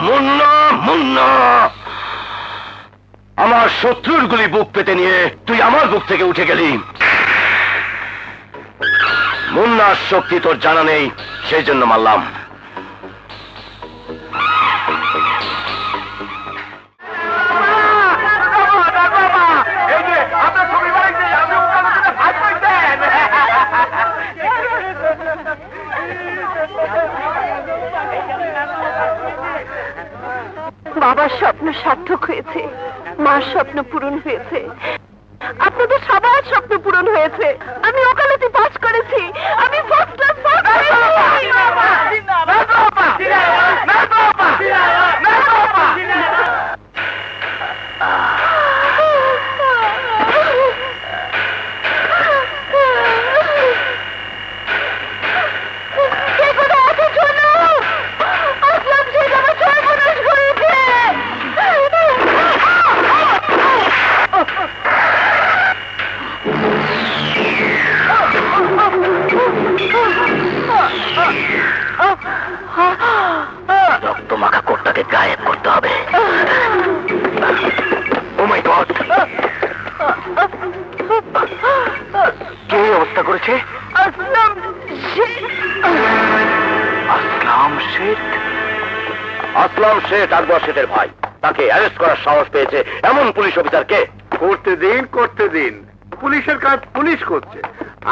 মুন্না মুন্না, আমার শত্রুর গুলি বুক পেতে নিয়ে তুই আমার বুক থেকে উঠে গেলি। মুন্নার শক্তি তোর জানা নেই, সেই জন্য মারলাম। বাবার স্বপ্ন সার্থক হয়েছে, মার স্বপ্ন পূরণ হয়েছে, আপনাদের সবার স্বপ্ন পূরণ হয়েছে। আমি ওকালতি পাস করেছি, আমি ফার্স্ট ক্লাস পাস করেছি। রক্ত মাখা কোটটাকে গায়েব করতে হবে। ও মাই গড, কে অবস্থা করেছে? আসলাম শেখ। আসলাম শেখ? আসলাম শেখ আকবর শেখের ভাই, তাকে অ্যারেস্ট করার সাহস পেয়েছে এমন পুলিশ অফিসারকে? করতে দিন, করতে দিন। পুলিশের কাজ পুলিশ করছে,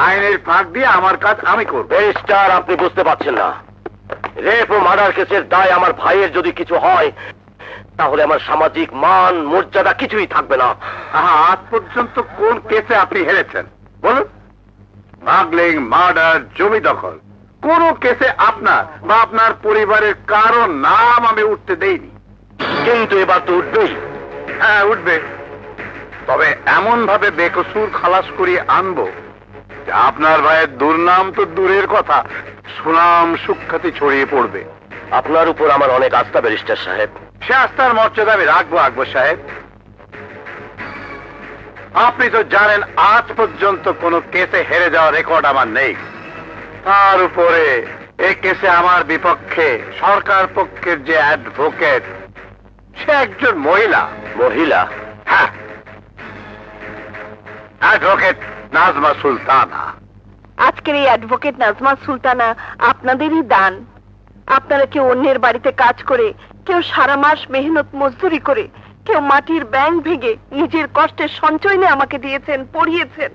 আইনের ফাঁক দিয়ে আমার কাজ আমি করব। ব্যারিস্টার, আপনি বুঝতে পারছেন না, রেপ ও মার্ডার কেসের দায় আমার ভাইয়ের যদি কিছু হয় তাহলে আমার সামাজিক মান মর্যাদা কিছুই থাকবে না। আজ পর্যন্ত কোন কেসে আপনি হেরেছেন বলুন? স্মাগলিং, মার্ডার, জমি দখল, কোন কেসে আপনার বা আপনার পরিবারের কারো নাম আমি উঠতে দেইনি। কিন্তু এবার তো উঠবেই। হ্যাঁ, উঠবে, তবে এমন ভাবে বেকসুর খালাস করিয়ে আনবো যে আপনার ভাইয়ের দুর্নাম তো দূরের কথা, সুনাম সুখ্যাতি ছড়িয়ে পড়বে। আপনার উপর আমার অনেক আস্থা ব্যারিস্টার সাহেব। সে আস্থার মর্যাদা আমি রাখবো আকবর সাহেব। আপনি তো জানেন আজ পর্যন্ত কোনো কেসে হেরে যাওয়ার রেকর্ড আমার নেই। তার উপরে এই কেসে আমার বিপক্ষে সরকার পক্ষের যে অ্যাডভোকেট, সে একজন মহিলা। মহিলা? হ্যাঁ, অ্যাডভোকেট নাজমা সুলতানা। আজকের এই অ্যাডভোকেট নাজমা সুলতানা আপনাদেরই দান। আপনারা কেউ অন্যের বাড়িতে কাজ করে, কেউ সারা মাস মেহনত মজদুরি করে, কেউ মাটির ব্যাংক ভেঙে নিজের কষ্টের সঞ্চয় নিয়ে আমাকে দিয়েছেন, পড়িয়েছেন,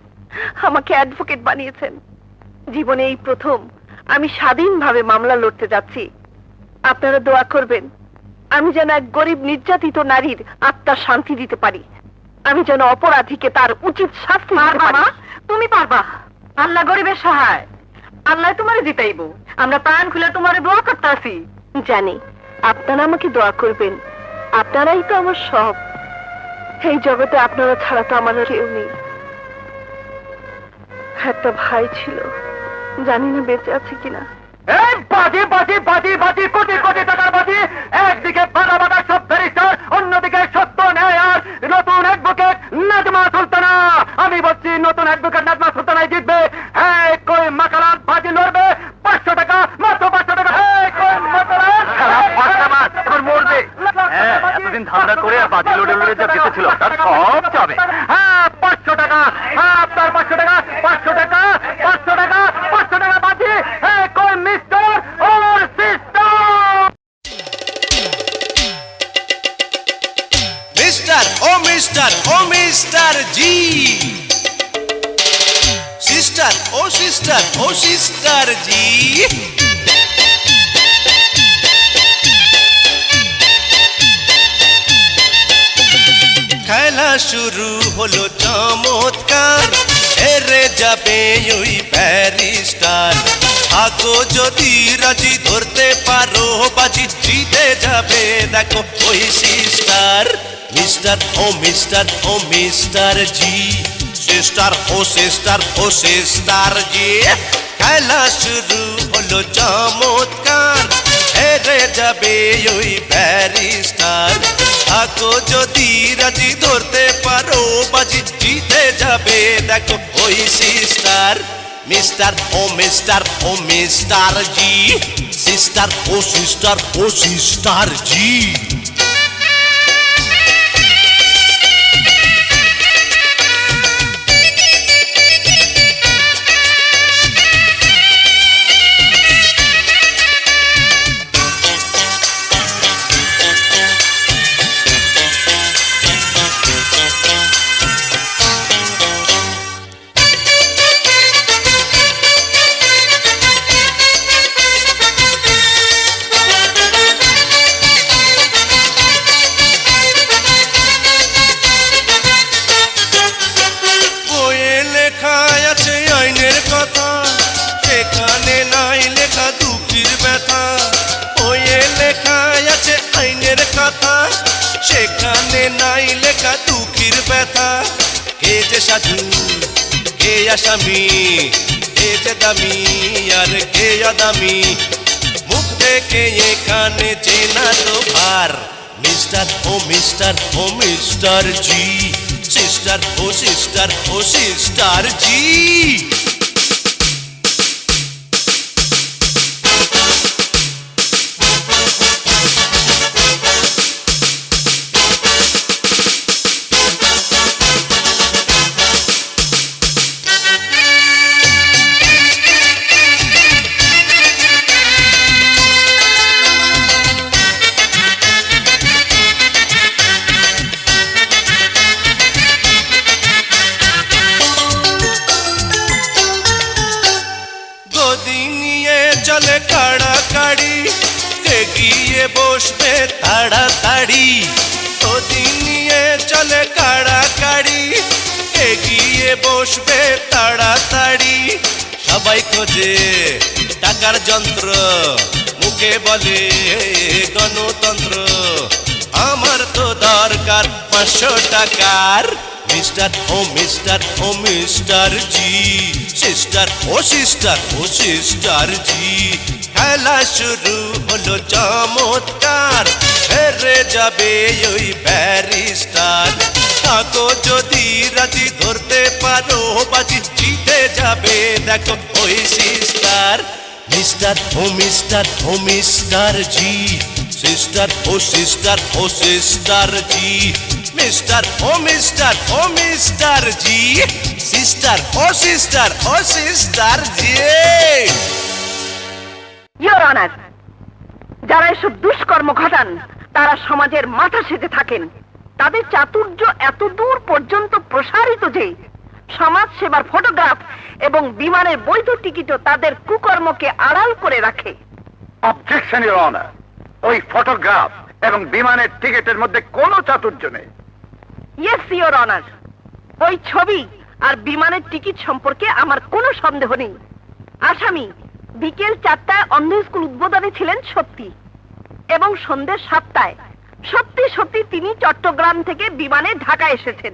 আমাকে অ্যাডভোকেট বানিয়েছেন। জীবনে এই প্রথম আমি স্বাধীনভাবে মামলা লড়তে যাচ্ছি। আপনারা দোয়া করবেন আমি যেন এক গরিব নির্যাতিত নারীর আত্মার শান্তি দিতে পারি, আমি যেন অপরাধীকে তার উচিত শাস্তি দিতে পারি। তুমি পারবা, আল্লাহ গরিবের সহায়, আল্লাহ তোমারে জিতাইব। আমরা প্রাণ খুলে তোমারে দোয়া করতে আসি। জানি আপনারা আমাকে দোয়া করবেন, আপনারাই তো আমার সব। এই জগতে আপনারা ছাড়া তো আমার কেউ নেই। একটা ভাই ছিল, জানি না বেঁচে আছে কিনা। এই বাজি বাজি বাজি বাজি, কোটি কোটি টাকার বাজি। একদিকে বাধা বাধা সব ব্যারিস্টার, অন্যদিকে সত্য ন্যায় আর নতুন অ্যাডভোকেট নাজমা সুলতানা। আমি বলছি নতুন অ্যাডভোকেট নাজমা সুলতানাই জিতবে। হ্যাঁ, কই মাকারাত বাজি লড়বে 500 টাকা, মাত্র 500 টাকা। কই মাকারাত এখন মরবে। হ্যাঁ, এতদিন ধান্দা করে আর বাজি লড়ে লড়ে যা জিতেছিল তার সব যাবে। হ্যাঁ, 500 টাকা। হ্যাঁ, আপনার 500 টাকা, 500 টাকা, 500 টাকা, 500 টাকা বাজি। হ্যাঁ, কই মিস্টার ওর সিস্টার। मिस्टर ओ मिस्टर जी, सिस्टर ओ सिस्टर जी। খেলা শুরু হলো চমৎকার, হেরে যাবে ওই ব্যারিস্টার। আগো যদি রাজি ধরতে পারো বাজি, জিতে যাবে দেখো ওই সিস্টার। মিস্টার ও মিস্টার জি, সিস্টার ও সিস্টার জি। খেলা শুরু হলো চমৎকার, হেরে যাবে ওই ব্যারিস্টার। আগো যদি রাজি ধরতে পারো বাজি, জিতে যাবে দেখো ওই সিস্টার। মিস্টার ও মিস্টার জি, সিস্টার ও সিস্টার ও সিস্টার জি। বইয়ে লেখা আছে আইনের কথা, সেখানে নাই লেখা দুঃখীর ব্যথা। বইয়ে লেখা আছে আইনের কথা, সেখানে নাই লেখা দুঃখীর ব্যথা। কে যে সাধু, কে আসামি, কে যে দামি আর কে অদামি, মুখ দেখে এখানে চেনা তো ভার। মিস্টার ও মিস্টার ও মিস্টার জি, সিস্টার ও সিস্টার ও সিস্টার জি। গদি নিয়ে চলে কাড়াকাড়ি, কে গিয়ে বসবে তাড়াতাড়ি। গদি নিয়ে চলে কাড়াকাড়ি, কে গিয়ে বসবে তাড়াতাড়ি। সবাই খোঁজে টাকার যন্ত্র, মুখে বলে গণতন্ত্র। আমার তো দরকার 500 টাকার। মিস্টার ও মিস্টার ও মিস্টার জি, সিস্টার ও সিস্টার ও সিস্টার জি। খেলা শুরু হলো চমৎকার, হেরে যাবে ওই ব্যারিস্টার। থাকো যদি রাজি, ধরতে পারো বাজি, জিতে যাবে দেখো ওই সিস্টার। মিস্টার ও মিস্টার ও মিস্টার জি, সিস্টার ও সিস্টার ও সিস্টার জি। মিস্টার ও মিস্টার ও মিস্টার জি, সিস্টার ও সিস্টার ও সিস্টার জি। ইয়োর অনার, যারা এসব দুষ্কর্ম ঘটান তারা সমাজের মাথা সেজে থাকেন। তাদের চাতুর্য এত দূর পর্যন্ত প্রসারিত যে সমাজ সেবার ফটোগ্রাফ এবং বিমানের বৈধ টিকিটও তাদের কুকর্মকে আড়াল করে রাখে। অবজেকশন ইওর অনার, ওই ফটোগ্রাফ এবং বিমানের টিকিটের মধ্যে কোনো চাতুর্য নেই। ইয়েস ইয়োর অনার, ওই ছবি আর বিমানের টিকিট সম্পর্কে আমার কোনো সন্দেহ নেই। আসামি বিকেল 4টায় অন্ধ স্কুল উদ্বোধনে ছিলেন সত্যি, এবং সন্ধ্যে 7টায় সত্যি সত্যি তিনি চট্টগ্রাম থেকে বিমানে ঢাকা এসেছেন।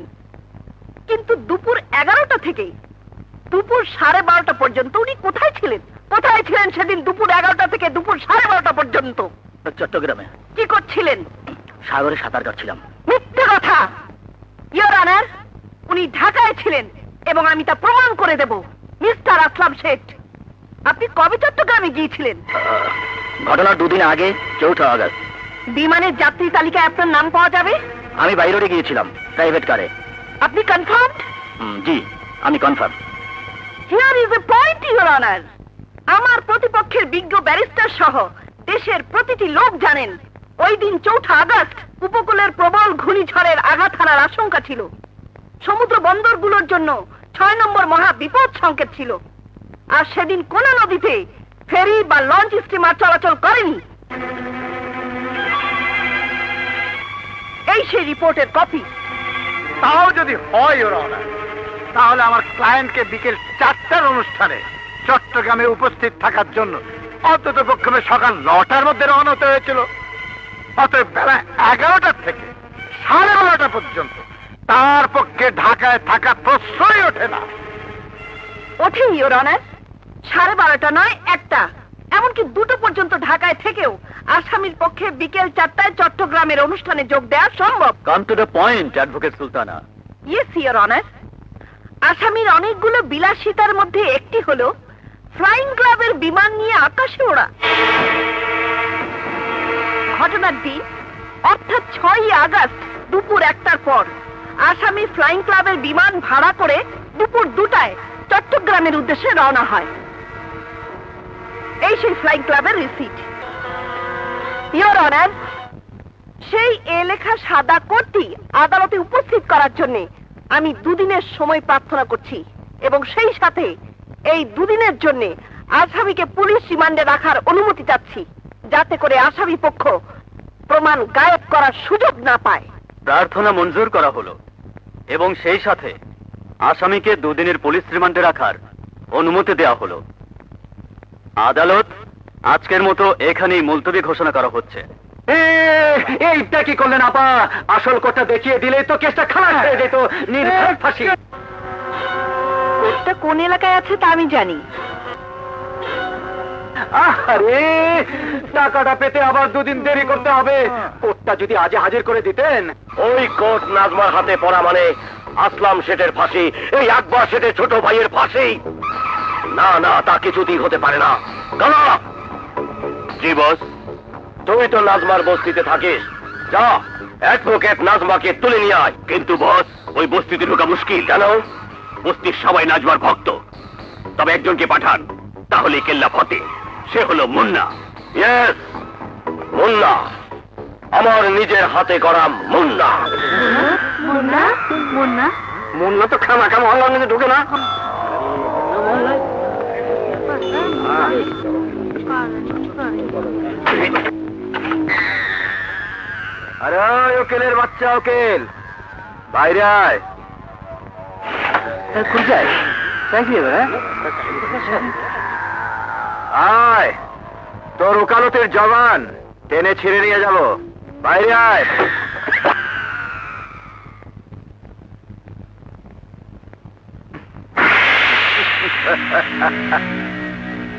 কিন্তু দুপুর 11টা থেকে দুপুর 12:30 পর্যন্ত উনি কোথায় ছিলেন? কোথায় ছিলেন সেদিন দুপুর 11টা থেকে দুপুর 12:30 পর্যন্ত? চট্টগ্রামে কি করছিলেন? সাগরে সাঁতার কাটছিলাম। মিথ্যে কথা। ইয়োর অনার, উনি ঢাকায় ছিলেন এবং আমি তা প্রমাণ করে দেব। মিস্টার আসলাম শেখ, আপনি কবে চট্টগ্রামে গিয়েছিলেন? ঘটনার 2 দিন আগে, 4 আগস্ট। বিমানের যাত্রী তালিকায় আপনার নাম পাওয়া যাবে? আমি বাইরে গিয়েছিলাম প্রাইভেট কারে। আপনি কনফার্ম? জি, আমি confirm. Here is a point your honour. আমার প্রতিপক্ষের বিজ্ঞ ব্যারিস্টার সহ দেশের প্রতিটি লোক জানেন ওই দিন 4 আগস্ট উপকূলের প্রবল ঘূর্ণিঝড়ের আঘাত হানার আশঙ্কা ছিল। সমুদ্র বন্দরগুলোর জন্য 6 নম্বর মহা বিপদ সংকেত ছিল। আর সেদিন কোন নদীতে ফেরি বা লঞ্চ স্টিমার চলাচল করেনি। এই সেই রিপোর্টের কপি। তাও যদি হয় ইওর অনার, তাহলে আমার ক্লায়েন্টকে বিকেল 4টার অনুষ্ঠানে চট্টগ্রামে উপস্থিত থাকার জন্য অন্তত পক্ষে সকাল 9টার মধ্যে রওনা হতে হয়েছিল। অতএব বেলা 11টা থেকে 12:30 পর্যন্ত তার পক্ষে ঢাকায় থাকা প্রশ্নই ওঠে না। ওঠে ইয়োর অনার। 12:30 নয়, 1টা, এমনকি 2টো পর্যন্ত ঢাকায় থেকেও আসামির পক্ষে বিকেল 4টায় চট্টগ্রামের অনুষ্ঠানে যোগ দেওয়া সম্ভব। Come to the point advocate Sultana. Yes your honour. আসামির অনেকগুলো বিলাসিতার মধ্যে একটি হলো ফ্লাইং ক্লাবের বিমান নিয়ে আকাশে ওড়া। ঘটনার দিন অর্থাৎ 6ই আগস্ট দুপুর 1টার পর আসামি ফ্লাইং ক্লাবের বিমান ভাড়া করে দুপুর 2টায় চট্টগ্রামের উদ্দেশ্যে রওনা হয়। এই সেই ফ্লাইং ক্লাবের রিসিট। ইওর অনার, সেই লেখা সাদা কোটটি আদালতে উপস্থিত করার জন্য আমি 2 দিনের সময় প্রার্থনা করছি এবং সেই সাথে এই 2 দিনের জন্য আসামিকে পুলিশ রিমান্ডে রাখার অনুমতি চাচ্ছি, যাতে করে আসামি পক্ষ প্রমাণ গায়েব করার সুযোগ না পায়। প্রার্থনা মঞ্জুর করা হলো এবং সেই সাথে আসামিকে 2 দিনের পুলিশ রিমান্ডে রাখার অনুমতি দেওয়া হলো। আদালত আজকের মতো এখানেই মুলতবি ঘোষণা করা হচ্ছে। এইটা কি করলেন আপা? আসল কথা দেখিয়ে দিলেই তো কেসটা খালাস হয়ে যেত, নির্ভয় ফাঁসি। কোর্টটা কোন এলাকায় আছে তা আমি জানি। আরে টাকাটা পেতে আবার 2 দিন দেরি করতে হবে। কোর্টটা যদি আজে হাজির করে দিতেন। ওই কোর্ট নাজমার হাতে পড়া মানে আসলাম শেঠের ফাঁসি, এই আকবর শেঠের ছোট ভাইয়ের ফাঁসি। না না, তা কিছুতেই হতে পারে না। গালা! জি বস, তুই তো নাজমার বস্তিতে থাকিস, যা অ্যাডভোকেট নাজমাকে তুলে নিয়ে আয়। কিন্তু বস, ওই বস্তিতে ঢোকা মুশকিল। কেন? বস্তির সবাই নাজমার ভক্ত, তবে একজনকে পাঠান, তাহলে কেল্লা ফতে। সে হলো মুন্না। ইয়েস, মুন্না, আমার নিজের হাতে করা মুন্না। মুন্না? মুন্না? মুন্না তো খামা অনলাইন মধ্যে ঢুকে না। আরে উকিলের বাচ্চা, উকিল বাইরে আয়। খুল যায়, আয়, তোর ওকালতের জবান টেনে ছিঁড়ে নিয়ে যাব। বাইরে আয়।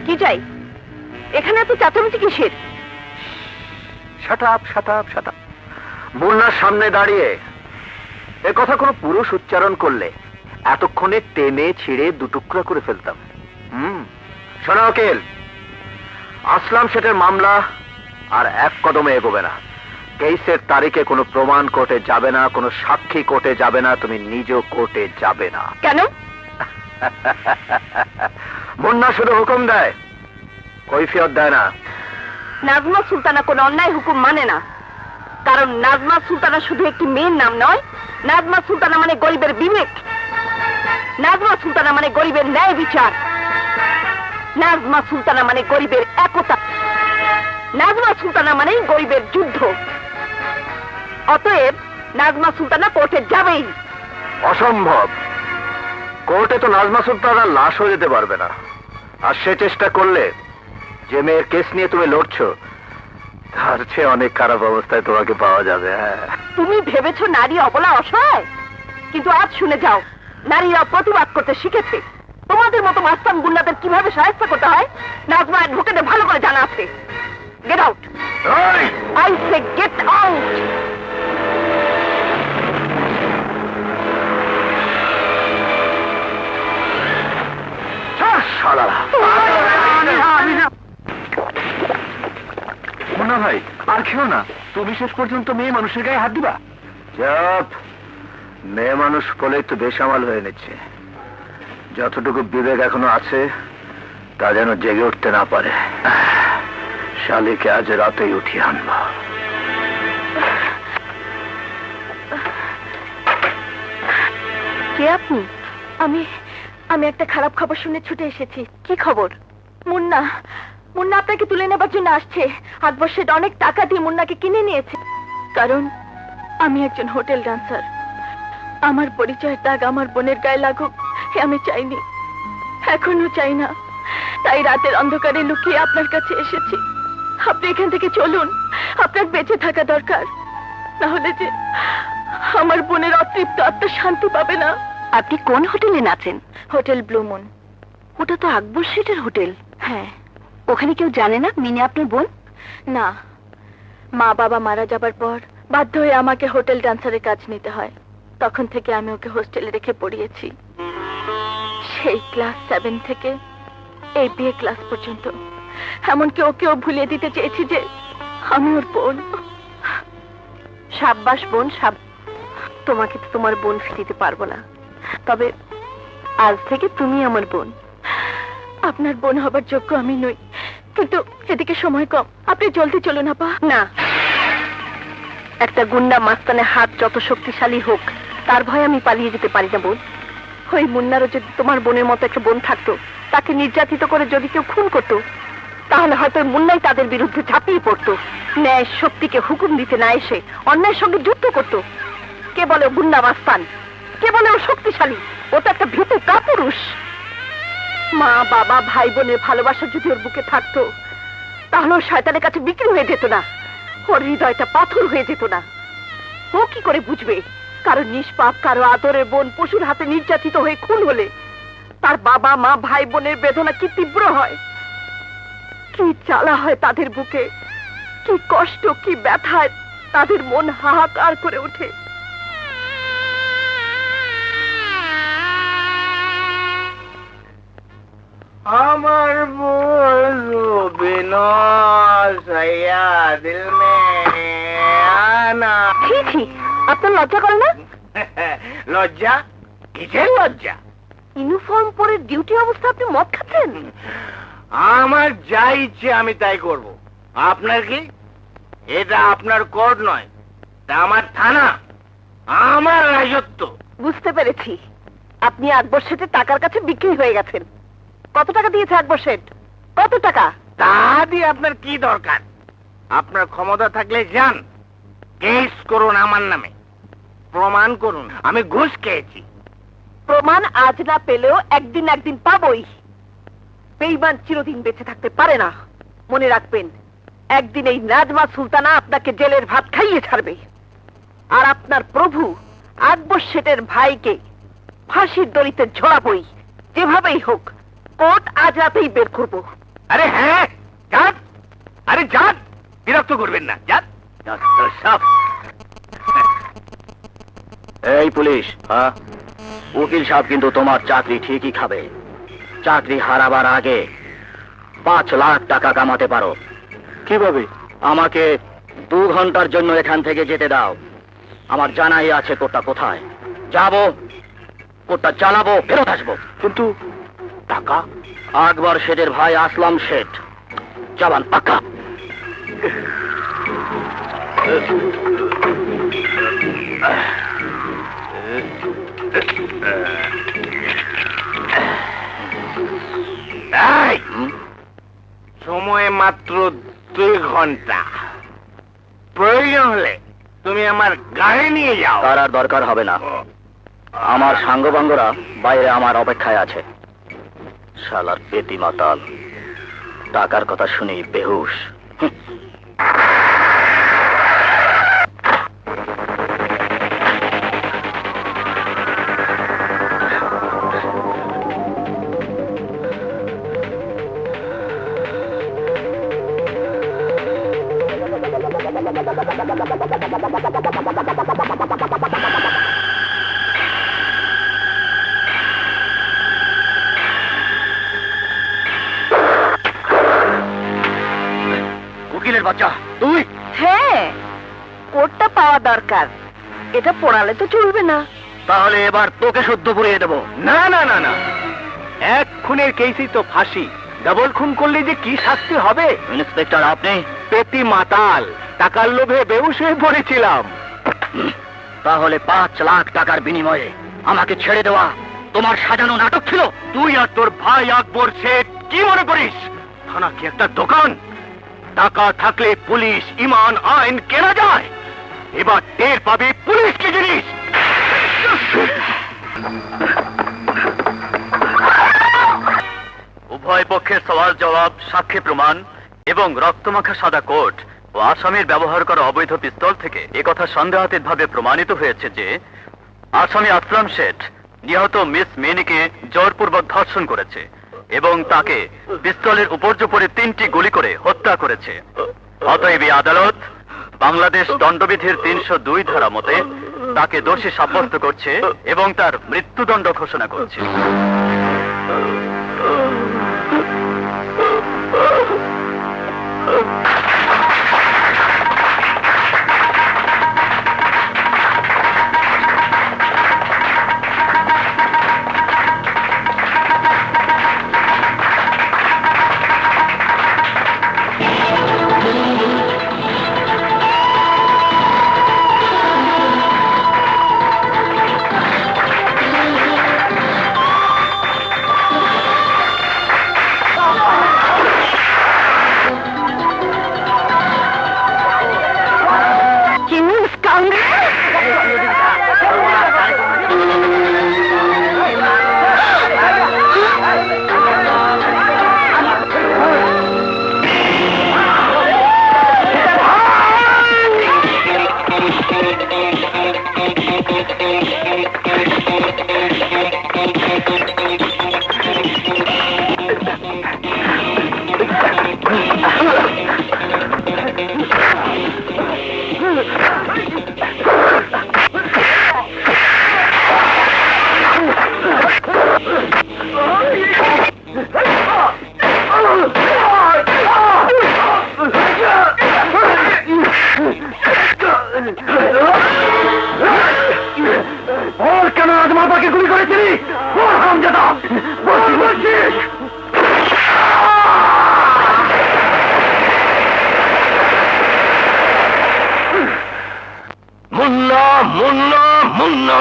কি চাই? এখানে এত চাচামেচি কিসের? Shut up, shut up, shut up. মুন্নার সামনে দাঁড়িয়ে এ কথা কোনো পুরুষ উচ্চারণ করলে এতক্ষণে টেনে ছিঁড়ে 2 টুকরা করে ফেলতাম। শোনো উকিল, আসলাম শেঠের মামলা আর 1 কদমে এগোবে না। কেসের তারিখে কোনো প্রমাণ কোর্টে যাবে না, কোনো সাক্ষী কোর্টে যাবে না, তুমি নিজেও কোর্টে যাবে না। কেন? মুন্না শুধু হুকুম দেয়, কৈফিয়ত দেয় না। নাজমা সুলতানা কোনো অন্যায় হুকুম মানে না, কারণ নাজমা সুলতানা শুধু একটি মেয়ের নাম নয়। নাজমা সুলতানা মানে গরিবের বিবেক, নাজমা সুলতানা মানে গরিবের ন্যায় বিচার, নাজমা সুলতানা মানে গরিবের একতা, নাজমা সুলতানা মানে গরিবের যুদ্ধ। অতএব নাজমা সুলতানা কোর্টে যাবেই। অসম্ভব। কোর্টে তো নাজমা সুলতানা লাশ হয়ে যেতে পারবে না। আর সে চেষ্টা করলে যে মেয়ের কেস নিয়ে তুমি লড়ছো, তার চেয়ে অনেক খারাপ অবস্থায় তোমাকে পাওয়া যাবে। তুমি ভেবেছো নারী অবলা অসহায়, কিন্তু আজ শুনে যাও, নারীরা প্রতিবাদ করতে শিখেছে। তোমাদের মতো মাস্তান গুন্ডাদের কিভাবে সাহায্য করতে হয় নাজমা অ্যাডভোকেটে ভালো করে জানা আছে। Get out, I say get out. Munna ভাই, আর খেও না। তুমি শেষ পর্যন্ত মেয়ে মানুষের গায়ে হাত দিবা? চুপ। মেয়ে মানুষ বলেই তো বেসামাল হয়ে নিচ্ছে। যতটুকু বিবেক এখনো আছে তা যেন জেগে উঠতে না পারে। শালিকে আজ রাতেই উঠিয়ে আনবো। কে আপনি? আমি একটা খারাপ খবর শুনে ছুটে এসেছি। কি খবর? মুন্না আপনাকে তুলে নেবার জন্য আসছে। আকবর শেঠ অনেক টাকা দিয়ে মুন্নাকে কিনে নিয়েছে। কারণ আমি একজন হোটেল ডান্সার। আমার পরিচয়ের দাগ আমার বোনের গায়ে লাগুক এ আমি চাইনি, এখনো চাই না। তাই রাতের অন্ধকারে লুকিয়ে আপনার কাছে এসেছি। আপনি এখান থেকে চলুন, আপনার বেঁচে থাকা দরকার, না হলে যে আমার বোনের অতৃপ্ত আত্মা শান্তি পাবে না। আপনি কোন হোটেলে আছেন? Hotel blue moon. ওটা তো আকবর শেঠের হোটেল। হ্যাঁ। ওখানে কেউ জানে না মিনি আপনার বোন? না, মা বাবা মারা যাবার পর বাধ্য হয়ে আমাকে হোটেল ডান্সারের কাজ নিতে হয়। তখন থেকে আমি ওকে হোস্টেলে রেখে পড়িয়েছি। সেই ক্লাস 7 থেকে এই বিয়ে ক্লাস পর্যন্ত, এমনকি ওকেও ভুলিয়ে দিতে চেয়েছি যে আমি ওর বোন। সাব্বাস বোন, তোমাকে তো তোমার বোন ফিরিতে পারবো না, তবে আজ থেকে তুমি আমার বোন। আপনার বোন হবার যোগ্য আমি নই, কিন্তু এদিকে সময় কম, আপনি জলদি চলুন আপা। না, একটা গুন্ডা মাস্তানের হাত যত শক্তিশালী হোক, তার ভয়ে আমি পালিয়ে যেতে পারি না বোন। ওই মুন্নারও যদি তোমার বোনের মতো একটা বোন থাকতো, তাকে নির্যাতিত করে যদি কেউ খুন করতো, তাহলে হয়তো মুন্নাই তাদের বিরুদ্ধে ঝাঁপিয়ে পড়তো, ন্যায় শক্তিকে হুকুম দিতে না এসে অন্যায়ের সঙ্গে যুদ্ধ করতো। কে বলে ও গুন্ডা মাস্তান, কে বলে ও শক্তিশালী? ও তো একটা ভীতু কাপুরুষ। মা বাবা ভাই বোনের ভালোবাসা যদি ওর বুকে থাকতো, তাহলে ও শয়তানের কাছে বিক্রি হয়ে যেত না, ওর হৃদয়টা পাথর হয়ে যেত না। ও কি করে বুঝবে কারো নিষ্পাপ, কারো আদরের বোন পশুর হাতে নির্যাতিত হয়ে খুন হলে তার বাবা মা ভাই বোনের বেদনা কি তীব্র হয়, কি জ্বালা হয় তাদের বুকে, কি কষ্ট, কি ব্যথায় তাদের মন হাহাকার করে ওঠে। আমার बोलो बिना सया दिल में आना। ছি ছি, আপনার লজ্জা করে না? লজ্জা? কিসের লজ্জা? ইউনিফর্ম পরে ডিউটি অবস্থা আপনি মদ খাচ্ছেন? আমার যা ইচ্ছে আমি তাই করব। আপনার কি? এটা আপনার কোর্ট নয়, এটা আমার থানা, আমার রাজত্ব। বুঝতে পেরেছি, আপনি আকবর শেঠের টাকার কাছে বিক্রি হয়ে গেছেন। কত টাকা দিয়েছে আকবর শেঠ? কত টাকা? তা দিয়ে আপনার কি দরকার? আপনার ক্ষমতা থাকলে যান, কেস করুন আমার নামে, প্রমাণ করুন আমি ঘুষ খেয়েছি। প্রমাণ আজ না পেলেও একদিন একদিন পাবই। বেঈমান চিরদিন বেঁচে থাকতে পারে না, মনে রাখবেন। একদিন এই নাজমা সুলতানা আপনাকে জেলের ভাত খাইয়ে ছাড়বে, আর আপনার প্রভু আকবর শেঠের ভাইকে ফাঁসির দড়িতে ঝোড়াবই। যেভাবেই হোক কোর্ট আজ রাতেই বের করব। আরে হ্যাঁ, যান, আরে যান, বিরক্ত করবেন না, যান। এই পুলিশ, উকিল সাহেব কিন্তু তোমার চাকরি ঠিকই খাবে। চাকরি হারাবার আগে 5 লাখ টাকা কামাতে পারো। কিভাবে? আমাকে 2 ঘন্টার জন্য এখান থেকে যেতে দাও। আমার জানাই আছে কোর্টটা কোথায়। যাবো, কোর্টটা চালাবো, ফেরত আসবো। কিন্তু টাকা? আকবর শেঠের ভাই আসলাম শেঠ জবান পাক্কা। সময় মাত্র 2 ঘন্টা। প্রয়োজন হলে তুমি আমার গাড়ি নিয়ে যাও। তার আর দরকার হবে না, আমার সাঙ্গবাঙ্গরা বাইরে আমার অপেক্ষায় আছে। শালার পেতি মাতাল, টাকার কথা শুনি বেহুশ। উকিলের বাচ্চা তুই? হ্যাঁ, কোর্টটা পাওয়া দরকার, এটা পড়ালে তো চলবে না। তাহলে এবার তোকে শুদ্ধ পুড়িয়ে দেবো। না না না না, এক খুনের কেসই তো ফাঁসি, ডাবল খুন করলে যে কি শাস্তি হবে? ইন্সপেক্টর আপনি? পেটি মাতাল, টাকার লোভে বেহুশ হয়ে পড়েছিলাম। তাহলে 5 লাখ টাকার বিনিময়ে আমাকে ছেড়ে দেওয়া তোমার সাজানো নাটক ছিল? তুই আর তোর ভাই আকবর শেখ কি মনে করিস থানা কি একটা দোকান? টাকা থাকলে পুলিশ, ইমান, আইন কেনা যায়। এবার টের পাবি পুলিশ কি জিনিস। উভয় পক্ষের সওয়াল জবাব, সাক্ষী প্রমাণ এবং রক্তমাখা সাদা কোট ও আসামির ব্যবহার করা অবৈধ পিস্তল থেকে একথা সন্দেহাতীতভাবে প্রমাণিত হয়েছে যে আসামি আসলাম শেঠ নিহত মিস মিনিকে জোরপূর্বক ধর্ষণ করেছে এবং তাকে পিস্তলের উপর্যুপরি 3টি গুলি করে হত্যা করেছে। অতএব এই আদালত বাংলাদেশ দণ্ডবিধির 302 ধারা মতে তাকে দোষী সাব্যস্ত করছে এবং তার মৃত্যুদণ্ড ঘোষণা করছে। ওর কেন আজ মাতাকে গুলি করেছিলি? ওর হামজাদা বলছিস? মুন্না মুন্না মুন্না,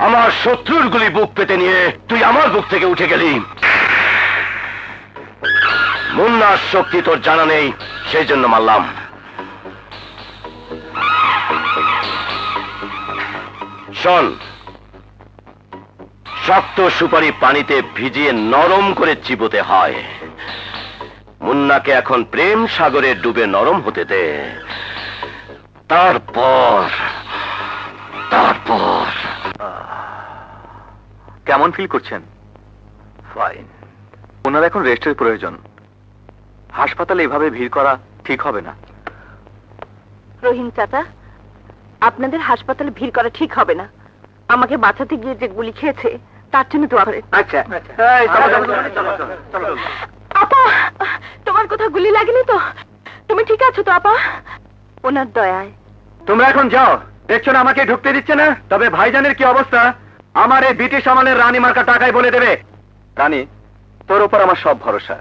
আমার শত্রুর গুলি বুক পেতে নিয়ে তুই আমার বুক থেকে উঠে গেলি। মুন্নার শক্তি তোর জানা নেই, সেই জন্য মারলাম। শোন, শক্ত সুপারি পানিতে ভিজিয়ে নরম করে চিবোতে হয়। মুন্নাকে এখন প্রেম সাগরে ডুবে নরম হতে দে, তারপর কেমন ফিল করছেন? ফাইন। ওনার এখন রেস্টের প্রয়োজন। হাসপাতালে এভাবে ভিড় করা ঠিক হবে না। রহিম চাচা, আপনাদের হাসপাতালে ভিড় করা ঠিক হবে না। আমাকে বাঁচাতে গিয়ে যে গুলি খেয়েছে তার জন্য দোয়া করেন। আচ্ছা, আপা, তোমার কোথাও গুলি লাগেনি তো? তুমি ঠিক আছো তো আপা? ওনার দয়ায়। তোমরা এখন যাও, দেখছো না আমাকে ঢুকতে দিচ্ছে না? তবে ভাইজানের কি অবস্থা আমার এই ব্রিটিশ আমলের রানী মার্কা টাকায় বলে দেবে। রানী, তোর উপর আমার সব ভরসা।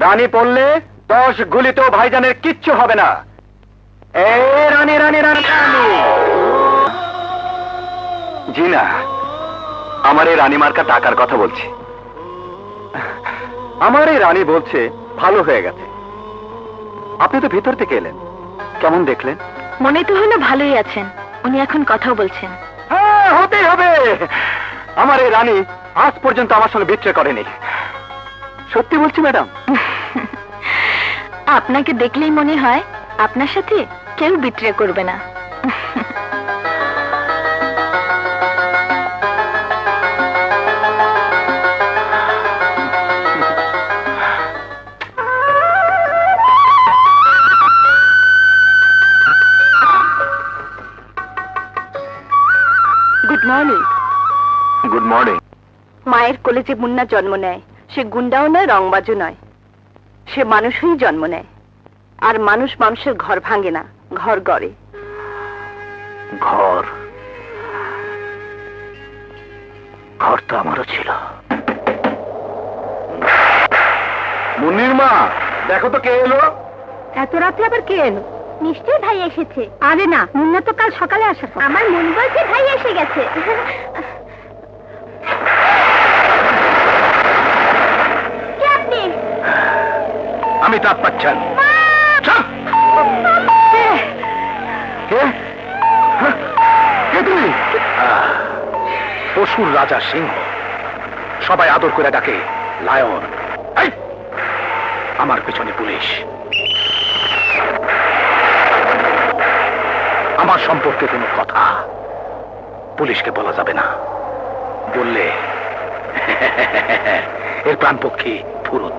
রানী পড়লে 10 গুলিতেও ভাইজানের কিচ্ছু হবে না। এই রানী রানী রানী রানী। জি না, আমার এই রানী মার্কা টাকার কথা বলছি। আমার এই রানী বলছে ভালো হয়ে গেছে। আপনি তো ভিতর থেকে এলেন, কেমন দেখলেন? মনে তো হলো ভালোই আছেন। উনি এখন কথাও বলছেন। হ্যাঁ, হতেই হবে। আমার এই রানী আজ পর্যন্ত আমার সঙ্গে বিট্রে করেনি। সত্যি বলছি ম্যাডাম। আপনাকে দেখলেই মনে হয় আপনার সাথে কেউ বিট্রে করবে না। Good morning. Good morning. মায়ের কোলে যে মুন্না জন্ম নেয়, সে গুন্ডাও নয়, রংবাজও নয়। সে মানুষই জন্ম নেয়। আর মানুষ মানুষের ঘর ভাঙে না, ঘর গড়ে। ঘর ঘর তো আমারও ছিল। মুন্নির মা, দেখো তো কে এলো। এত রাতে আবার কে এলো? নিশ্চয়ই ভাই এসেছে। আরে না, মুন্না তো কাল সকালে আসা। আমার মন বলছে ভাই এসে গেছে। কে আপনি? আমি তাপ পাচ্ছেন। কে কে তুমি? পশুর রাজা সিংহ, সবাই আদর করে ডাকে লায়ন। এই, আমার পেছনে পুলিশ। আমার সম্পর্কে কোনো কথা পুলিশকে বলা যাবে না। বললে এর প্রাণপক্ষী ফুরুত।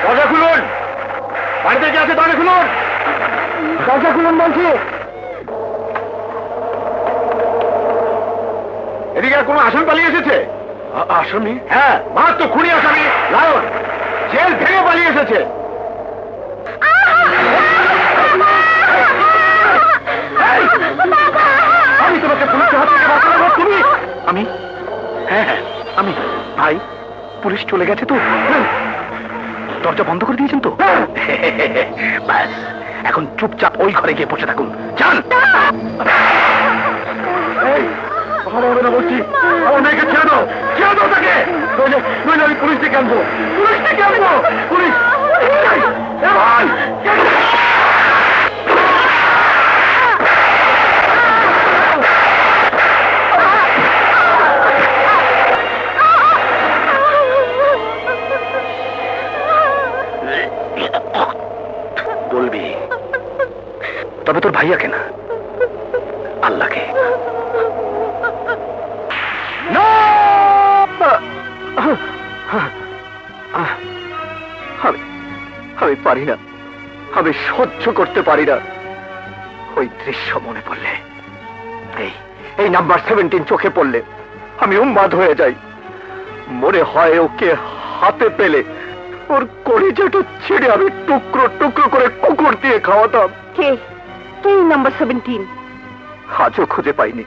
দরজা খুলুন, বাড়িতে কে আছে? দরজা খুলুন, দরজা খুলুন বলছি। এদিকে আর কোনো আসামি পালিয়ে এসেছে? আসামি? হ্যাঁ, মারাত্মক খুনি আসামি লায়ন জেল ভেঙে পালিয়ে এসেছে। এই! আমি তোমাকে পুলিশের হাত থেকে বাঁচাবো, তুমি? আমি? হ্যাঁ হ্যাঁ আমি। ভাই, পুলিশ চলে গেছে তো? দরজা বন্ধ করে দিয়েছেন তো? ব্যাস, এখন চুপচাপ ওই ঘরে গিয়ে বসে থাকুন। যান। এই, ভালো হবে না বলছি। আমার মেয়েকে ছেড়ে দাও, ছেড়ে দাও তাকে। নইলে আমি পুলিশ ডেকে আনবো, পুলিশ ডেকে আনবো, পুলিশ। এই, এ ভাই! বলবি, তবে তোর ভাইয়াকে না, আল্লাহকে। না! আমি পারি না, আমি সহ্য করতে পারি না। ওই দৃশ্য মনে পড়লে, এই নাম্বার 17 চোখে পড়লে আমি উন্মাদ হয়ে যাই। মনে হয় ওকে হাতে পেলে ওর কলিজাটা ছেড়ে আমি টুকরো টুকরো করে কুকুর দিয়ে খাওয়াতাম। কে কে নাম্বার 17? আজও খুঁজে পাইনি।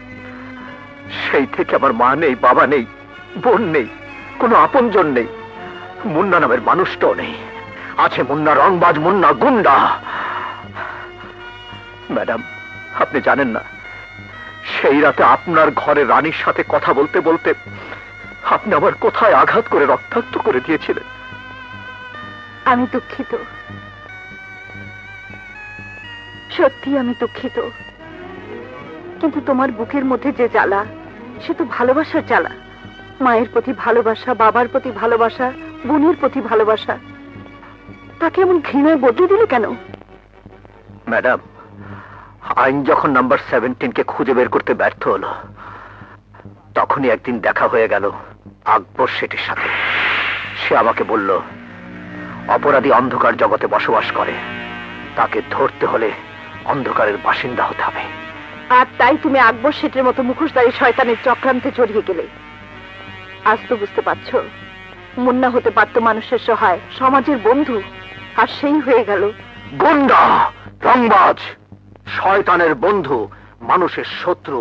সেই থেকে আমার মা নেই, বাবা নেই, বোন নেই, কোনো আপনজন নেই, মুন্না নামের মানুষটাও নেই। আছে মুন্না রংবাজ, মুন্না গুন্ডা। ম্যাডাম, আপনি জানেন না, সেই রাতে আপনার ঘরে রানীর সাথে কথা বলতে বলতে আপনি আমার কোথায় আঘাত করে রক্তাক্ত করে দিয়েছিলেন। আমি দুঃখিত, সত্যি আমি দুঃখিত। কিন্তু তোমার বুকের মধ্যে যে জ্বালা, সে তো ভালোবাসার জ্বালা। মায়ের প্রতি ভালোবাসা, বাবার প্রতি ভালোবাসা, বোনের প্রতি ভালোবাসা, তাকে এমন ঘৃণায় বদলে দিলে কেন? ম্যাডাম, আইন যখন নাম্বার 17কে খুঁজে বের করতে ব্যর্থ হলো, তখনই একদিন দেখা হয়ে গেল আকবর শেঠের সাথে। সে আমাকে বলল, অপরাধী অন্ধকার জগতে বসবাস করে, তাকে ধরতে হলে অন্ধকারের বাসিন্দা হতে হবে। আর তাই তুমি আকবর শেঠের মতো মুখোশধারী শয়তানের চক্রান্তে জড়িয়ে গেলে। আজ তো বুঝতে পারছো, মুন্না হতে পারত মানুষের সহায়, সমাজের বন্ধু, আর সেই হয়ে গেল গুন্ডা, রংবাজ, শয়তানের বন্ধু, মানুষের শত্রু,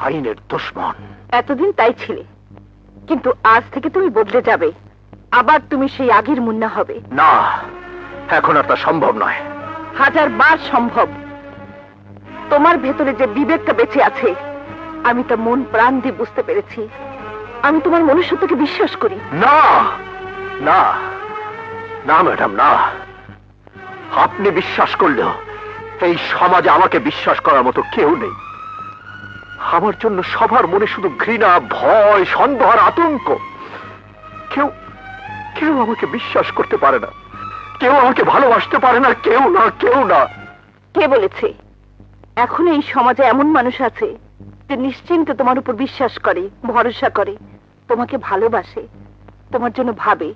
আইনের দুশমন। এতদিন তাই ছিলে, কিন্তু আজ থেকে তুমি বদলে যাবে। আবার তুমি সেই আগের মুন্না হবে। না, এখন আর তা সম্ভব নয়। 1000 বার সম্ভব। তোমার ভেতরে যে বিবেকটা বেঁচে আছে, আমি তা মন প্রাণ দিয়ে বুঝতে পেরেছি। আমি তোমার মনুষ্যত্বকে বিশ্বাস করি। না না না ম্যাডাম, না। আপনি বিশ্বাস করলেও এই সমাজে আমাকে বিশ্বাস করার মতো কেউ নেই। আমার জন্য সবার মনে শুধু ঘৃণা, ভয়, সন্দেহ আর আতঙ্ক। কেউ কেউ আমাকে বিশ্বাস করতে পারে না, কেউ আমাকে ভালোবাসতে পারে না, কেউ না, কেউ না। কে বলেছে? এখন এই সমাজে এমন মানুষ আছে যে নিশ্চিন্তে তোমার উপর বিশ্বাস করে, ভরসা করে, তোমাকে ভালোবাসে, তোমার জন্য ভাবে,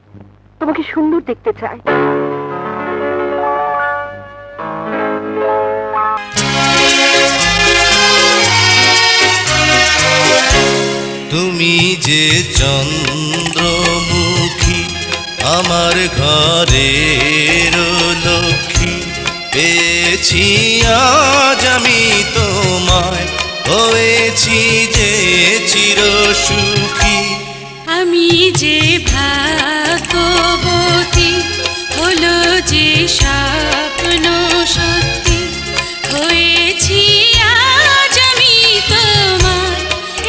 তোমাকে সুন্দর দেখতে চায়। তুমি যে চন্দ্রমুখী, আমার ঘরের লক্ষ্মী, পেয়েছি আজ আমি তোমায়, হয়েছি যে চিরসুখী। আমি যে ভাগ্যবতী, হলো যে স্বপ্ন সত্যি, হয়েছি আজ আমি তোমার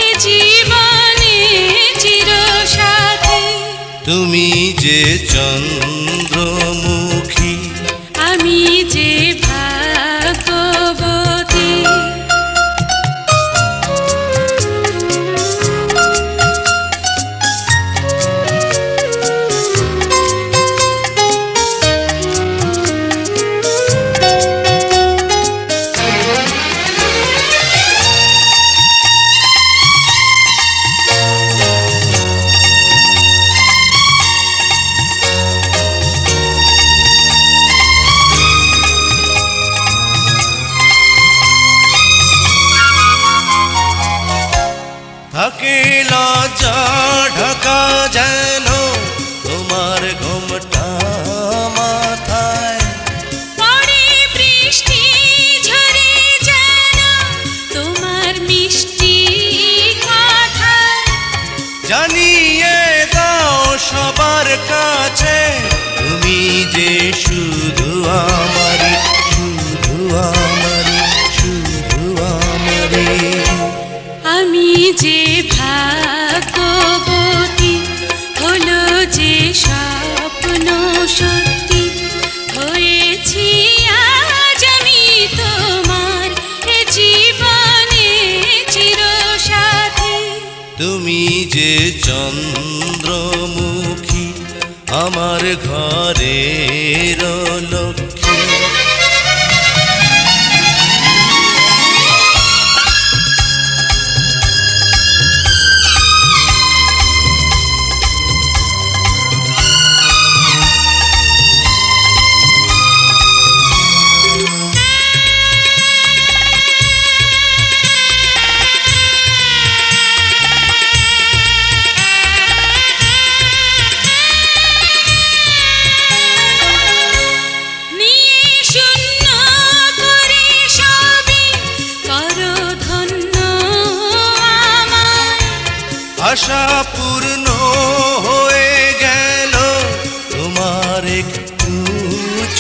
এ জীবনে চিরসাথী। তুমি যে চন্দ্রমুখী, আমি যে ভাগ্যবতী। তুমি যে চন্দ্রমুখী আমার ঘরের লক্ষ্মী। নিয়ে শূন্য করে সবই করো ধন্য আমায়। আশা পূর্ণ হয়ে গেল তোমার একটু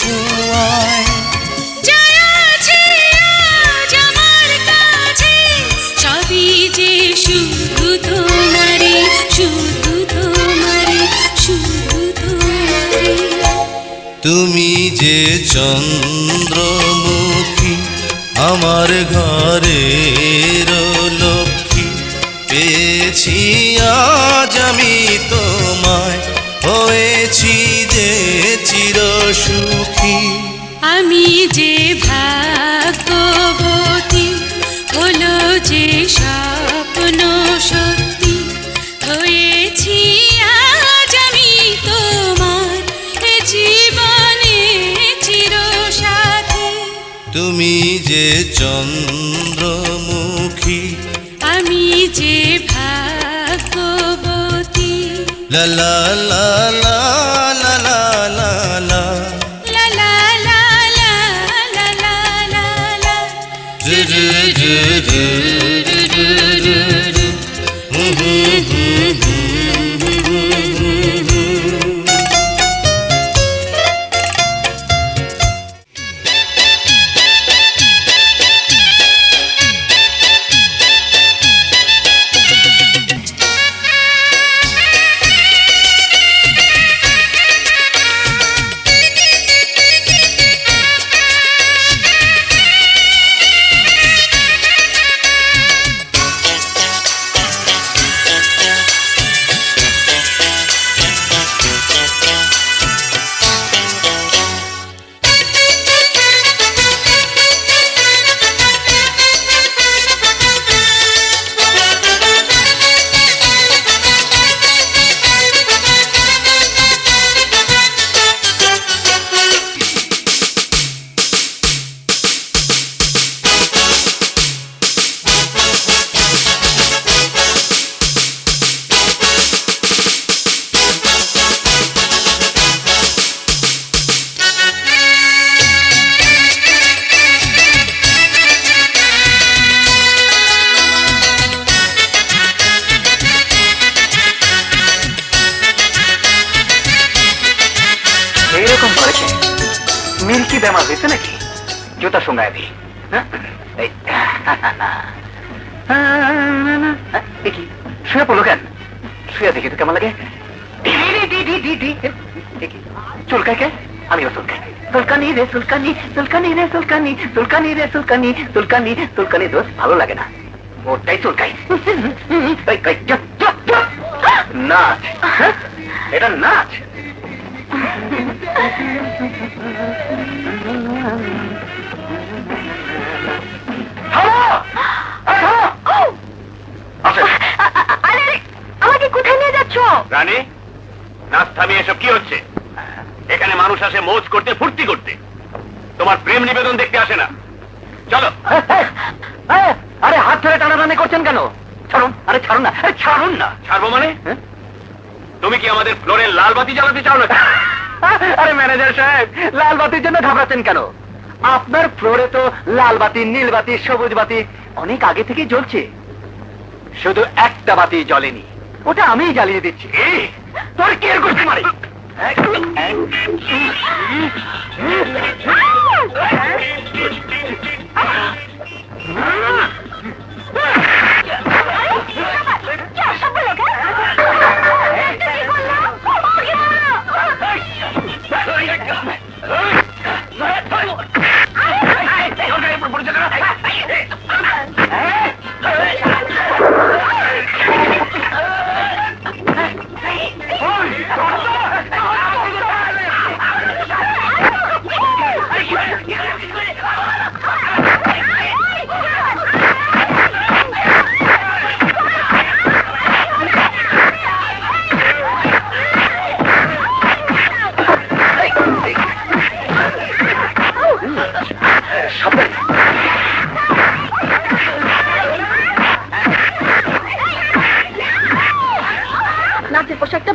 ছোঁয়ায়। যা আছে আজ আমার কাছে সবই যে শুধু তোমারই, শুধু তোমারই, শুধু তোমারই। তুমি যে চন্দ্রমুখী আমার ঘরের লক্ষ্মী, পেয়েছি আজ আমি তোমায়, হয়েছি যে চিরসুখী। আমি যে ভাগ্যবতী, হলো যে স্বপ্ন সত্যি, হয়েছি আজ আমি তোমার এ জীবনে চিরসাথী। তুমি যে চন্দ্রমুখী, আমি যে ভাগ্যবতী, লা লা লা লা লা লা লা লা, লা লা লা লা লা লা লা লা। ru ru ru ru ru ru ru, hu hu hu hu hu hu. এইরকম করেছে, মিল্কি বেমার হয়েছে নাকি? জুতা সঙ্গায় দিই। এই দেখি শুয়ে পড়লো কেন? শুয়ে দেখি তো কেমন লাগে। দেখি চুলকায় কে? আমিও চুলকাই। চুলকানি রে চুলকানি, চুলকানি রে চুলকানি, চুলকানি রে চুলকানি, চুলকানি চুলকানি দোষ ভালো লাগে না, ওটাই চুলকাই। নাচ, এটা নাচ। আমাকে কোথায় নিয়ে যাচ্ছ? রানী, নাচ থামিয়ে এসব কি হচ্ছে? এখানে মানুষ আসে মৌজ করতে, ফুর্তি করতে, তোমার প্রেম নিবেদন দেখতে আসে না। চলো। আরে হাত ধরে টানাটানি করছেন কেন? ছাড়ুন, আরে ছাড়ুন না, আরে ছাড়ুন না। ছাড়বো মানে? তুমি কি আমাদের ফ্লোরে লাল বাতি জ্বালাতে চাও না? আরে ম্যানেজার সাহেব, লাল বাতির জন্য ঘাবড়াচ্ছেন কেন? আপনার ফ্লোরে তো লাল বাতি, নীল বাতি, সবুজ বাতি অনেক আগে থেকেই জ্বলছে, শুধু একটা বাতি জ্বলেনি, ওটা আমিই জ্বালিয়ে দিচ্ছি। তোর কি এর করতে মারি?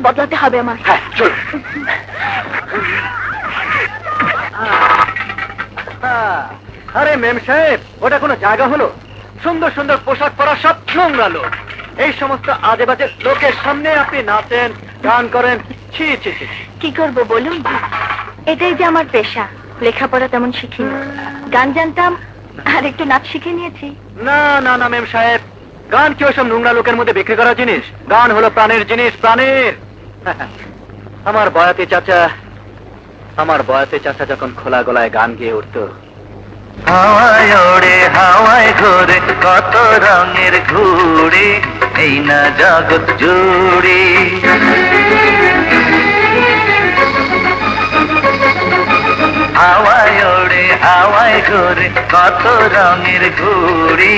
বদলাতে হবে আমার। হ্যাঁ চল। আরে মেম সাহেব, ওটা কোনো জায়গা হলো? সুন্দর সুন্দর পোশাক পরা সব নোংরা লোক। এই সমস্ত আজে বাজে লোকের সামনে আপনি নাচেন, গান করেন, ছি ছি ছি। কি করব বলুন? এটাই যে আমার পেশা। লেখাপড়া তেমন শিখিনি, গান জানতাম আর একটু নাচ শিখে নিয়েছি। না না না মেম সাহেব, গান কি ওসব নোংরা লোকের মধ্যে বিক্রি করা জিনিস? গান হলো প্রাণের জিনিস, প্রাণের। আমার বয়াতে চাচা যখন খোলা গলায় গান গেয়ে উঠতো, হাওয়ায় ওড়ে হাওয়ায় ঘোরে কত রঙের ঘুড়ি, এই না জগৎ জুড়ি। হাওয়ায় ওড়ে হাওয়ায় ঘোরে কত রঙের ঘুড়ি,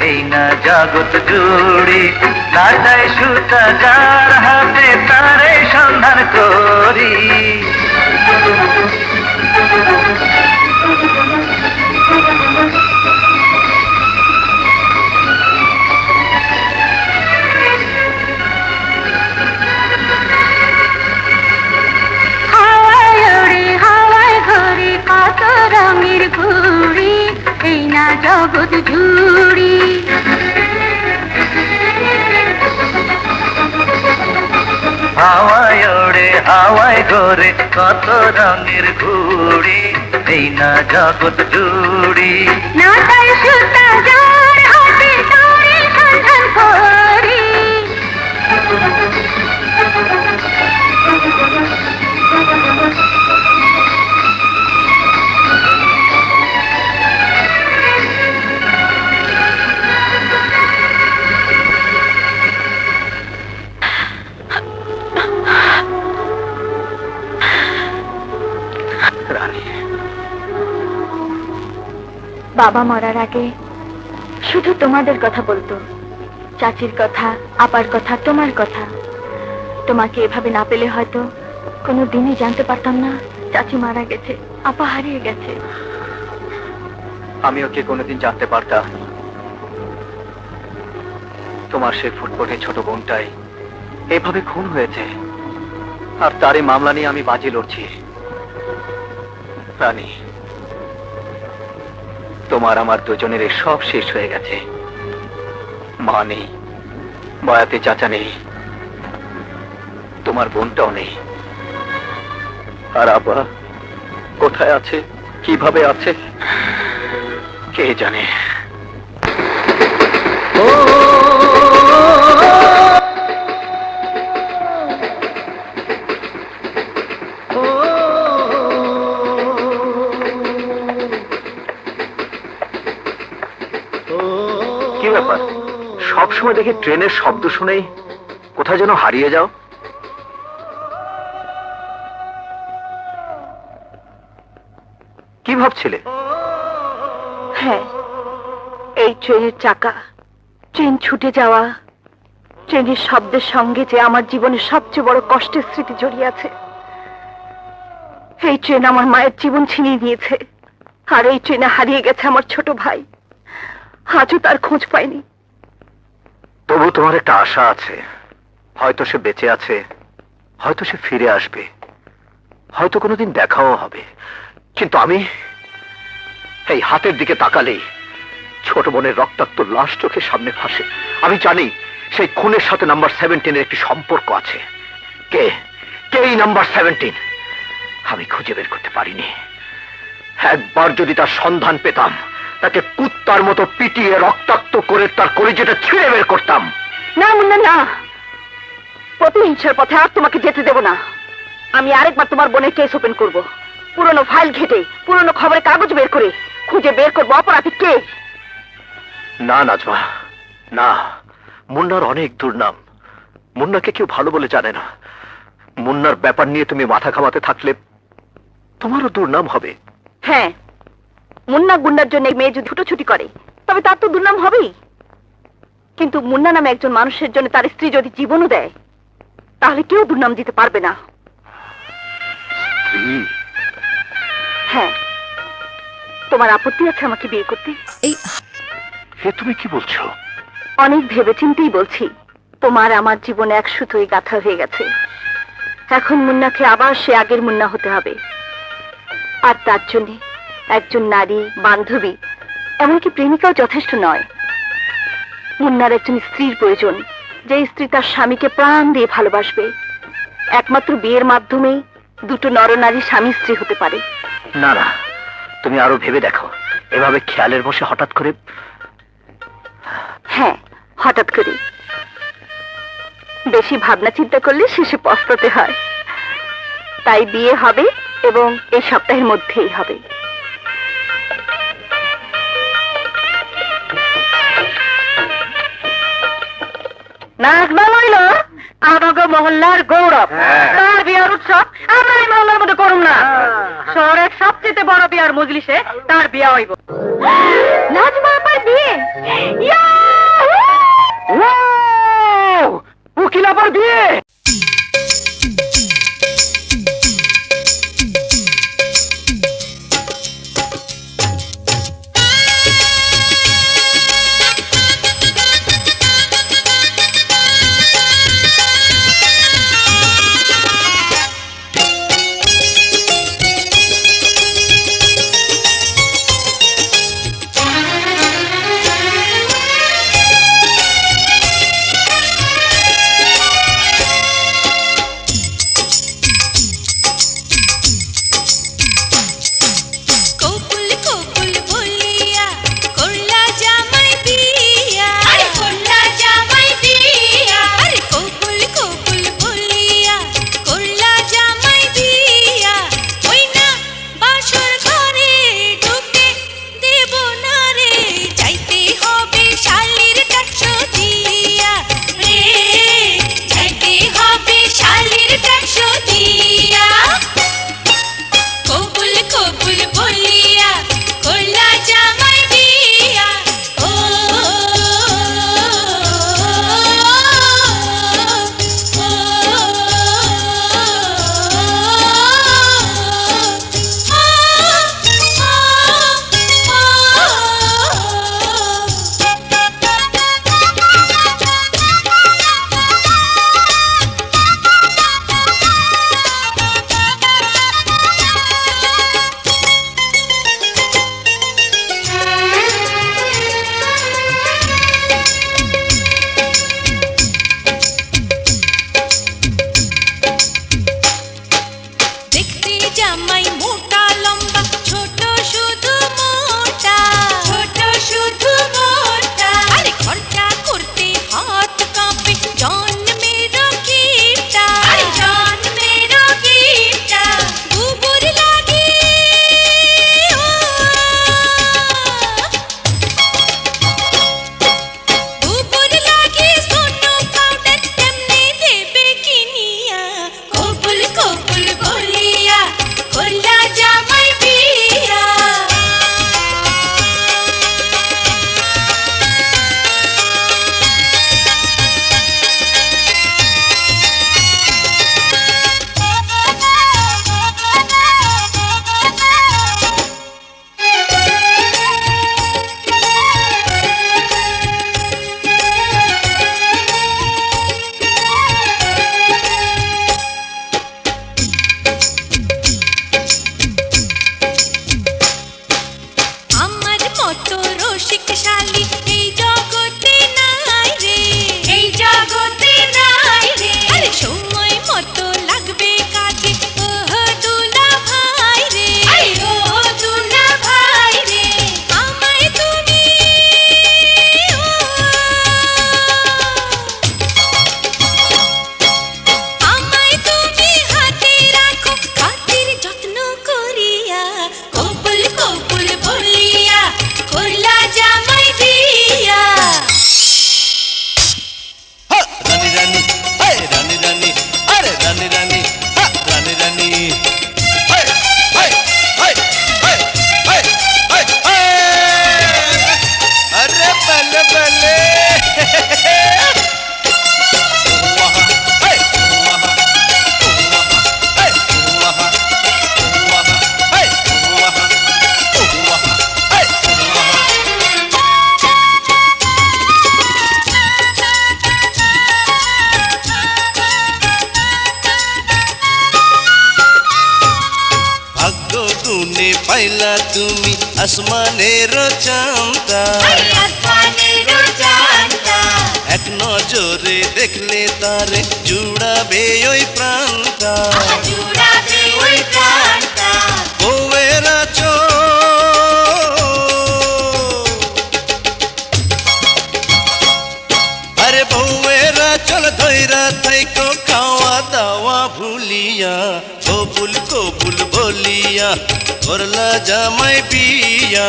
এই না জগৎ জুড়ি। নাটায় সুতা যার হাতে তারে সন্ধান করি। হাওয়ায় ওড়ে হাওয়ায় ঘোরে কত রঙের ঘুড়ি, এই না জগৎ জুড়ি। হাওয়ায় ওড়ে হাওয়ায় ঘোরে কত রঙের ঘুড়ি, এই না জগৎ জুড়ি। নাটায় সুতা যার হাতে তারে সন্ধান করি। বাবা মরার আগে শুধু তোমাদের কথা বলতো, চাচির কথা, আপার কথা, তোমার কথা। তোমাকে এভাবে না পেলে হয়তো কোনো দিনই জানতে পারতাম না চাচি মারা গেছে, আপা হারিয়ে গেছে। আমিও কি কোনোদিন জানতে পারতাম তোমার সেই ফুটফুটে ছোট বোনটাই এভাবে খুন হয়েছে, আর তারই মামলা নিয়ে আমি বাজি লড়ছি। রানী, তোমার আমার দুজনের সব শেষ হয়ে গেছে। মা নেই, বয়াতে চাচা নেই, তোমার বোনটাও নেই। আর আপা কোথায় আছে, কিভাবে আছে, কে জানে। কি ব্যাপার, সবসময় দেখি ট্রেনের শব্দ শুনেই কোথায় যেন হারিয়ে যাও? কি ভাবছিলে? হ্যাঁ, এই ট্রেনের চাকা, ট্রেন ছুটে যাওয়া, ট্রেনের শব্দের সঙ্গে যে আমার জীবনের সবচেয়ে বড় কষ্টের স্মৃতি জড়িয়ে আছে। এই ট্রেন আমার মায়ের জীবন ছিনিয়ে নিয়েছে, আর এই ট্রেনে হারিয়ে গেছে আমার ছোট ভাই। আজও তার খোঁজ পাইনি। তবু তোমার একটা আশা আছে, হয়তো সে বেঁচে আছে, হয়তো সে ফিরে আসবে, হয়তো কোনোদিন দেখাও হবে। কিন্তু আমি এই হাতের দিকে তাকালেই ছোট বোনের রক্তাক্ত লাশ চোখের সামনে ভাসে। আমি জানি সেই খুনের সাথে নাম্বার 17 একটি সম্পর্ক আছে। কে কে এই নাম্বার 17? আমি খুঁজে বের করতে পারিনি। একবার যদি তার সন্ধান পেতাম, তাকে কুত্তার মতো পিটিয়ে রক্তাক্ত করে তার কলিজাটা ছিঁড়ে বের করতাম। না মুন্না, না, প্রতিহিংসার পথে আর তোমাকে যেতে দেব না। আমি আরেকবার তোমার বোনের কেস ওপেন করব, পুরনো ফাইল ঘেটে, পুরনো খবরের কাগজ বের করে খুঁজে বের করবো অপরাধী কে। না নাজমা, না। মুন্নার অনেক দুর্নাম। মুন্নাকে কেউ ভালো বলে জানে না। মুন্নার ব্যাপার নিয়ে তুমি মাথা ঘামাতে থাকলে তোমারও দুর্নাম হবে। হ্যাঁ, মুন্না গুন্ডার জন্য মেয়ে যদি ছুটোছুটি করে তবে তার তো দুর্নাম হবেই। কিন্তু মুন্না নামে একজন মানুষের জন্য তার স্ত্রী যদি জীবনও দেয়, তাহলে কেউ দুর্নাম দিতে পারবে না। হ্যাঁ, তোমার আপত্তি আছে আমাকে বিয়ে করতে? হে, তুমি কি বলছো? অনেক ভেবেচিন্তেই বলছি। তোমার আমার জীবনে এক সুতোই গাঁথা হয়ে গেছে। এখন মুন্নাকে আবার সে আগের মুন্না হতে হবে, আর তার জন্য একজন নারী, বান্ধবী, এমনকি প্রেমিকাও যথেষ্ট নয়। মুন্নার একজন স্ত্রীর প্রয়োজন, যে স্ত্রী তার স্বামীকে প্রাণ দিয়ে ভালোবাসবে। একমাত্র বিয়ের মাধ্যমেই দুটো নরনারী স্বামী স্ত্রী হতে পারে। না না, তুমি আরো ভেবে দেখো। এভাবে খেয়ালের বসে হঠাৎ করে। হ্যাঁ, হঠাৎ করে। বেশি ভাবনা চিন্তা করলে শেষে পস্তাতে হয়। তাই বিয়ে হবে, এবং এই সপ্তাহের মধ্যেই হবে। নাজমা হইল আমাকে মহল্লার গৌরব। তার বিয়ার উৎসব আমরা এই মহল্লার মধ্যে করুম না। শহরের সবচেয়ে বড় বিয়ার মজলিসে তার বিয়া হইব। নাজমা আপার বিয়ে, উকিল আবার বিয়ে। কপুল কপুল বলিয়া করলা জামাই বিয়া। তুমি আসমানের চাঁদা এক নজরে দেখলে তারে জুড়াবে ওই প্রাণটা বউয়ের আঁচল আরে বউয়ের আঁচল ধৈরা থাইকো খাওয়া দাওয়া ভুলিয়া কবুল কবুল বলিয়া করলা জামাই বিয়া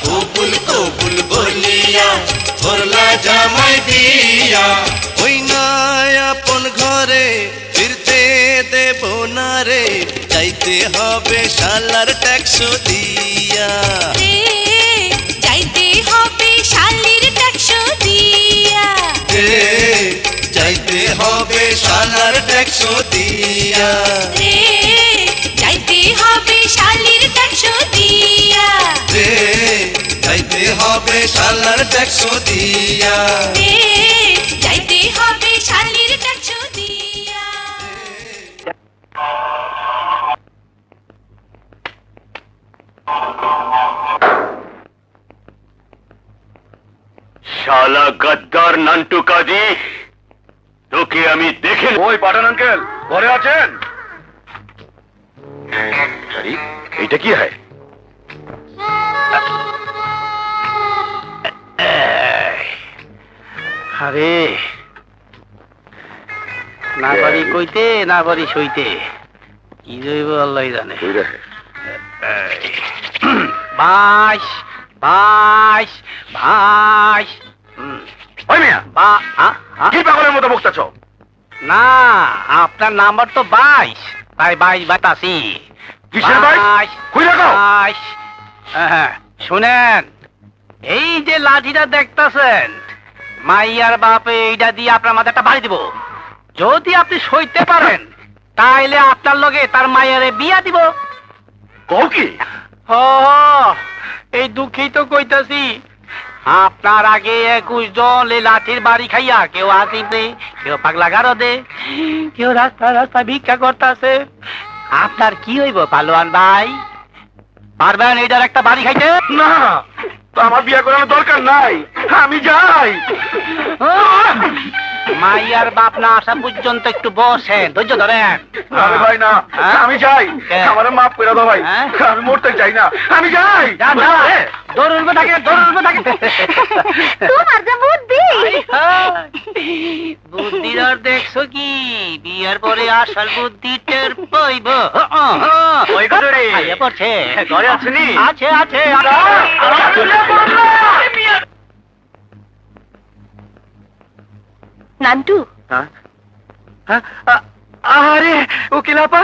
কবুল কবুল বলিয়া করলা জামাই বিয়া ওই নাই আপন ঘরে ফিরতে দেব না রে যাইতে হবে শালার ট্যাক্স দিয়া যাইতে হবে শালির ট্যাক্স দিয়া যাইতে হবে শালার ট্যাক্স দিয়া যাইতে হবে শালির ট্যাক্স দিয়া যাইতে হবে শালার ট্যাক্স দিয়া যাইতে হবে শালির ট্যাক্স দিয়া শালা গদ্দার নান্টু কাজী, তোকে আমি দেখে ওই পাঠান আঙ্কেল ঘরে আছেন? এইটা কি হয়? আরে না পারি কইতে না পারি সইতে কি জৈব আল্লাহ জানে। বাইশ বাইশ বাইশ ওই মিয়া, কি পাগলের মতো বকতেছ? না আপনার নাম্বার তো 22, তাই 22 বাতাসি। কিসের বাইশ? খুইলা কও। শুনেন, এই যে লাঠিটা দেখতাছেন, মাইয়ার বাপে এইটা দিয়ে আপনার মাথাটা বাড়ি দিব। যদি আপনি সইতে পারেন তাইলে আপনার লগে তার মাইয়ারে বিয়া দিব। কও কি? এই দুঃখেই তো কইতাছি, আপনার আগে 21 জন এই লাঠির বাড়ি খাইয়া কেউ আসিবে, কেউ পাগলা গারো দে, কেউ রাস্তা রাস্তা ভিক্ষা করতেছে। আপনার কি হইব পালোয়ান ভাই? পারবেন এইটার একটা বাড়ি খাইতে? না, আমার বিয়ে করার দরকার নাই, আমি যাই। মাইয়ার বাপ না আসা পর্যন্ত একটু বসেন, ধৈর্য ধরেন। আরে ভাই না, আমি যাই, আমার মাফ করে দাও ভাই, আমি মরতে চাই না, আমি যাই। দৌড় উঠবে থাকে, দৌড় উঠবে থাকে। তোমার যে বুদ্ধি! বুদ্ধির আর দেখছো কি? বিয়ার পরে আসল বুদ্ধি টের পাইব। ওই ঘরে রে। আইয়া পড়ছে। ঘরে আছেনি? আছে আছে। নান্টু, আরে উকিল আপা,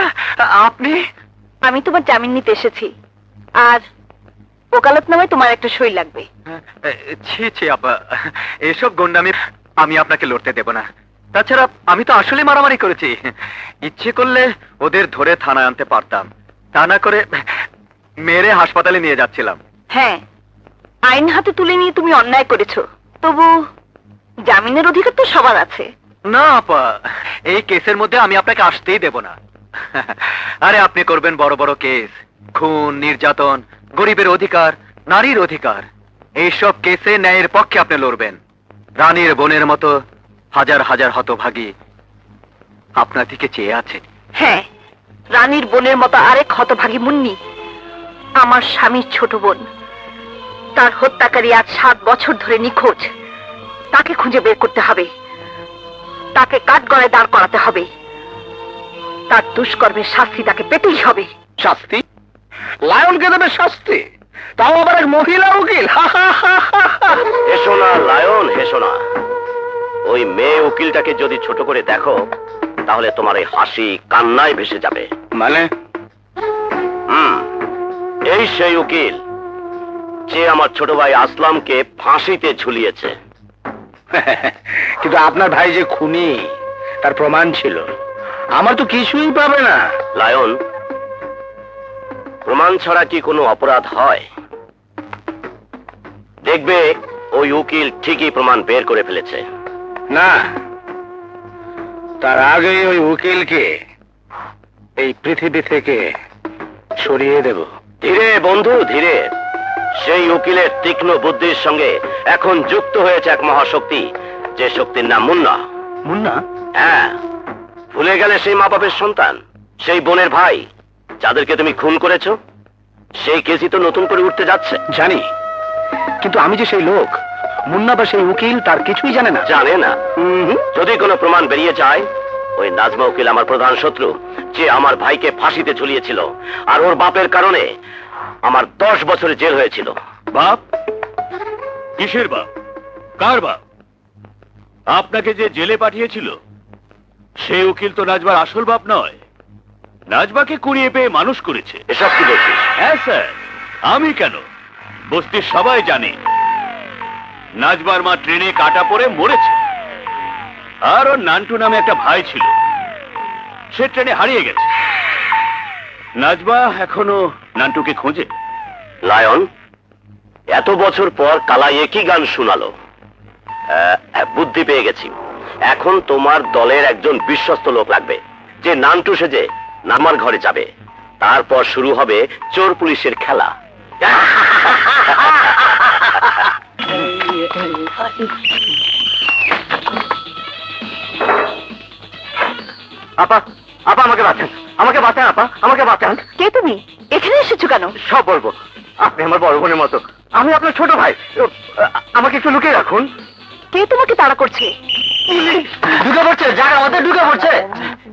আপনি? আমি তোমার জামিন নিতে এসেছি, আর ওকালতনামায় তোমার একটা সই লাগবে। ছি ছি আপা, এসব গন্ডামি আমি আপনাকে লড়তে দেব না। তাছাড়া আমি তো আসলে মারামারি করেছি, ইচ্ছে করলে ওদের ধরে থানায় আনতে পারতাম, তা না করে মেরে হাসপাতালে নিয়ে যাচ্ছিলাম। হ্যাঁ, আইন হাতে তুলে নিয়ে তুমি অন্যায় করেছো, তবু জামিনের অধিকার তো সবার আছে। না আপা, এই কেসের মধ্যে আমি আপনাকে আসতেই দেব না। আরে আপনি করবেন বড় বড় কেস, খুন, নির্যাতন, গরিবের অধিকার, নারীর অধিকার, এইসব কেসে ন্যায়ের পক্ষে আপনি লড়বেন। রানীর বোনের মতো হাজার হাজার হতভাগী আপনার দিকে চেয়ে আছে। হ্যাঁ, রানীর বোনের মতো আরেক হতভাগী মুন্নি আমার স্বামীর ছোট বোন। তার হত্যাকারী আজ 7 বছর ধরে নিখোঁজ। তাকে খুঁজে বের করতে হবে, তাকে কাঠগড়ায় দাঁড় করাতে হবে। তার দুষ্কর্মের শাস্তি তাকে পেতেই হবে। শাস্তি? লায়নকে দেবে শাস্তি, তাও আবার এক মহিলা উকিল? হেসো না লায়ন, হেসো না। ওই মেয়ে উকিলটাকে যদি ছোট করে দেখো, তাহলে তোমার এই হাসি কান্নায় ভেসে যাবে। মানে? এই সেই উকিল যে আমার ছোট ভাই আসলামকে ফাঁসিতে ঝুলিয়েছে। কিন্তু আপনার ভাই যে খুনি, তার প্রমাণ ছিল। আমার তো কিছুই পাবে না। লায়ন, প্রমাণ ছাড়া কি কোনো অপরাধ হয়? দেখবে ওই উকিল ঠিকই প্রমাণ বের করে ফেলেছে। না, তার আগে ওই উকিলকে এই পৃথিবী থেকে সরিয়ে দেব। ধীরে বন্ধু, ধীরে। সেই উকিলের তীক্ষ্ণ বুদ্ধির সঙ্গে এখন যুক্ত হয়েছে এক মহাশক্তি, যে শক্তির নাম মুন্না। মুন্না? হ্যাঁ, ভুলে গেলে সেই মা বাপের সন্তান, সেই বোনের ভাই, যাদেরকে তুমি খুন করেছো? সেই কেসই তো নতুন করে উঠতে যাচ্ছে। জানি, কিন্তু আমি যে সেই লোক, মুন্না বা সেই উকিল তার কিছুই জানে না। জানে না? যদি কোনো প্রমাণ বেরিয়ে যায়, ওই নাজমা উকিল আমার প্রধান শত্রু, যে আমার ভাইকে ফাঁসিতে ঝুলিয়েছিল, আর ওর বাপের কারণে আমার 10 বছরের জেল হয়েছিল। বাপ? কিসের বাপ? কার বাপ? আপনাকে যে জেলে পাঠিয়েছিল সেই উকিল তো নাজবার আসল বাপ নয়। নাজবাকে কুড়িয়ে পেয়ে মানুষ করেছে। এসব কি বলছিস? হ্যাঁ স্যার, আমি কেন, বস্তির সবাই জানে নাজবার মা ট্রেনে কাটা পড়ে মরেছে, আর ওর নান্টু নামে একটা ভাই ছিল, সে ট্রেনে হারিয়ে গেছে। নাজবা এখনো নান্টুকে খোঁজে। লায়ন, এত বছর পর কালাই একই গান শোনালো। বুদ্ধি পেয়ে গেছি। এখন তোমার দলের একজন বিশ্বস্ত লোক লাগবে, যে নান্টু সেজে নামার ঘরে যাবে। তারপর শুরু হবে চোর পুলিশের খেলা। আপা, আপা আমাকে বাঁচান, আমাকে বাঁচান আপা, আমাকে বাঁচান। কে তুমি? এখানে এসেছো কেন? সব বলবো। আপনি আমার বড় বোনের মতো, আমি আপনার ছোট ভাই। আমাকে একটু লুকিয়ে রাখুন। কে তোমাকে তাড়া করছে? ঢুকে পড়ছে, যারা আমাদের ঢুকে পড়ছে।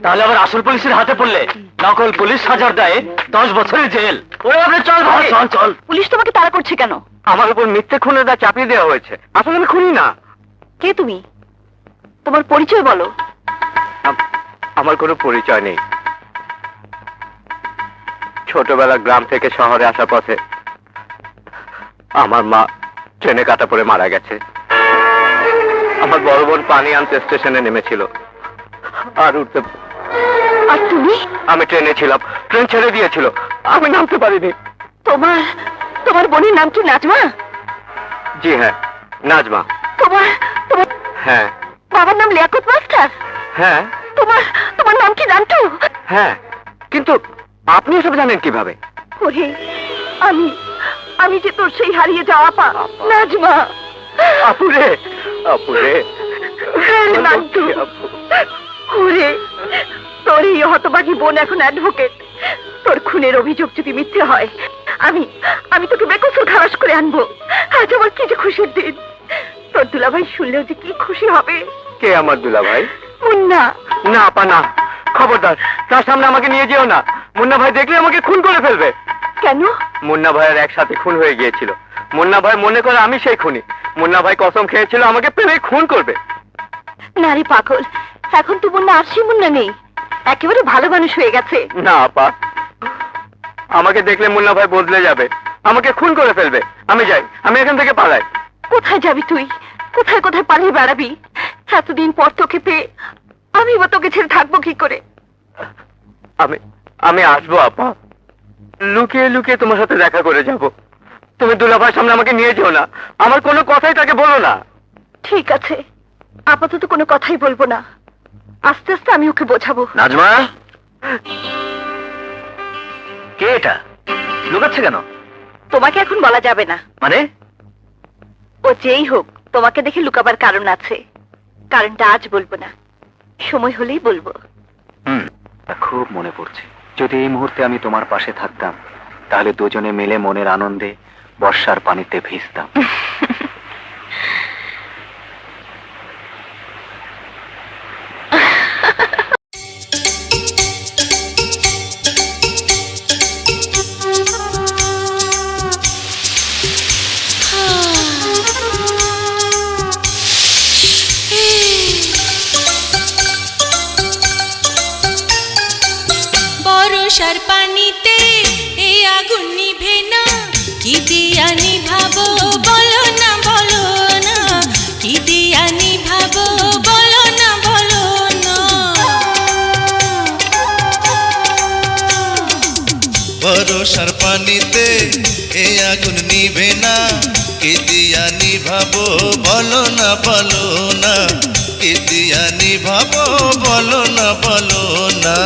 তাহলে আবার আসল পুলিশের হাতে পড়লে নকল পুলিশ সাজার দেয় 10 বছরের জেল। ওরে আপনি চল ভাই, চল চল। পুলিশ তোমাকে তাড়া করছে কেন? আমার উপর মিথ্যে খুনের দায় চাপিয়ে দেওয়া হয়েছে। আসলে আমি খুনি না। কে তুমি? তোমার পরিচয় বলো। আমার কোনো পরিচয় নেই। ছোটবেলা গ্রাম থেকে শহরে আসার পথে আমার মা ট্রেনে কাটা পড়ে মারা গেছে। আমার বড় বোন পানি আনতে স্টেশনে নেমেছিল, আর উঠতে। আর তুমি? আমি ট্রেনে ছিলাম, ট্রেন ছেড়ে দিয়েছিল, আমি নামতে পারিনি। তোমার তোমার বোনের নাম কি নাজমা? জি হ্যাঁ, নাজমা। তোমার তোমার হ্যাঁ। বাবার নাম লিয়াকত মাস্টার? হ্যাঁ। তোমার তোমার নাম কি নান্টু? হ্যাঁ, কিন্তু আপনি এসব জানেন কিভাবে? ওরে, আমি আমি যে তোর সেই হারিয়ে যাওয়া পা নাজমা। আপুরে, আপুরে। নান্টু, ওরে, তোর এই হতভাগী বোন এখন অ্যাডভোকেট। তোর খুনের অভিযোগ যদি মিথ্যে হয়, আমি আমি তোকে বেকসুর খালাস করে আনবো। আজ আমার কি যে খুশির দিন। তোর দুলাভাই শুনলেও যে কি খুশি হবে। কে আমার দুলা ভাই? মুন্না। না আপা না, খবরদার তার সামনে আমাকে নিয়ে যেও না। মুন্না ভাই দেখলে আমাকে খুন করে ফেলবে। কেন? মুন্না ভাইয়ের একসাথে খুন হয়ে গিয়েছিল। মুন্না ভাই মনে করে আমি সেই খুনি। মুন্না ভাই কসম খেয়েছিল আমাকে পেলে খুন করবে। নারী পাগল, এখন তো মুন্না আর সেই মুন্না নেই, একেবারে ভালো মানুষ হয়ে গেছে। না আপা, আমাকে দেখলে মুন্না ভাই বদলে যাবে, আমাকে খুন করে ফেলবে। আমি যাই, আমি এখান থেকে পালাই। কোথায় যাবি তুই? কোথায় কোথায় পালিয়ে বেড়াবি? এতদিন পর তোকে পেয়ে আমি বা তোকে ছেড়ে থাকবো কি করে? আমি আমি আসবো আপা, লুকিয়ে লুকিয়ে তোমার সাথে দেখা করে যাব। তুমি দুলাভাইয়ের সামনে আমাকে নিয়ে যেও না, আমার কোনো কথাই তাকে বলো না। ঠিক আছে, আপাতত কোনো কথাই বলবো না, আস্তে আস্তে আমি ওকে বোঝাবো। নাজমা, কে এটা? লুকাচ্ছে কেন? তোমাকে এখন বলা যাবে না। মানে? ও যেই হোক, তোমাকে দেখে লুকাবার কারণ আছে। কারণটা আজ বলবো না, সময় হলেই বলবো। খুব মনে পড়ছে, যদি এই মুহূর্তে আমি তোমার পাশে থাকতাম, তাহলে দুজনে মিলে মনের আনন্দে বর্ষার পানিতে ভিজতাম। বর্ষার পানিতে এই আগুন নিভে না, কি দিয়া নিভাবো বলো না বলো না, কি দিয়া নিভাবো বলো না বলো না। বর্ষার পানিতে এই আগুন নিভে না, কি দিয়া নিভাবো বলো না বলো না, কি দিয়া নিভাবো বলো না বলো না।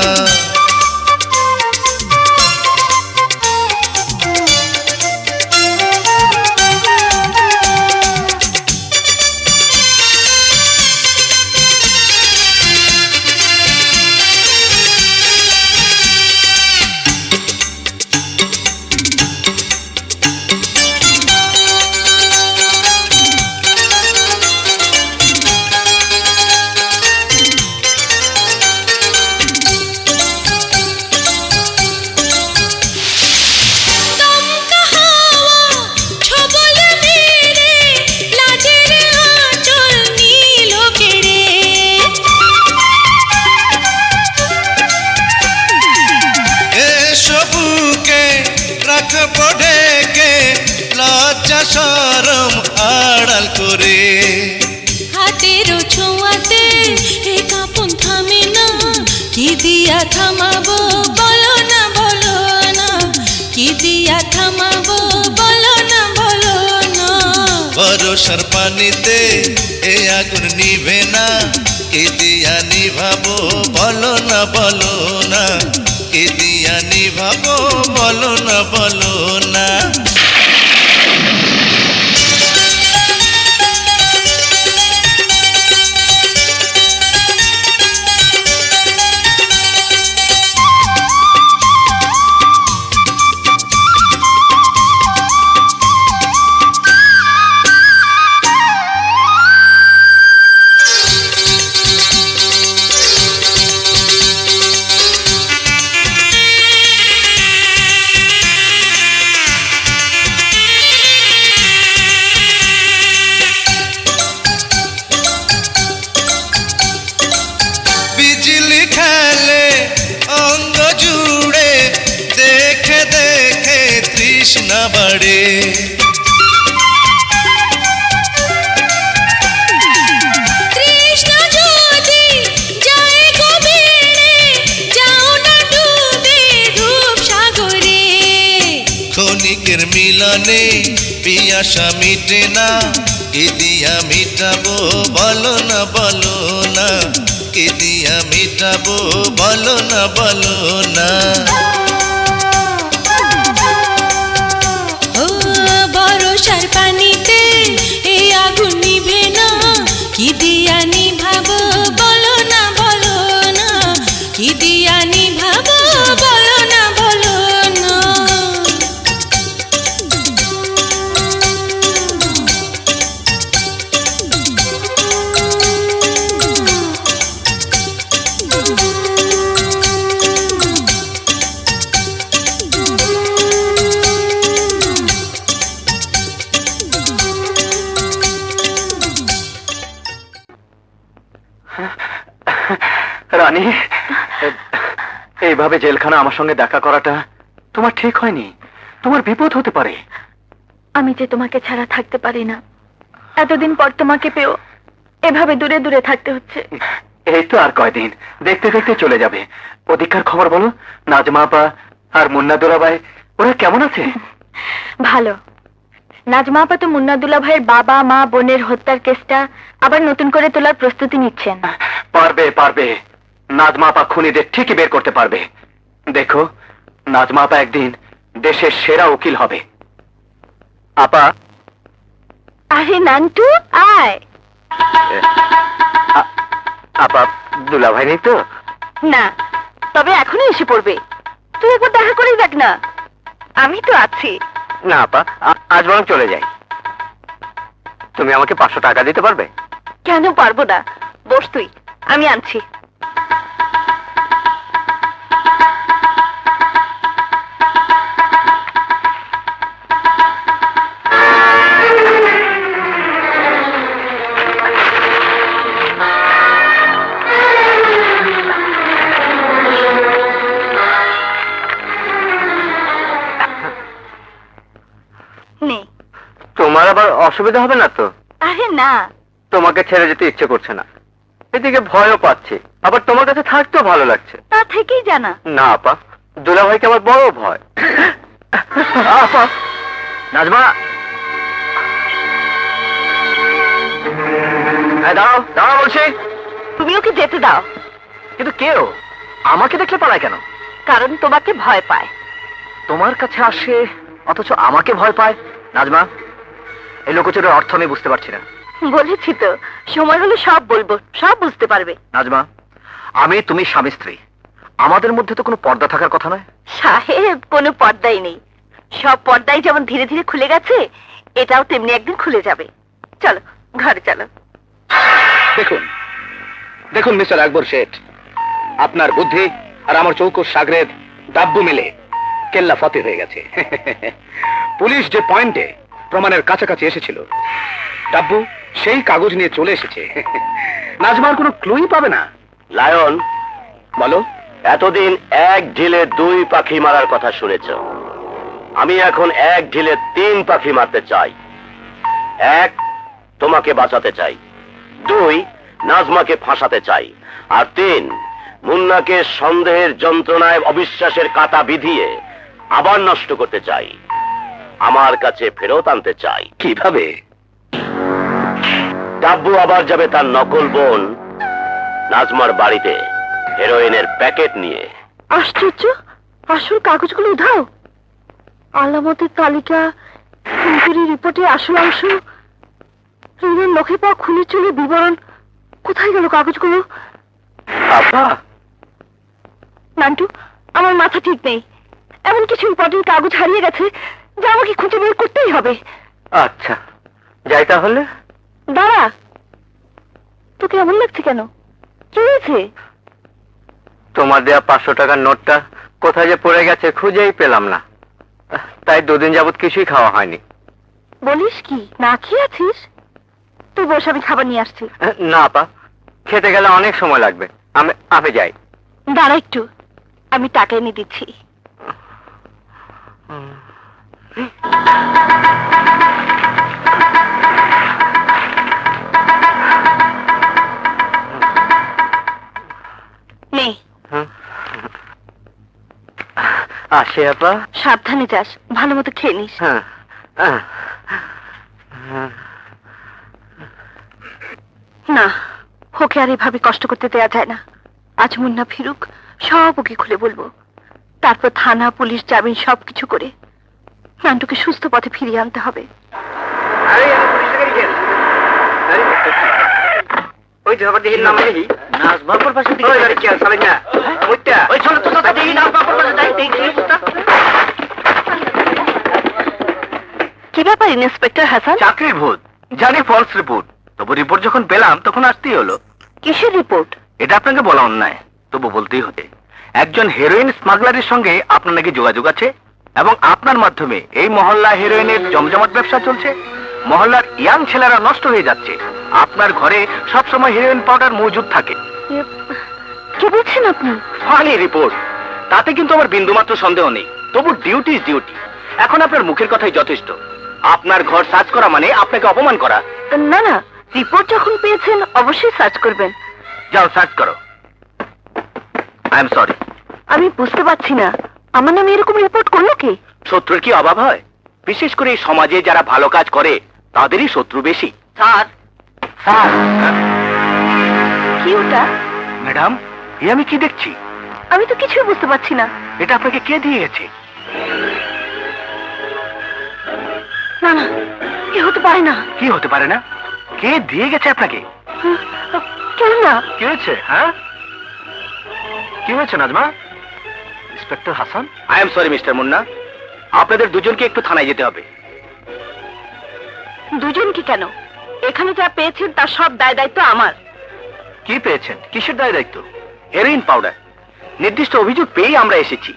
রাখবো ঢেকে লজ্জা শরম আড়াল করে। হাতের ছোঁয়াতে এ কাঁপন থামে না, কি দিয়া থামাবো বলো না বলো না, কি দিয়া থামাবো বলো না বলো না। বরষার পানিতে এ আগুন নিভে না, কে দিয়া নিভাবো বলো না বলো না, কে দিয়া নিভাবো বলো না বলো না। বিজলি খেলে অঙ্গ জুড়ে, দেখে দেখে তৃষ্ণা বাড়ে। কৃষ্ণ যদি যায় গভীরে, যাও না ডুবে রূপ সাগরে। ক্ষণিকের মিলনে পিয়াসা মিটে না, কে দিয়া মিটাবো বলো না বলো না, কে দিয়া মিটাবো বলো না বলো না। ও বরষার পানিতে এই আগুন নিভে না, কি দিয়া নিভাবো বলো না বলো না, কি দিয়া নিভাবো বলো না বলো না। রানী, এইভাবে জেলখানা আমার সঙ্গে দেখা করাটা তোমার ঠিক হয়নি। তোমার বিপদ হতে পারে। আমি যে তোমাকে ছাড়া থাকতে পারি না, এতদিন পর তোমাকে পেও এভাবে দূরে দূরে থাকতে হচ্ছে। এই তো আর কয়দিন, দেখতে দেখতে চলে যাবে। ওদিককার খবর বলো, নাজমা আপা আর মুন্না দুলাভাই ওরা কেমন আছে? ভালো। নাজমা আপা তো মুন্নাদুল্লাহ ভাইয়ের বাবা মা বোনের হত্যার কেসটা আবার নতুন করে তোলার প্রস্তুতি নিচ্ছেন। পারবে পারবে, নাজমা আপা খুনিদের ঠিকই বের করতে পারবে। দেখো, নাজমা আপা একদিন দেশের সেরা উকিল হবে। আপা, আরে নান্টু আয়। আপা দুলাভাই নেই তো? না, তবে এখনই এসে পড়বে। তুই একবার দেখা করেই দেখ না, আমি তো আছি। না আপা, আজ বরং চলে যাই। তুমি আমাকে 500 টাকা দিতে পারবে? কেন পারবো না, বস তুই, আমি আনছি। নে। তোমার আবার অসুবিধা হবে না তো? আরে না। তোমাকে ছেড়ে যেতে ইচ্ছে করছে না, এদিকে ভয়ও পাচ্ছি, আবার তোমার কাছে থাকতেও ভালো লাগছে। তা থেকেই জানা। না আপা, দুলাভাইকে আমার বড় ভয়। আপা, নাজমা, দাঁড়াও দাঁড়াও বলছি। তুমি ওকে যেতে দাও। কিন্তু কেউ আমাকে দেখলে পালায় কেন? কারণ তোমাকে ভয় পায়। তোমার কাছে আসে অথচ আমাকে ভয় পায়। নাজমা, এই লোকচুরের অর্থ আমি বুঝতে পারছি না। বলেছি তো, সময় হলে সব বলবো, সব বুঝতে পারবে। নাজমা, আমি তুমি স্বামী স্ত্রী, আমাদের মধ্যে তো কোনো পর্দা থাকার কথা নয়। সাহেব, কোনো পর্দাই নেই। সব পর্দাই যেমন ধীরে ধীরে খুলে গেছে, এটাও তেমনি একদিন খুলে যাবে। চলো ঘরে চলো। দেখুন দেখুন মিস্টার আকবর শেঠ, আপনার বুদ্ধি আর আমার চৌকোর সাগরেদ ডাব্বু মিলে কেল্লা ফতে হয়ে গেছে। পুলিশ যে পয়েন্টে প্রমাণের কাছাকাছি এসেছিল, ডাব্বু সেই কাগজ নিয়ে চলে এসেছে। নাজমার কোনো ক্লুই পাবে না। লায়ন, বলো। এতদিন এক ঢিলে দুই পাখি মারার কথা শুনেছ, আমি এখন এক ঢিলে 3 পাখি মারতে চাই। 1, তোমাকে বাঁচাতে চাই। 2, নাজমাকে ফাঁসাতে চাই। আর 3, মুন্নাকে সন্দেহের যন্ত্রণায় অবিশ্বাসের কাঁটা বিধিয়ে আবার নষ্ট করতে চাই, আমার কাছে ফেরত আনতে চাই। কিভাবে? ডাব্বু আবার যাবে তার নকল বোন নাজমার বাড়িতে হেরোইনের প্যাকেট নিয়ে। আশ্চর্য, আসল কাগজগুলো উধাও। আলামতের তালিকা, ইনকোয়ারি রিপোর্টে আসল অংশ, ঋণের নখে পাওয়া খুনের চুলের বিবরণ, কোথায় গেল কাগজগুলো? আপা, নান্টু, আমার মাথা ঠিক নেই। এমন কিছু ইম্পর্টেন্ট কাগজ হারিয়ে গেছে যা আমাকে খুঁজে বের করতেই হবে। আচ্ছা, যাই তাহলে। দাঁড়া, তোকে এমন লাগছে কেন? কি হয়েছে? তোমার দেয়া 500 টাকার নোটটা কোথায় যে পড়ে গেছে খুঁজেই পেলাম না, তাই 2 দিন যাবত কিছুই খাওয়া হয়নি। বলিস কি, না খেয়ে আছিস? তুই বস, আমি খাবার নিয়ে আসছি। না আপা, খেতে গেলে অনেক সময় লাগবে। আমি যাই। দাঁড়া একটু, আমি টাকা এনে দিচ্ছি। নে, আসে আপা। সাবধানে যাস, ভালো মতো খেয়ে নিস। হ্যাঁ। না, ওকে আর এভাবে কষ্ট করতে দেয়া যায় না। আজ মুন্না ফিরুক, সব ওকে খুলে বলবো। তারপর থানা, পুলিশ, জামিন সবকিছু করে নান্টুকে সুস্থ পথে ফিরিয়ে আনতে হবে। ওই যে আবার দেখি নাম দেখি নাজমাপুর পাশে দিকে গাড়ি কি আসলে না ওইটা ওই ছোট ছোট দেখি নাজমাপুর পাশে যাই দেখি। কি ব্যাপার ইন্সপেক্টর হাসান? চাকরির ভূত, জানি ফলস রিপোর্ট, তবু রিপোর্ট যখন পেলাম তখন আসতেই হলো। কিসের রিপোর্ট? এটা আপনাকে বলা অন্যায়, তবু বলতেই হতে। একজন হেরোইন স্মাগলারের সঙ্গে আপনার নাকি যোগাযোগ আছে এবং আপনার মাধ্যমে এই মহল্লা হেরোইনের জমজমাট ব্যবসা চলছে। মহল্লার ইয়াং ছেলেরা নষ্ট হয়ে যাচ্ছে। আপনার ঘরে সবসময় হেরোইন পাউডার মজুদ থাকে। কি বলছেন আপনি? ফানি রিপোর্ট, তাতে কিন্তু আমার বিন্দুমাত্র সন্দেহ নেই, তবু ডিউটি ইজ ডিউটি। এখন আপনার মুখের কথাই যথেষ্ট। আপনার ঘর সার্চ করা মানে আপনাকে অপমান করা। না না, রিপোর্ট যখন পেয়েছেন অবশ্যই সার্চ করবেন। যাও সার্চ করো। I am sorry. আমি বুঝতে পারছি না, আমার নামে এরকম রিপোর্ট করলো কে? শত্রুর কি অভাব হয়? বিশেষ করে এই সমাজে যারা ভালো কাজ করে তাদেরই শত্রু বেশি। স্যার, স্যার, কি ওটা? ম্যাডাম, এ আমি কি দেখছি? আমি তো কিছুই বুঝতে পারছি না। এটা আপনাকে কে দিয়ে গেছে? না না, এ হতে পারে না। কি হতে পারে না? কে দিয়ে গেছে আপনাকে? কেন না? কি হয়েছে? হ্যাঁ, কি হয়েছে Nazma? Inspector Hasan, I am sorry mister Munna, আপনাদের দুজনকে একটু থানায় যেতে হবে। দুজনকে কেন? এখানে যা পেয়েছেন তার সব দায় দায়িত্ব আমার। কি পেয়েছেন? কিসের দায় দায়িত্ব? Heroin powder. নির্দিষ্ট অভিযোগ পেয়ে আমরা এসেছি।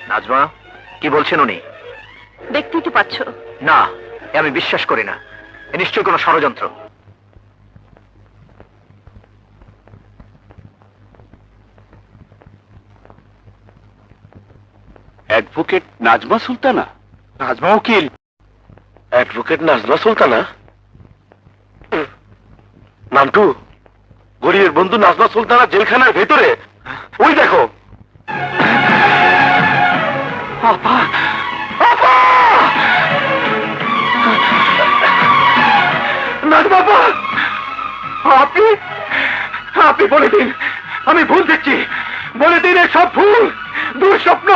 নাজমা, কি বলছেন উনি? দেখতেই তো পাচ্ছ। না, এ আমি বিশ্বাস করি না। এ নিশ্চয়ই কোনো ষড়যন্ত্র। অ্যাডভোকেট নাজমা সুলতানা? নাজমা উকিল? অ্যাডভোকেট নাজমা সুলতানা? নান্টু, গরিবের বন্ধু নাজমা সুলতানা জেলখানার ভেতরে। ওই দেখো। আপা, আপা! নাজমা আপা! আপনি বলে দিন, আমি ভুল দেখছি। বলে দিন এ সব ভুল, দুঃস্বপ্ন,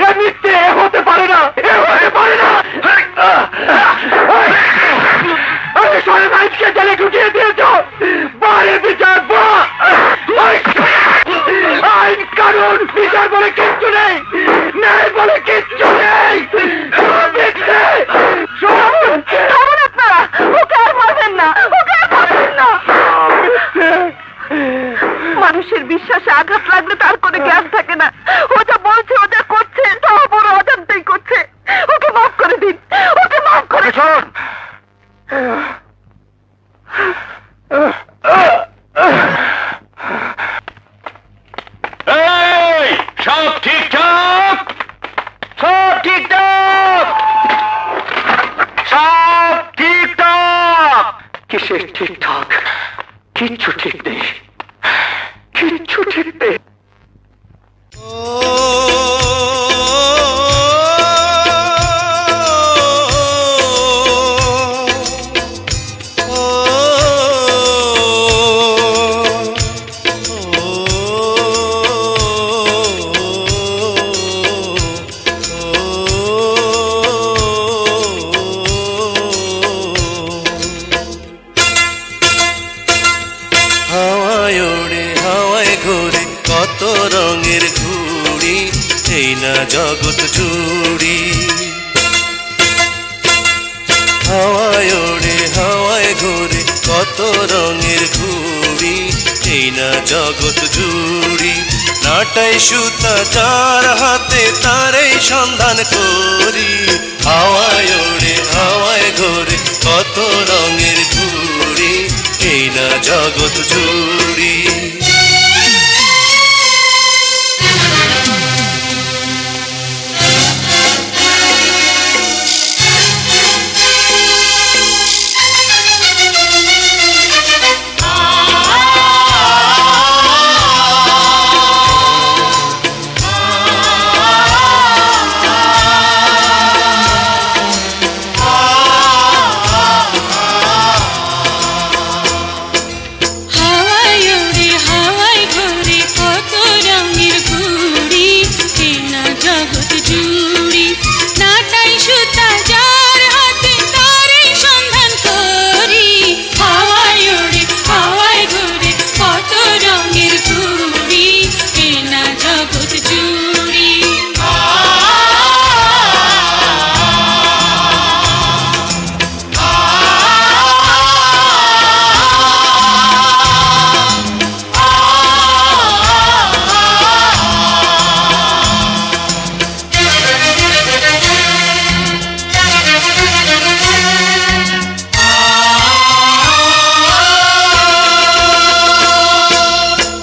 এ মিথ্যে, এ হতে পারে না, এ হতে পারে না। সরেন, আইনকে জেলে ঢুকিয়ে দিয়েছ, বাড়ির বিচার আইন কানুন বিচার বলে কিচ্ছু নেই, ন্যায় বলে কিচ্ছু নেই। মিথ্যে, সব মিথ্যে। থামুন আপনারা, ওকে আর মারবেন না, ওকে আর মারবেন না। মানুষের বিশ্বাসে আঘাত লাগলে তার কোনো জ্ঞান থাকে না। ও যা বলছে, ও যা করছে, সব বড় অজান্তেই করছে। ওকে মাফ করে দিন, ওকে মাফ করে শোন, এই, সব ঠিকঠাক? সব ঠিকঠাক? কিসের ঠিকঠাক? কিচ্ছু ঠিক নেই, কিচ্ছু ঠিক নেই। হাওয়ায় ওড়ে হাওয়ায় ঘোরে কত রঙের ঘুড়ি, এই না জগৎ জুড়ি। হাওয়ায় ওড়ে হাওয়ায় ঘোরে কত রঙের ঘুড়ি, এই না জগৎ জুড়ি। নাটাই সুতা যার হাতে তারই সন্ধান করি, হাওয়ায় ওড়ে হাওয়ায় ঘোরে কত রঙের ঘুড়ি, এই না জগৎ জুড়ি। হাওয়ায় ওড়ে হাওয়ায় ঘোরে কত রঙের ঘুড়ি, এই না জগৎ জুড়ি। নাটাই সুতা যার হাতে তারই সন্ধান করি, হাওয়ায় ওড়ে হাওয়ায় ঘোরে কত রঙের ঘুড়ি, এই না জগৎ জুড়ি।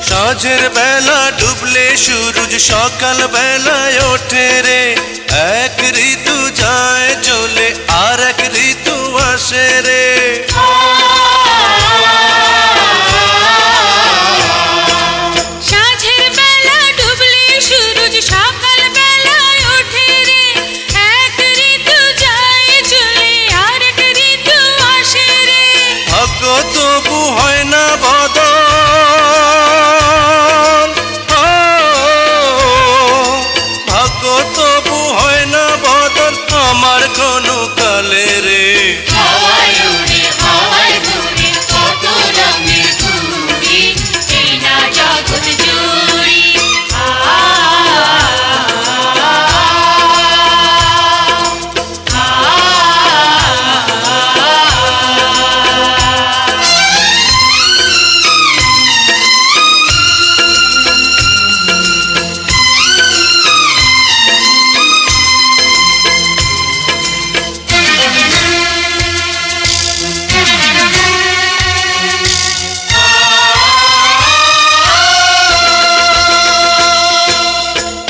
সাঁঝের বেলা ডুবলে সূরজ সকাল বেলায় ওঠে রে, এক ঋতু যায় চলে আর এক ঋতু আসে রে। সাঁঝের বেলা ডুবলে সূরজ সকাল বেলায় ওঠে রে, এক ঋতু যায় চলে আর এক ঋতু আসে রে। ভাগ্য তবু হয় না বদল, ভাগ্য তবু হয় না বদল আমার কোনো কালে রে। হাওয়ায় ওড়ে হাওয়ায় ঘুরে কত রঙের ঘুড়ি, এই না জগৎ জুড়ি।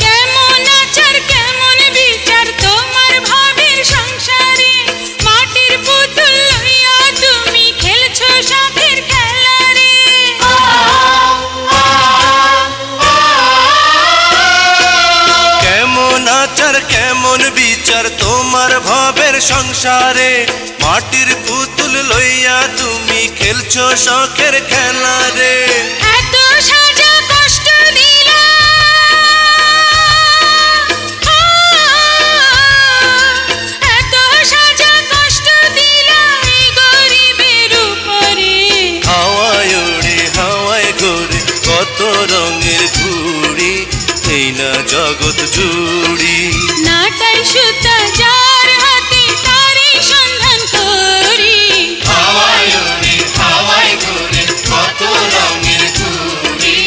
কেমন আচার কেমন বিচার তোমার ভাবের সংসারে, মাটির পুতুল লইয়া তুমি খেলছো শখের খেলা রে। কেমন আচার কেমন বিচার তোমার ভাবের সংসারে, মাটির পুতুল লইয়া তুমি খেলছো শখের খেলা রে। এত সাজা কষ্ট দিলা, এত সাজা কষ্ট দিলা এই গরিবের উপরে। হাওয়ায় ওড়ে হাওয়ায় ঘোরে কত রঙের ঘুড়ি, এই না জগৎ জুড়ি। নাটাই সুতা যার হাতে তারই সন্ধান করি, হাওয়ায় ওড়ে হাওয়ায় ঘোরে কত রঙের ঘুড়ি,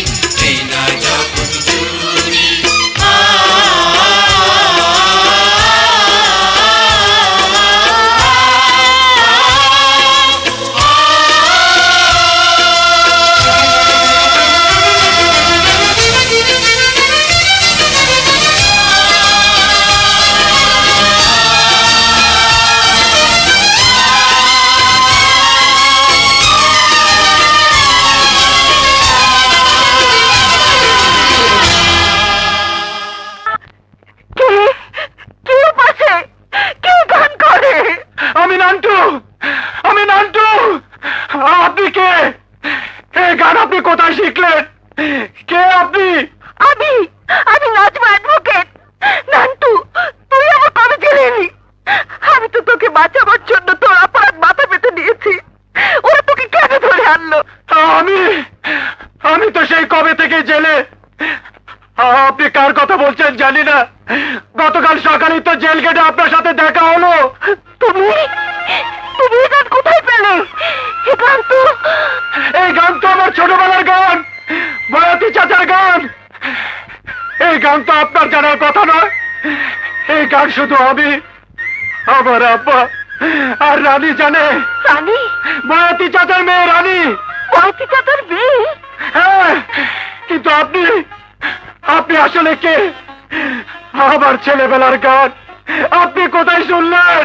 এই না জগৎ জুড়ি। হাওয়ায় বাঁচাবার জন্য তোর অপরাধ মাথা পেতে নিয়েছি। ওরা তোকে কেন ধরে আনলো? আমি তো সেই কবে থেকে জেলে। আপনি কার কথা বলছেন জানি না। গতকাল সকালেই তো জেল গেটে আপনার সাথে দেখা হলো। তুমি তুমি এই গান কোথায় পেলে? এই গান তো আমার ছোটবেলার গান, বয়াতি চাচার গান। এই গান তো আপনার জানার কথা নয়। এই গান শুধু আমি, আমার আব্বা আর রানী জানে। রানী? বয়াতি চাচার মেয়ে রানী। বয়াতি চাচার মেয়ে? হ্যাঁ, কিন্তু আপনি আসলে কে? আমার ছেলেবেলার গান আপনি কোথায় শুনলেন?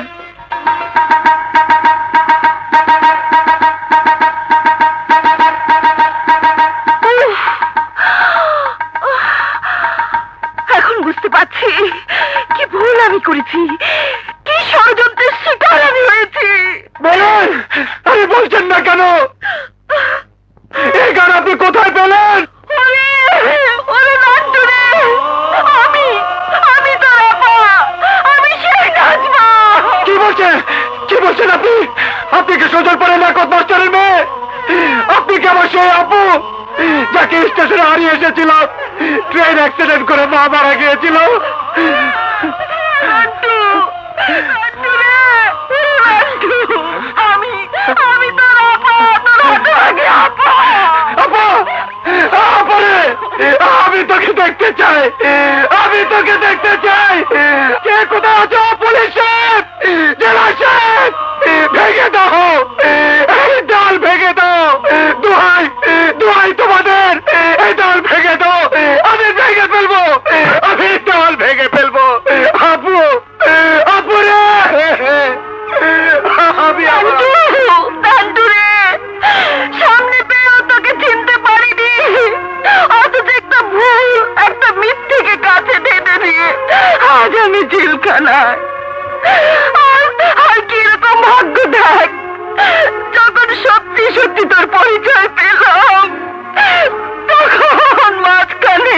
এখন বুঝতে পারছি কি ভুল আমি করেছি, কি ষড়যন্ত্রের শিকার আমি হয়েছি। বলেন, আরে বলছেন না কেন? এই গান আপনি কোথায় পেলেন? কি বলছেন আপনি? আপনি কি সজল পরে নাকত মাস্টারের মেয়ে? আপনি কি আমার সেই আপু যাকে স্টেশনে হারিয়ে এসেছিল, ট্রেন অ্যাক্সিডেন্ট করে মা মারা গিয়েছিল? আমি তোকে দেখতে চাই, আমি তোকে দেখতে চাই। কে কোথায় আছো? পুলিশ সাহেব, জেলা সাহেব, ভেঙে দাও এই ডাল, ভেঙে দাও। দোহাই দোহাই তোমাদের, এই ডাল ভেঙে দাও। আমি ভেঙে ফেলবো, আমি ডাল ভেঙে ফেলবো। আপু, আপু রে, আমি সামনে পেয়েও তোকে চিনতে পারিনি, অথচ একটা ভুল, একটা মিথ্যেকে কাছে টেনে দিয়ে আজ আমি জেলখানায়। আর কিরকম ভাগ্য দেখ, যখন সত্যি সত্যি তোর পরিচয় পেলাম তখন মাঝখানে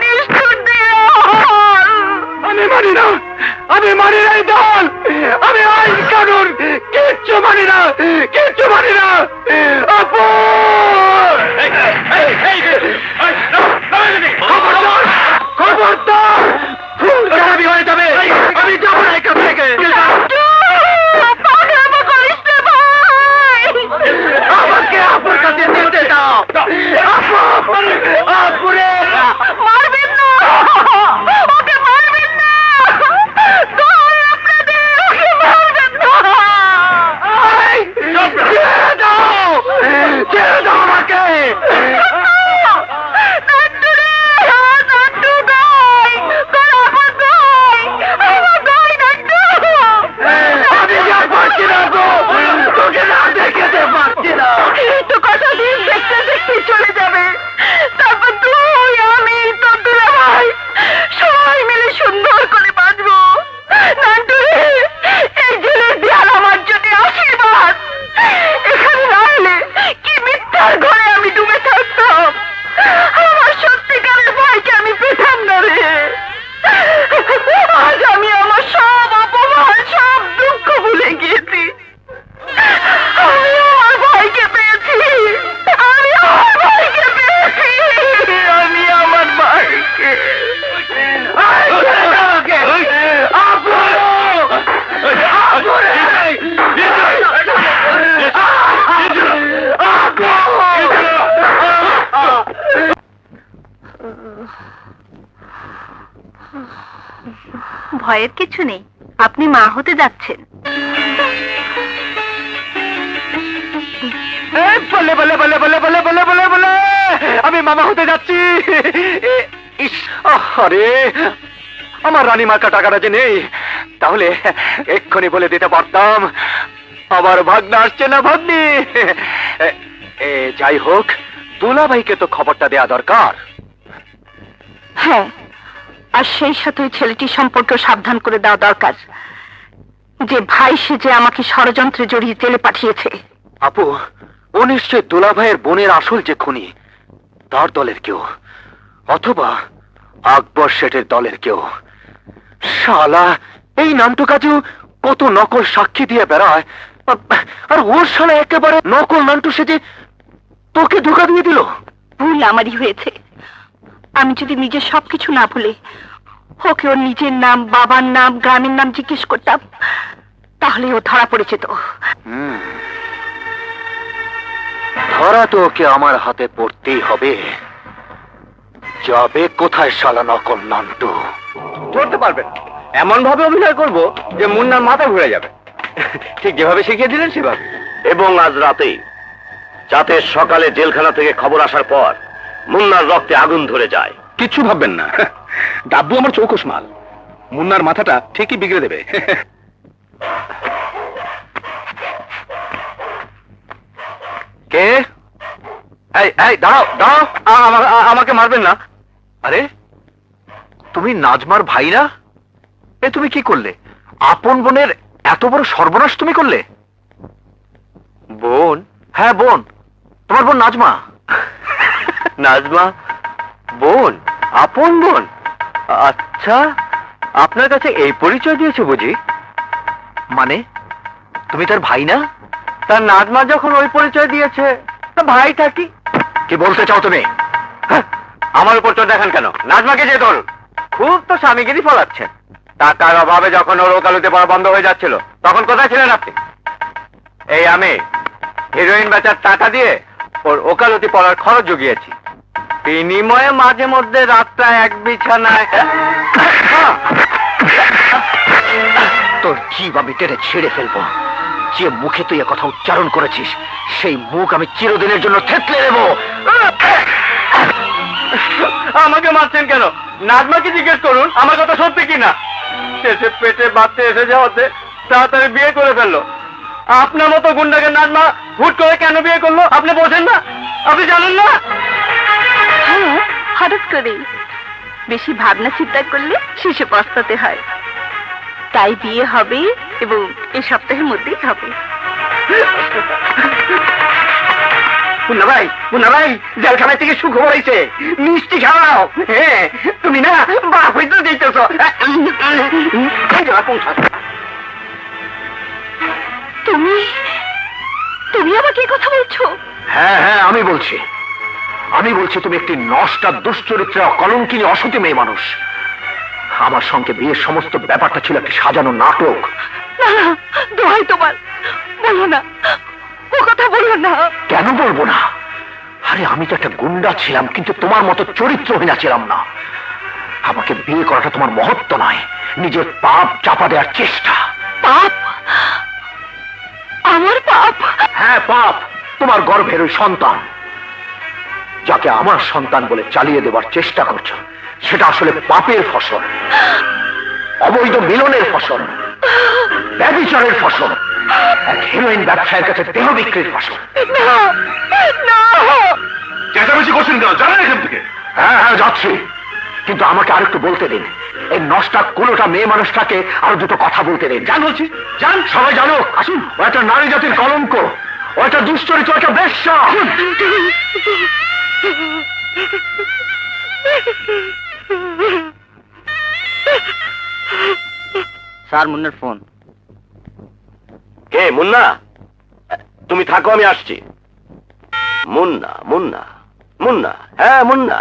নিষ্ঠুর দেওয়াল। আমি মানি না, আমি মানি না এই দল, আমি আইন কানুন কিচ্ছু মানি না, কিচ্ছু মানি না। আপু, খবরদার, খবরদার, ফুল খারাপি হয়ে যাবে। আমি যাবো না এখান থেকে। আমাকে আপুর কাছে যেতে দাও। আপু, আপুরে, মারবেন না, ওকে মারবেন না, ওকে মারবেন না। ছেড়ে দাও, ছেড়ে দাও আমাকে। আমি যা পারছি না তো, তোকে না দেখতে পারছি না। তো কত দিন দেখতে দেখতে চলে যাবে, তারপর তুই, আমি, তোর দুলা ভাই সবাই মিলে সুন্দর করে বাঁচবো। নান্টু রে, এই জেলের দেয়াল আমার জন্য আশীর্বাদ। এখানে না এলে কি মিথ্যার ঘরে আমি ডুবে থাকতাম। আমার সত্যিকারের ভাইকে আমি পেতাম না রে। আজ আমি আমার সব অপমান, সব দুঃখ ভুলে গিয়েছি। আমি আমার ভাইকে পেয়েছি, আমি আমার ভাইকে পেয়েছি, আমি আমার ভাইকে। ভয়ের কিছু নেই, আপনি মা হতে যাচ্ছেন। বলে বলে বলে বলে বলে বলে বলে বলে আমি মামা হতে যাচ্ছি। ইস, আরে আমার রানীমার টাকাটা যে নেই, তাহলে এক্ষুনি বলে দিতে পারতাম আমার ভাগ্না আসছে না ভাগ্নি। যাই হোক, দুলাভাইকে তো খবরটা দেয়া দরকার। হ্যাঁ, আর সেই সাথে ওই ছেলেটি সম্পর্কে সাবধান করে দেওয়া দরকার, যে ভাই সেজে আমাকে ষড়যন্ত্রে জড়িয়ে জেলে পাঠিয়েছে। আপু, ও নিশ্চয় দুলাভাইয়ের বোনের আসল যে খুনি, তার দলের কেউ, অথবা আকবর শেঠের দলের কেউ। শালা, এই নামটুকাজু কত নকল সাক্ষী দিয়ে বেড়ায়, আর ওর সালে একেবারে নকল নান্টু সেজে তোকে ধোকা দিয়ে দিল। ভুল আমারই হয়েছে। আমি যদি নিজের সবকিছু না ভুলে ওকে ওর নিজের নাম, বাবার নাম, গ্রামের নাম জিজ্ঞেস করতাম, তাহলে ও ধরা পড়েছে। তো ধরা তো ওকে আমার হাতে পড়তেই হবে। যাবে কোথায় শালা নকল নান্টু? ধরতে পারবেন, এমন ভাবে অভিনয় করব যে মুন্নার মাথা ঘুরে যাবে। ঠিক যেভাবে শিখিয়ে দিলেন সেভাবে। এবং আজ রাতেই, যাতে সকালে জেলখানা থেকে খবর আসার পর মুন্নার রক্তে আগুন ধরে যায়। কিচ্ছু ভাববেন না, ডাব্বু আমার চৌকস মাল, মুন্নার মাথাটা ঠিকই বিগড়ে দেবে। কে? এই এই দাঁড়াও দাঁড়াও, আমাকে মারবেন না। আরে তুমি নাজমার ভাই না? এ তুমি কি করলে? আপন বোনের এত বড় সর্বনাশ তুমি করলে? বোন? হ্যাঁ বোন, তোমার বোন নাজমা। নাজমা বোন? আপন বোন? আচ্ছা, আপনার কাছে এই পরিচয় দিয়েছে বুঝি? মানে তুমি তার ভাই না? তার নাজমা যখন ওই পরিচয় দিয়েছে, তা ভাই থাকি। কি বলতে চাও তুমি? আমার উপর তো দেখেন কেন? নাজমাকে যে ধরুন, খুব তো স্বামীগিরি ফলাচ্ছেন। টাকার অভাবে যখন ওর ওকালতি পড়া বন্ধ হয়ে যাচ্ছিল, তখন কোথায় ছিলেন আপনি? এই আমি হিরোইন বেচার টাকা দিয়ে ওর ওকালতি পড়ার খরচ জুগিয়েছি। বিনিময়ে মাঝে মধ্যে রাতটা এক বিছানায়। তোর জীব আমি টেনে ছেড়ে ফেলবো। যে মুখে তুই কথা উচ্চারণ করেছিস, সেই মুখ আমি চিরদিনের জন্য থেতলে দেব। আমাকে মারছেন কেন? নাজমাকে জিজ্ঞেস করুন আমার কথা সত্যি কিনা। শেষে পেটে বাচ্চা এসে যাওয়াতে তাড়াতাড়ি বিয়ে করে ফেললো। আপনার মতো গুন্ডাকে নাজমা হুট করে কেন বিয়ে করলো আপনি বোঝেন না? আপনি জানেন না? হ্যাঁ, হঠাৎ করে বেশি ভাবনা চিন্তা করলে শেষে পস্তাতে হয়। তাই বিয়ে হবে, এবং এই সপ্তাহের মধ্যেই হবে। মুন্না ভাই, জেলখানায় থেকে সুখবর হয়েছে, মিষ্টি খাওয়াও। হ্যাঁ, তুমি না বাপ হইতে দিতেছ। তুমি তুমি আমাকে এই কথা বলছো? হ্যাঁ হ্যাঁ, আমি বলছি তুমি একটি নষ্টা, দুশ্চরিত্রা, কলঙ্কিনী, অসতী মেয়ে মানুষ। আমার সঙ্গে বিয়ের সমস্ত ব্যাপারটা ছিল একটি সাজানো নাটক। না না, দোহাই তোমার, বলো না, ও কথা বলো না। কেন বলবো না? আরে আমি তো একটা গুন্ডা ছিলাম, কিন্তু তোমার মতো চরিত্রহীনা ছিলাম না। আমাকে বিয়ে করাটা তোমার মহত্ব নয়, নিজের পাপ চাপা দেওয়ার চেষ্টা। পাপ? আমার পাপ? হ্যাঁ পাপ, তোমার গর্ভের ওই সন্তান, যাকে আমার সন্তান বলে চালিয়ে দেবার চেষ্টা করছো, সেটা আসলে পাপের ফসল, অবৈধ মিলনের ফসল, ব্যভিচারের ফসল, এক হিরোইন ব্যবসায়ের কাছে দেহ বিক্রির ফসল। চেঁচামেচি করছেন কেন? জানেন এখান থেকে? হ্যাঁ হ্যাঁ যাচ্ছি, কিন্তু আমাকে আরেকটু বলতে দিন। এই নষ্টা কোনোটা মেয়ে মানুষটাকে আরো দুটো কথা বলতে দিন। জান বলছি, জান, সবাই জানো। আসুন, ও একটা নারী জাতির কলঙ্ক, ও একটা দুশ্চরিত্র, একটা বেশ্যা। স্যার, মুন্নার ফোন। কে? মুন্না? তুমি থাকো, আমি আসছি। মুন্না মুন্না মুন্না, হ্যাঁ মুন্না।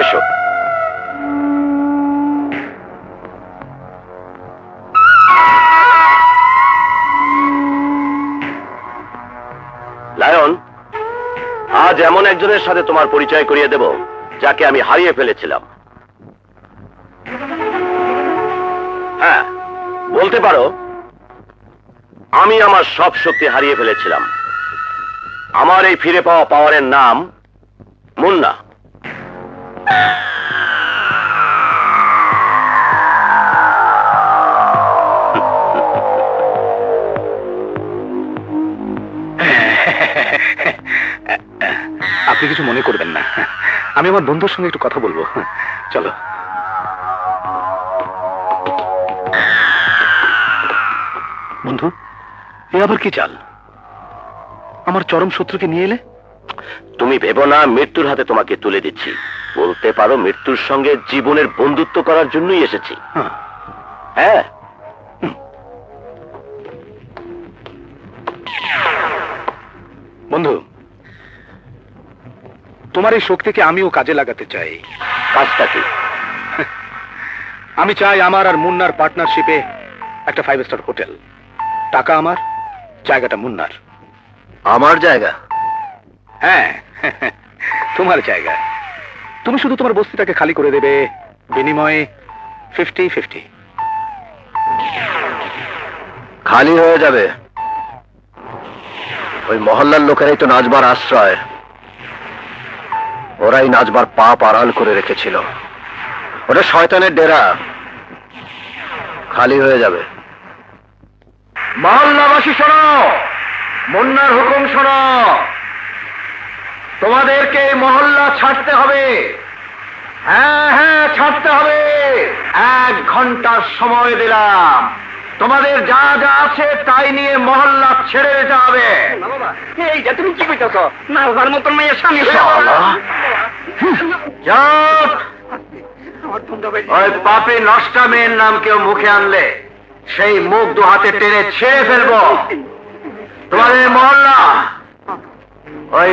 এসো। লায়ন, আজ এমন একজনের সাথে তোমার পরিচয় করিয়ে দেব যাকে আমি হারিয়ে ফেলেছিলাম। হ্যাঁ, বলতে পারো আমি আমার সব শক্তি হারিয়ে ফেলেছিলাম। আমার এই ফিরে পাওয়া পাওয়ারের নাম মুন্না। আপনি কিছু মনে করবেন না, আমি আমার বন্ধুর সঙ্গে একটু কথা বলবো। চলো। বন্ধু, এ আবার কি চাল? আমার চরম শত্রুকে নিয়ে এলে? তুমি ভেবো না মৃত্যুর হাতে তোমাকে তুলে দিচ্ছি। বলতে পারো মৃত্যুর সঙ্গে জীবনের বন্ধুত্ব করার জন্যই এসেছি। হ্যাঁ, বন্ধু, তোমার এই শক্তিকে আমিও কাজে লাগাতে চাই। কাজটা কি? আমি চাই আমার আর মুন্নার পার্টনারশিপে একটা 5 স্টার হোটেল। টাকা আমার, জায়গাটা মুন্নার। আমার জায়গা? হ্যাঁ, তোমার জায়গা। তুমি শুধু তোমার বস্তিটাকে খালি করে দেবে, বিনিময়ে 50-50। খালি হয়ে যাবে? ওই মহল্লার লোকেরাই তো নাজবার আশ্রয়, ওরাই নাজবার পাপ আড়াল করে রেখেছিল। ওটা শয়তানের ডেরা, খালি হয়ে যাবে। মহল্লাবাসী শোনো, মুন্নার হুকুম শোনো, তোমাদেরকে এই মহল্লা ছাড়তে হবে। হ্যাঁ হ্যাঁ, ছাড়তে হবে। 1 ঘন্টার সময় দিলাম, তোমাদের যা যা আছে তাই নিয়ে মহল্লা ছেড়ে যেতে হবে। এই যে তুমি কি কইতাছ? নাজবার মতন মেয়ের স্বামী চুপ! ওই পাপী নষ্টা মেয়ের নাম কেউ মুখে আনলে সেই মুখ 2 হাতে টেনে ছেড়ে ফেলবো। তোমাদের মহল্লা ওই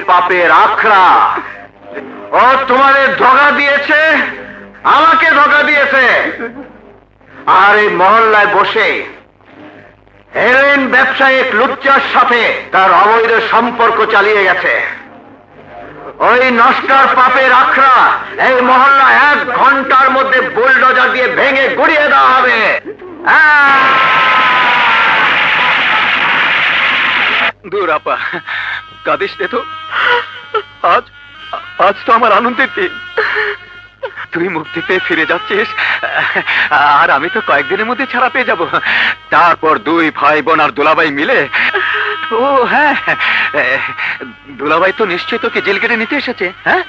পাপের আখড়া। ও তোমাদের ধোঁকা দিয়েছে, আমাকে ধোঁকা দিয়েছে। আর এই মহল্লায় বসে হেরোইন ব্যবসায়িক লুচ্চার সাথে তার অবৈধ সম্পর্ক চালিয়ে গেছে। ওই নষ্টার পাপের আখড়া এই মহল্লা 1 ঘন্টার মধ্যে বুলডোজার দিয়ে ভেঙে গুড়িয়ে দেওয়া হবে। দূর আপা, কাঁদিস নে তো। আজ তো আমার আনন্দের দিন। তুই মুক্তি পেয়ে ফিরে যাচ্ছিস, আর আমি তো কয়েকদিনের মধ্যে ছাড়া পেয়ে যাব। তারপর 2 ভাই বোন আর দুলাভাই মিলে। ও হ্যাঁ, দুলাভাই তো নিশ্চয়ই তোকে জেল কেটে নিতে এসেছে। হ্যাঁ,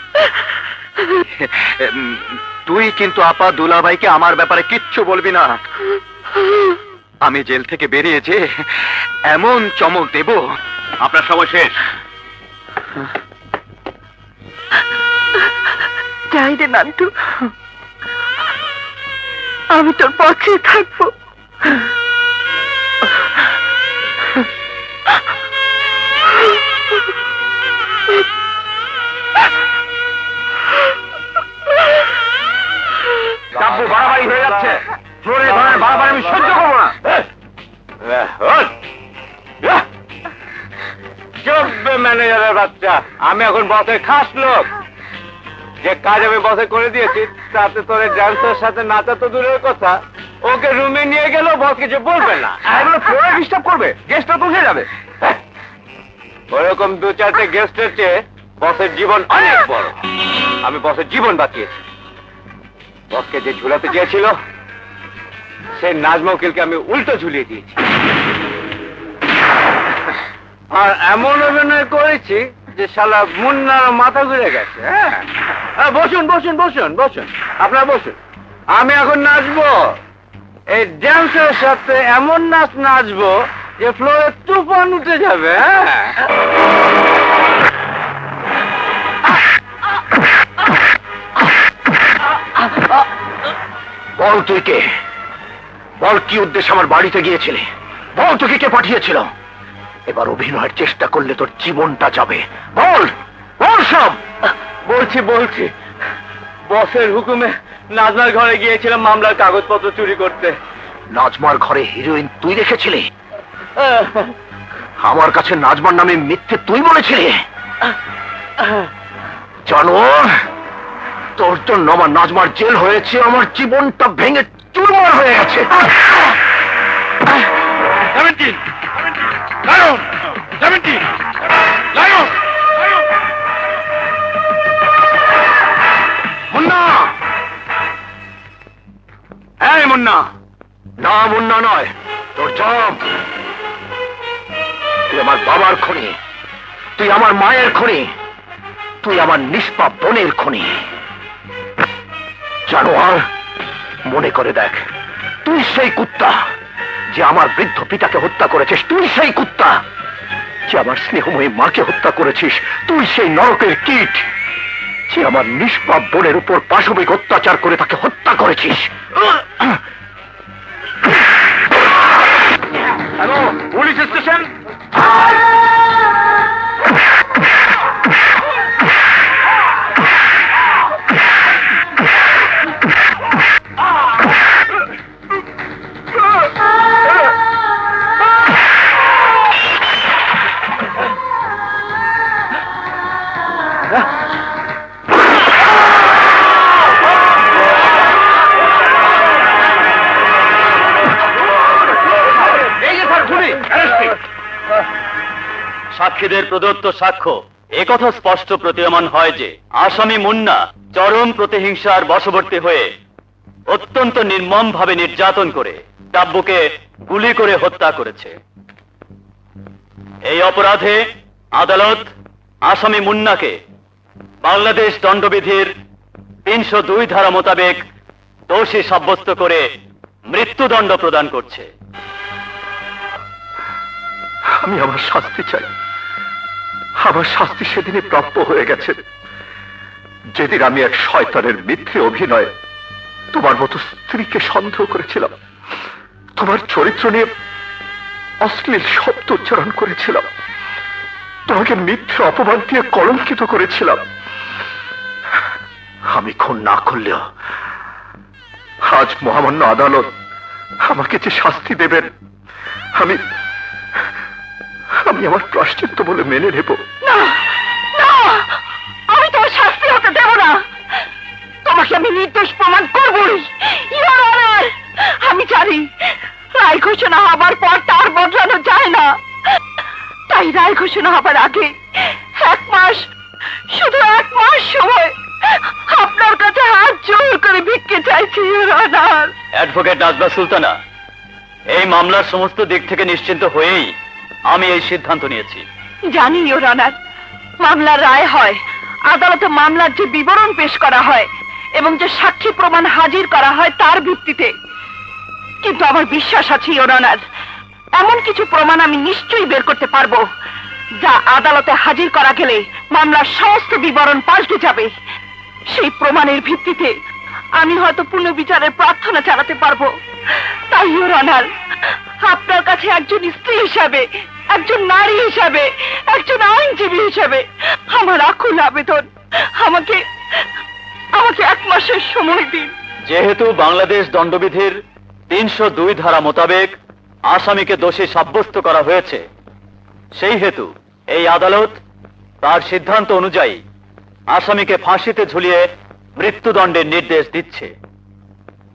তুই কিন্তু আপা দুলাভাইকে আমার ব্যাপারে কিচ্ছু বলবি না। আমি জেল থেকে বেরিয়েছে এমন চমক দেব। আপনার সময় শেষ। যাই রে নান্টু, আমি তোর পক্ষে থাকবো। কাব্য বাড়াবাড়ি হয়ে যাচ্ছে। ফ্লোরে ধরনের বাড়াবাড়ি আমি সহ্য করবো না। চলবে ম্যানেজারের বাচ্চা, আমি এখন বসের খাস লোক। যে কাজ আমি বসে করে দিয়েছি তাতে তোর ড্যান্সের সাথে নাচা তো দূরের কথা, ওকে রুমে নিয়ে গেলেও বস কিছু বলবে না। এগুলো ফ্লোরে ডিস্টার্ব করবে, গেস্টটা তো উঠে যাবে। ওরকম 2-4টে গেস্টের চেয়ে বসের জীবন অনেক বড়। আমি বসের জীবন বাঁচিয়েছি। বসকে যে ঝুলাতে চেয়েছিল সেই নাজমা উকিলকে আমি উল্টো ঝুলিয়ে দিয়েছি। আর এমন অভিনয় করেছি যে শালা মুন্নার মাথা ঘুরে গেছে। হ্যাঁ, বসুন বসুন বসুন বসুন, আপনারা বসুন। আমি এখন নাচবো, এই ড্যান্সের সাথে এমন নাচ নাচবো যে ফ্লোরে তুফান উঠে যাবে। হ্যাঁ, বল তুই কে? বল কি উদ্দেশ্যে আমার বাড়িতে গিয়েছিলি? বল তোকে কে পাঠিয়েছিল? এবার অভিনয়ের চেষ্টা করলে তোর জীবনটা যাবে। বল বল সব। বলছি বসের হুকুমে নাজমার ঘরে গিয়েছিলাম মামলার কাগজপত্র চুরি করতে। নাজমার ঘরে হিরোইন তুই রেখেছিলি? আমার কাছে নাজমার নামে মিথ্যে তুই বলেছিলি? জানোয়ার, তোর জন্য আমার নাজমার জেল হয়েছে, আমার জীবনটা ভেঙে চুরমার হয়ে গেছে। মুন্না! এই মুন্না! না, মুন্না নয়, তোর জব। তুই আমার বাবার খুনি, তুই আমার মায়ের খুনি, তুই আমার নিষ্পাপ বোনের খুনি। জানোয়ার, মনে করে দেখ, তুই সেই কুত্তা যে আমার বৃদ্ধ পিতাকে হত্যা করেছিস। তুই সেই কুত্তা যে আমার স্নেহময়ী মাকে হত্যা করেছিস। তুই সেই নরকের কীট যে আমার নিষ্পাপ বোনের উপর পাশবিক অত্যাচার করে তাকে হত্যা করেছিস। Hello, police station. সাক্ষীদের প্রদত্ত সাক্ষ্য একথা স্পষ্ট প্রতীয়মান হয় যে আসামি মুন্না চরম প্রতিহিংসার বশবর্তী হয়ে অত্যন্ত নির্মমভাবে নির্যাতন করে ডাব্বুকে গুলি করে হত্যা করেছে। এই অপরাধে আদালত আসামি মুন্নাকে বাংলাদেশ দণ্ডবিধির 302 ধারা মোতাবেক দোষী সাব্যস্ত করে মৃত্যুদণ্ড প্রদান করছে। আমি আমার শাস্তি চাই। আমার শাস্তি সেদিনই প্রাপ্য হয়ে গেছে, যেদিন আমি এক শয়তানের মিথ্যে অভিনয়ে তোমার মতো স্ত্রীকে সন্দেহ করেছিলাম, তোমার চরিত্র নিয়ে অশ্লীল শব্দ উচ্চারণ করেছিলাম, তোমাকে মিথ্যে অপমান দিয়ে কলঙ্কিত করেছিলাম। আমি খুন না করলেও আজ মহামান্য আদালত আমাকে যে শাস্তি দেবেন আমি আমার প্রায়শ্চিত্ত বলে মেনে নেব। না না, আমি তোমার শাস্তি হতে দেব না। তোমাকে আমি নির্দোষ প্রমাণ করবই। ইওর অনার, আমি জানি রায় ঘোষণা হবার পর তার বদলানো যায় না, তাই রায় ঘোষণা হবার আগে 1 মাস, শুধু 1 মাস সময় আপনার কাছে হাত জোর করে ভিক্ষে চাইছি your honour. Advocate Nazma Sultana, এই মামলার সমস্ত দিক থেকে নিশ্চিন্ত হয়েই আমি এই সিদ্ধান্ত নিয়েছি। জানি ইওর অনার, মামলার রায় হয়, আদালতে মামলার যে বিবরণ পেশ করা হয় এবং যে সাক্ষী প্রমাণ হাজির করা হয় তার ভিত্তিতে। কিন্তু আমার বিশ্বাস আছে ইওর অনার, এমন কিছু প্রমাণ আমি নিশ্চয়ই বের করতে পারবো যা আদালতে হাজির করা গেলে মামলার সমস্ত বিবরণ পাল্টে যাবে। সেই প্রমাণের ভিত্তিতে আমি হয়তো পুনর্বিচারের প্রার্থনা চালাতে পারবো। তাই ইওর অনার, আপনার কাছে একজন স্ত্রী হিসাবে, একজন নারী হিসাবে, একজন আইনজীবী হিসাবে আমার আকুল আবেদন, আমাকে 1 মাসের সময় দিন। যেহেতু বাংলাদেশ দণ্ডবিধির 302 ধারা মোতাবেক আসামিকে দোষী সাব্যস্ত করা হয়েছে, সেই হেতু এই আদালত তার সিদ্ধান্ত অনুযায়ী আসামিকে ফাঁসিতে ঝুলিয়ে মৃত্যুদণ্ডের নির্দেশ দিচ্ছে।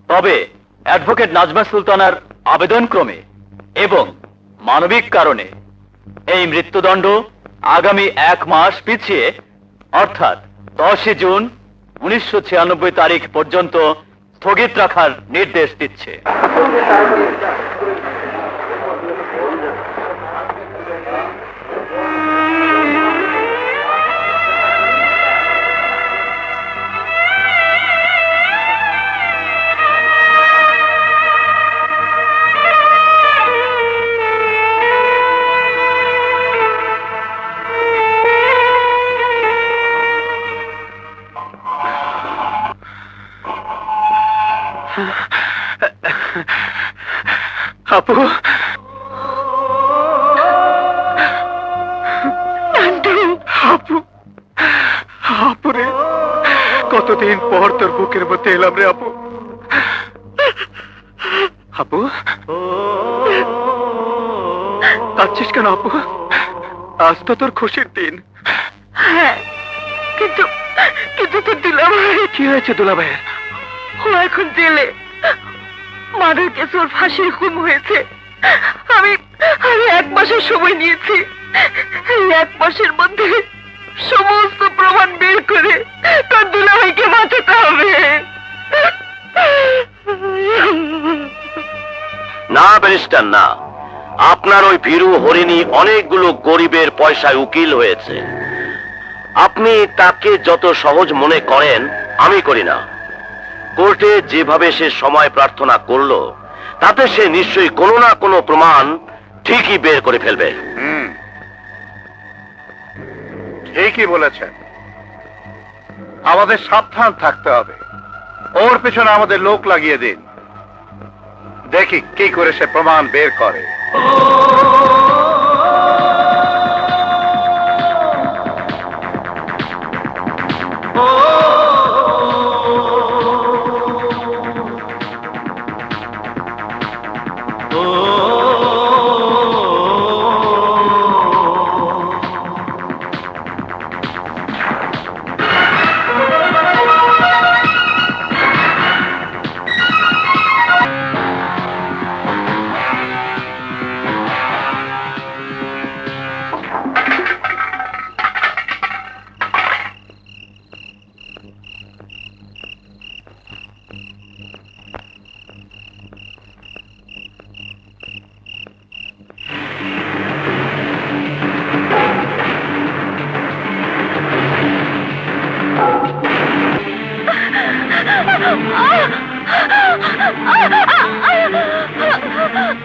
তবে অ্যাডভোকেট নাজমা সুলতানার আবেদন ক্রমে এবং মানবিক কারণে এই মৃত্যুদণ্ড আগামী 1 মাস পিছিয়ে অর্থাৎ 10 জুন 1996 তারিখ পর্যন্ত স্থগিত রাখার নির্দেশ দিচ্ছে। আপু, আপু, আপুরে, কতদিন পর তোর বুকের মধ্যে এলাম রে আপু। আপু, কাঁদছিস কেন আপু? আজ তো তোর খুশির দিন। হ্যাঁ, কিন্তু কিন্তু তো দুলাভাই। কি হয়েছে দুলাভাইয়ের? ও এখন জেলে, মার্ডার কেসে ওর ফাঁসির হুকুম হয়েছে। আমি 1 মাসের সময় নিয়েছি। এই 1 মাসের মধ্যে সমস্ত প্রমাণ বের করে তার দুলাভাইকে বাঁচাতে হবে। না ব্যারিস্টার না, আপনার ওই ভীরু হরিণী অনেকগুলো গরিবের পয়সায় উকিল হয়েছে। আপনি তাকে যত সহজ মনে করেন আমি করি না। কোর্টে যেভাবে সে সময় প্রার্থনা করলো তাতে সে নিশ্চয়ই কোনো না কোনো প্রমাণ ঠিকই বের করে ফেলবে। ঠিকই বলেছেন। আমাদের সাবধান থাকতে হবে। ওর পেছনে আমাদের লোক লাগিয়ে দিন, দেখি কি করে সে প্রমাণ বের করে।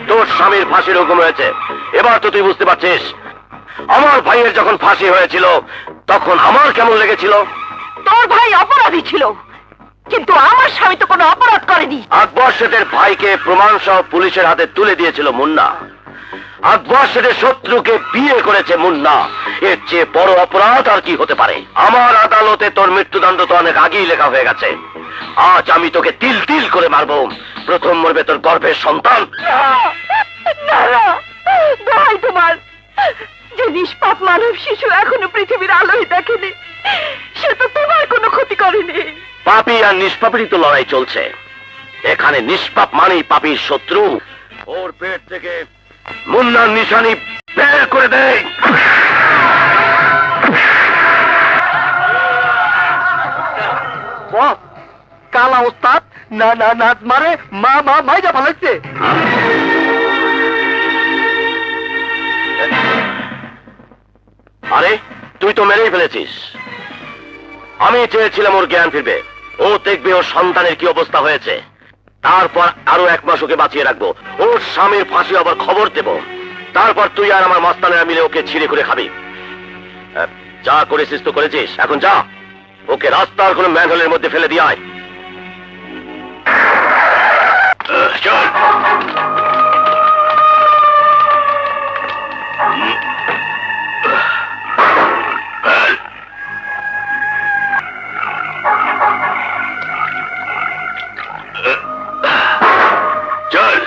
তোর স্বামীর ফাঁসির হুকুম হয়েছে, এবার তো তুই বুঝতে পারছিস। আমার ভাইয়ের যখন ফাঁসি হয়েছিল তখন আমার কেমন লেগেছিল। তোর ভাই অপরাধী ছিল, কিন্তু আমার স্বামী তো কোনো অপরাধ করেনি। আকবর শেঠের ভাইকে প্রমাণ সহ পুলিশের হাতে তুলে দিয়েছিল মুন্না। আকবর শেঠের শত্রুকে বিয়ে করেছে মুন্না। এর চেয়ে বড় অপরাধ আর কি হতে পারে? আমার আদালতে তোর মৃত্যুদণ্ড তো অনেক আগেই লেখা হয়ে গেছে। আজ আমি তোকে তিল তিল করে মারবো। প্রথম মরবে তোর গর্ভের সন্তান। ভাই, তোমার যে নিষ্পাপ মানব শিশু এখনো পৃথিবীর আলোয় দেখেনি, সে তো তোমার কোনো ক্ষতি করেনি। পাপী আর নিষ্পাপেরই তো লড়াই চলছে। এখানে নিষ্পাপ মানেই পাপীর শত্রু। ওর পেট থেকে মুন্নার নিশানি বের করে দেয়। কালা ওস্তাদ না না নাচ মারে মা মা মাইজা ভালাইছে। আরে তুই তো মেরেই ফেলেছিস। আমি চেয়েছিলাম ওর জ্ঞান ফিরবে, ও দেখবে ওর সন্তানের কি অবস্থা হয়েছে। তারপর আরো 1 মাস ওকে বাঁচিয়ে রাখবো, ওর স্বামীর ফাঁসি আবার খবর দেব। তারপর তুই আর আমার মাস্তানেরা মিলে ওকে ছিঁড়ে করে খাবি। যা করেছিস তো করেছিস, এখন যা ওকে রাস্তার কোনো ম্যানহোলের মধ্যে ফেলে দিয়ে আয়। চল। চল।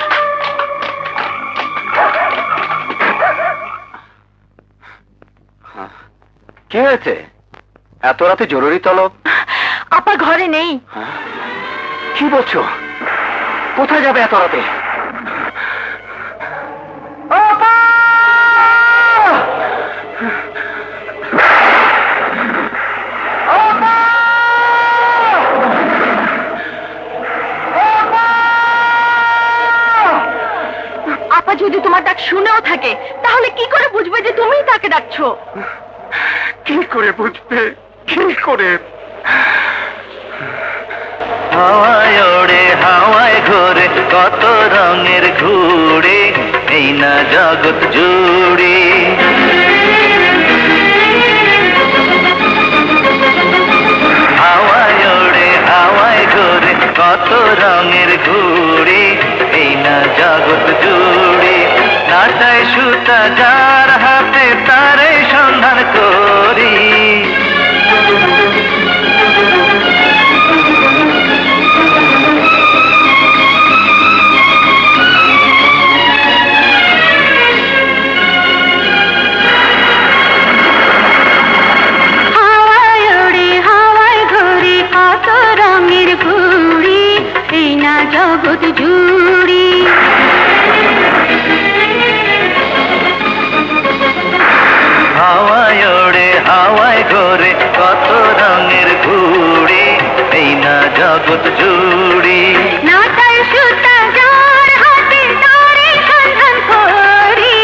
কি হয়েছে? এত রাতে জরুরি তলব? আপা ঘরে নেই। কি বলছো? কোথায় যাবে এত রাতে? আপা যদি তোমার ডাক শুনেও থাকে, তাহলে কি করে বুঝবে যে তুমিই তাকে ডাকছো? কি করে বুঝবে? কি করে? হাওয়ায় ওড়ে হাওয়ায় ঘোরে কত রঙের ঘুড়ি, এই না জগৎ জুড়ি। হাওয়ায় ওড়ে হাওয়ায় ঘোরে কত রঙের ঘুড়ি, এই না জগৎ জুড়ি। নাটায় সুতা যার হাতে তারে সন্ধান করি। হাওয়ায় ওড়ে হাওয়ায় ঘুরে কত রঙের ঘুড়ি, এই না জগৎ জুড়ি। হাওয়ায় ওড়ে হাওয়ায় ঘোরে কত রঙের ঘুড়ি, এই না জগৎ জুড়ি। নাটায় সুতা যার হাতে তারে সন্ধান করি।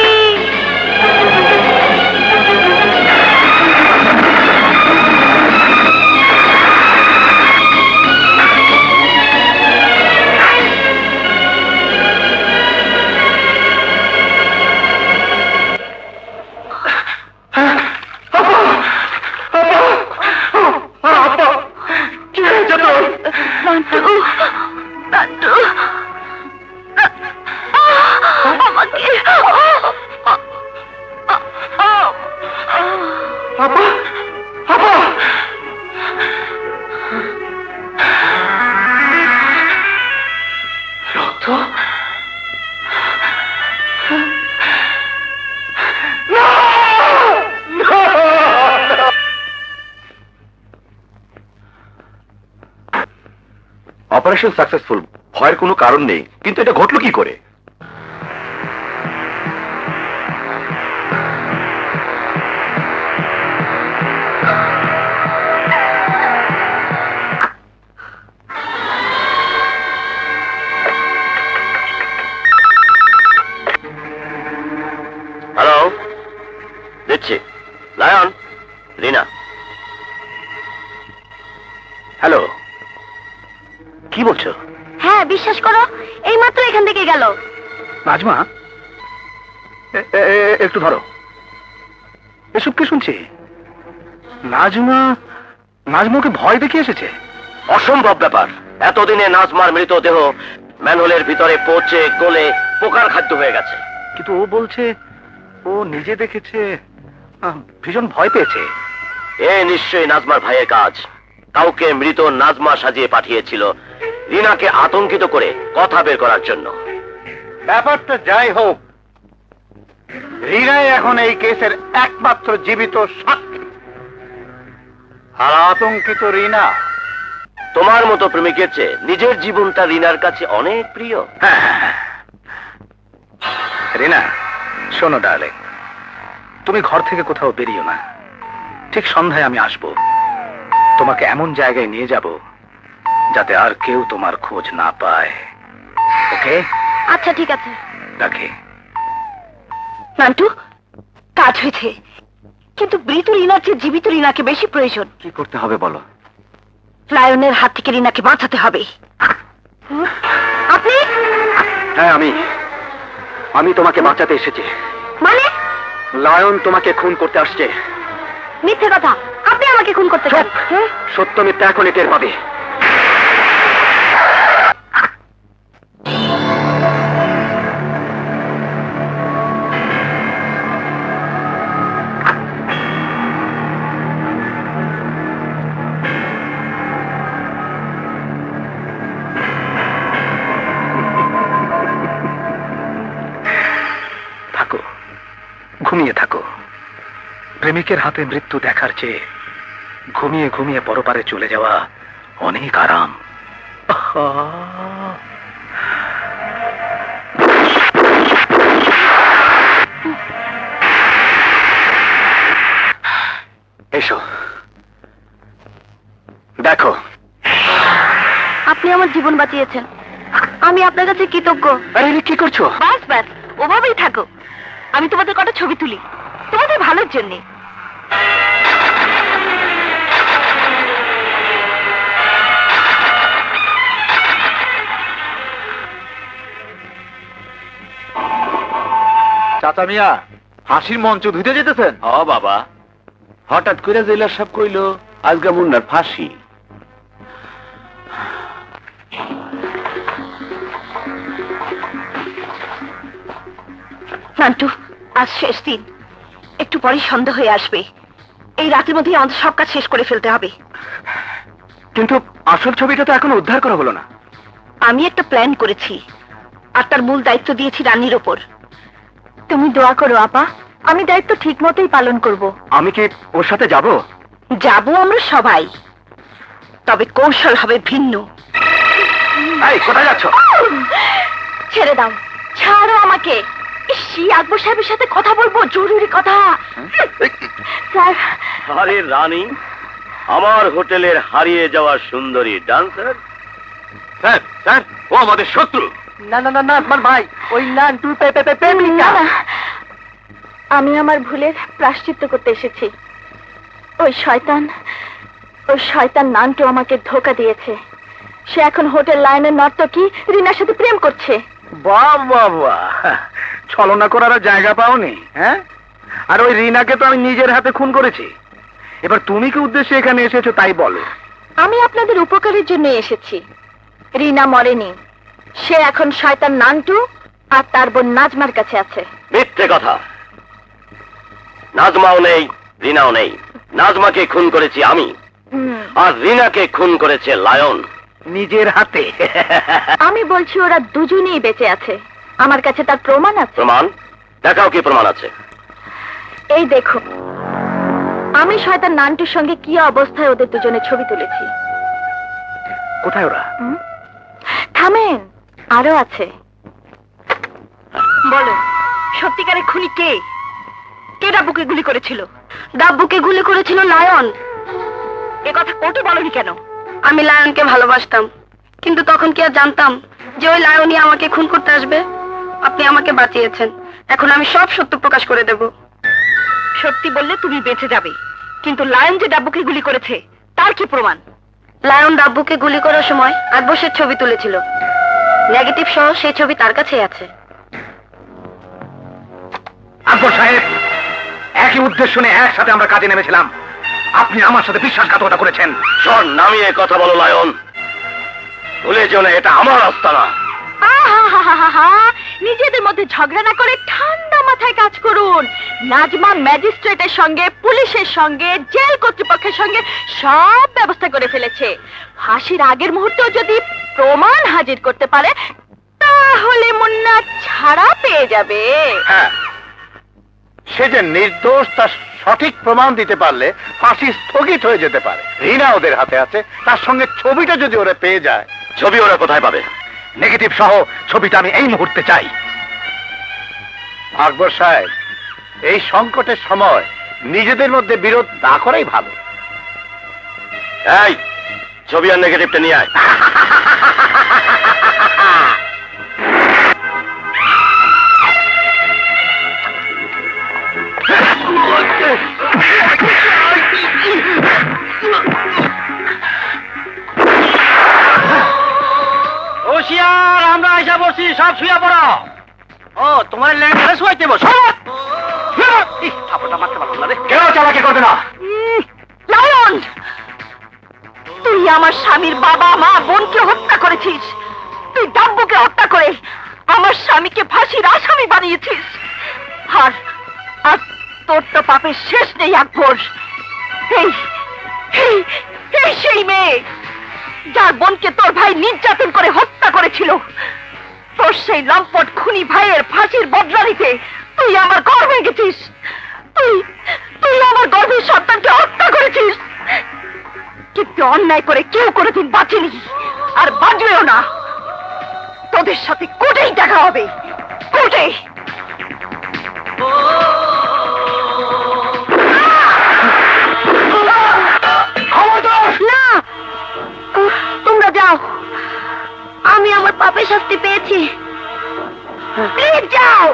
অপারেশন সাকসেসফুল, ভয়ের কোনো কারণ নেই, কিন্তু এটা ঘটলো কি করে? হ্যালো, দিচ্ছি। লায়ন, রিনা। হ্যালো, কি বলছো? হ্যাঁ, বিশ্বাস করো, এইমাত্র এখান থেকে গেল। নাজমা, একটু ধরো। এসব কি শুনছি? নাজমাকে ভয় দেখিয়ে এসেছে? অসম্ভব ব্যাপার। এতদিনে নাজমার মৃতদেহ ম্যানহোলের ভিতরে পচে গলে পোকার খাদ্য হয়ে গেছে। কিন্তু ও বলছে ও নিজে দেখেছে, ভীষণ ভয় পেয়েছে। এ নিশ্চয়ই নাজমার ভাইয়ের কাজ। কাউকে মৃত নাজমা সাজিয়ে পাঠিয়েছিল রিনাকে আতঙ্কিত করে কথা বের করার জন্য। ব্যাপারটা যাই হোক, রিনাই এখন এই কেসের একমাত্র জীবিত সাক্ষী। আর আতঙ্কিত রিনা তোমার মতো প্রেমিকের চেয়ে নিজের জীবনটা রিনার কাছে অনেক প্রিয়। রিনা, শোনো ডার্লিং, তুমি ঘর থেকে কোথাও বেরিও না। ঠিক সন্ধ্যায় আমি আসব, তোমাকে এমন জায়গায় নিয়ে যাব যাতে আর কেউ তোমার খোঁজ না পায়। ওকে? আচ্ছা, ঠিক আছে। রাখি। নান্টু, কাজ হয়েছে, কিন্তু মৃত রিনার চেয়ে জীবিত রিনাকে বেশি প্রয়োজন। কি করতে হবে বলো? লায়নের হাত থেকে রিনাকে বাঁচাতে হবে। আপনি? হ্যাঁ, আমি তোমাকে বাঁচাতে এসেছি। মানে? লায়ন তোমাকে খুন করতে আসছে। মিথ্যে কথা, আপনি আমাকে খুন করতে চান? সত্য মিথ্যা এখনই টের পাবে। থাকো, ঘুমিয়ে থাকো। প্রেমিকের হাতে মৃত্যু দেখার চেয়ে ঘুমিয়ে ঘুমিয়ে পরপারে চলে যাওয়া অনেক আরাম। এসো, দেখো। আপনি আমার জীবন বাঁচিয়েছেন, আমি আপনার কাছে কৃতজ্ঞ। আরে কি করছো? ব্যাস ব্যাস, ওভাবেই থাকো। আমি তোমাদের কটা ছবি তুলি, তোমাদের ভালোর জন্যে। চাচা মিয়া, হাসির মঞ্চ ধুতে যেতেছেন? বাবা, হঠাৎ করে জেলার সাহেব কইলো আজকে মুন্নার ফাঁসি। নান্টু, আজ শেষ দিন, একটু পরেই সন্ধ্যা হয়ে আসবে। এই রাতের মধ্যেই আমাদের সব কাজ শেষ করে ফেলতে হবে। কিন্তু আসল ছবিটা তো এখনো উদ্ধার করা হলো না। আমি একটা প্ল্যান করেছি, আর তার মূল দায়িত্ব দিয়েছি রানীর ওপর। তুমি দোয়া করো আপা, আমি দায়িত্ব ঠিক মতোই পালন করব। আমি কি ওর সাথে যাব? যাবো আমরা সবাই, তবে কৌশল হবে ভিন্ন। এই, কোথায় যাচ্ছ? ছেড়ে দাও, ছাড়ো আমাকে। ইসি, আকবর সাহেবের সাথে কথা বলবো, জরুরি কথা। স্যার। আরে রানী, আমার হোটেলের হারিয়ে যাওয়া সুন্দরী ডান্সার। স্যার, স্যার, ও আমাদের শত্রু। না না না না, আমার ভাই, ওই নান্টু প্রেমিকা। আমি আমার ভুলের প্রায়শ্চিত্ত করতে এসেছি। ওই শয়তান নান্টু আমাকে ধোঁকা দিয়েছে। সে এখন হোটেল লাইনের নর্তকী রিনার সাথে প্রেম করছে। বাহ বাহ বাহ, ছলনা করার আর জায়গা পাওনি? হ্যাঁ, আর ওই রিনাকে তো আমি নিজের হাতে খুন করেছি। এবার তুমি কি উদ্দেশ্যে এখানে এসেছো তাই বলো। আমি আপনাদের উপকারের জন্য এসেছি। রিনা মরেনি, সে এখন শয়তান নান্টু আর তার বোন নাজমার কাছে আছে। মিথ্যে কথা। নাজমাও নেই, রিনাও নেই। নাজমাকে খুন করেছি আমি, আর রিনাকে খুন করেছে লায়ন নিজের হাতে। আমি বলছি ওরা দুজনেই বেঁচে আছে, আমার কাছে তার প্রমাণ আছে। প্রমাণ দেখাও, কি প্রমাণ আছে? এই দেখো, আমি শয়তান নান্টুর সঙ্গে কি অবস্থায় ওদের দুজনের ছবি তুলেছি। কোথায় ওরা? থামেন, আরো আছে। বলো, সত্যিকারের খুনি কে? কে ডাব্বুকে গুলি করেছিল? ডাব্বুকে গুলি করেছিল লায়ন। এ কথা কোর্টে বলনি কেন? আমি লায়নকে ভালোবাসতাম, কিন্তু তখন কি আর জানতাম যে ওই লায়নই আমাকে খুন করতে আসবে? আপনি আমাকে বাঁচিয়েছেন, এখন আমি সব সত্য প্রকাশ করে দেব। সত্যি বললে তুমি বেঁচে যাবে, কিন্তু লায়ন যে ডাব্বুকে গুলি করেছে তার কি প্রমাণ? লায়ন ডাব্বুকে গুলি করার সময় আকবরের ছবি তুলেছিল, নেগেটিভ সহ সেই ছবি তার কাছেই আছে। আকবর সাহেব, একই উদ্দেশ্য নিয়ে একসাথে আমরা কাজে নেমেছিলাম। আপনি আমার সাথে বিশ্বাসঘাতকতা করেছেন। শোন, নামিয়ে কথা বলো লায়ন। ভুলে যেও না, এটা আমার আস্তানা। নিজেদের মধ্যে ঝগড়া না করে ঠান্ডা মাথায় কাজ করুন। নাজমা ম্যাজিস্ট্রেটের সঙ্গে, পুলিশের সঙ্গে, জেল কর্তৃপক্ষের সঙ্গে সব ব্যবস্থা করে ফেলেছে। ফাঁসির আগের মুহূর্তেও যদি প্রমাণ হাজির করতে পারে তাহলে মুন্না ছাড়া পেয়ে যাবে। হ্যাঁ, সে যে নির্দোষ তার সঠিক প্রমাণ দিতে পারলে ফাঁসি স্থগিত হয়ে যেতে পারে। রিনা ওদের হাতে আছে, তার সঙ্গে ছবিটা যদি ওরা পেয়ে যায়। ছবি ওরা কোথায় পাবে? নেগেটিভ সহ ছবিটা আমি এই মুহূর্তে চাই। আকবর সাহেব, এই সংকটের সময় নিজেদের মধ্যে বিরোধ না করাই ভালো। এই ছবি আর নেগেটিভটা নিয়ে আয়। হোশিয়ার, আমরা আইসা বসছি, সব শুয়ে পড়ো। ও, তোমার ল্যান্ডে শুয়াইতে বসো। কেউ চালাকি করবে না। লায়ন, তুই আমার স্বামীর বাবা মা বোনকে হত্যা করেছিস। তুই ডাব্বুকে হত্যা করে আমার স্বামীকে ফাঁসির আসামি বানিয়েছিস। আর আর তোর তো পাপের শেষ নেই আকবর। এই এই- এই সেই মেয়ে যার বোনকে তোর ভাই নির্যাতন করে হত্যা করেছিল। তোর সেই লম্পট খুনি ভাইয়ের ফাঁসির বদলা নিতে তুই আমার গর্ভে গেছিস। তুই তুই আমার গর্ভের সন্তানকে হত্যা করেছিস। কিন্তু অন্যায় করে কেউ কোনোদিন বাঁচেনি, আর বাঁচবেও না। তোদের সাথে কোর্টেই দেখা হবে, কোর্টে। না, তোমরা যাও, আমি আমার পাপের শাস্তি পেয়েছি। প্লিজ যাও।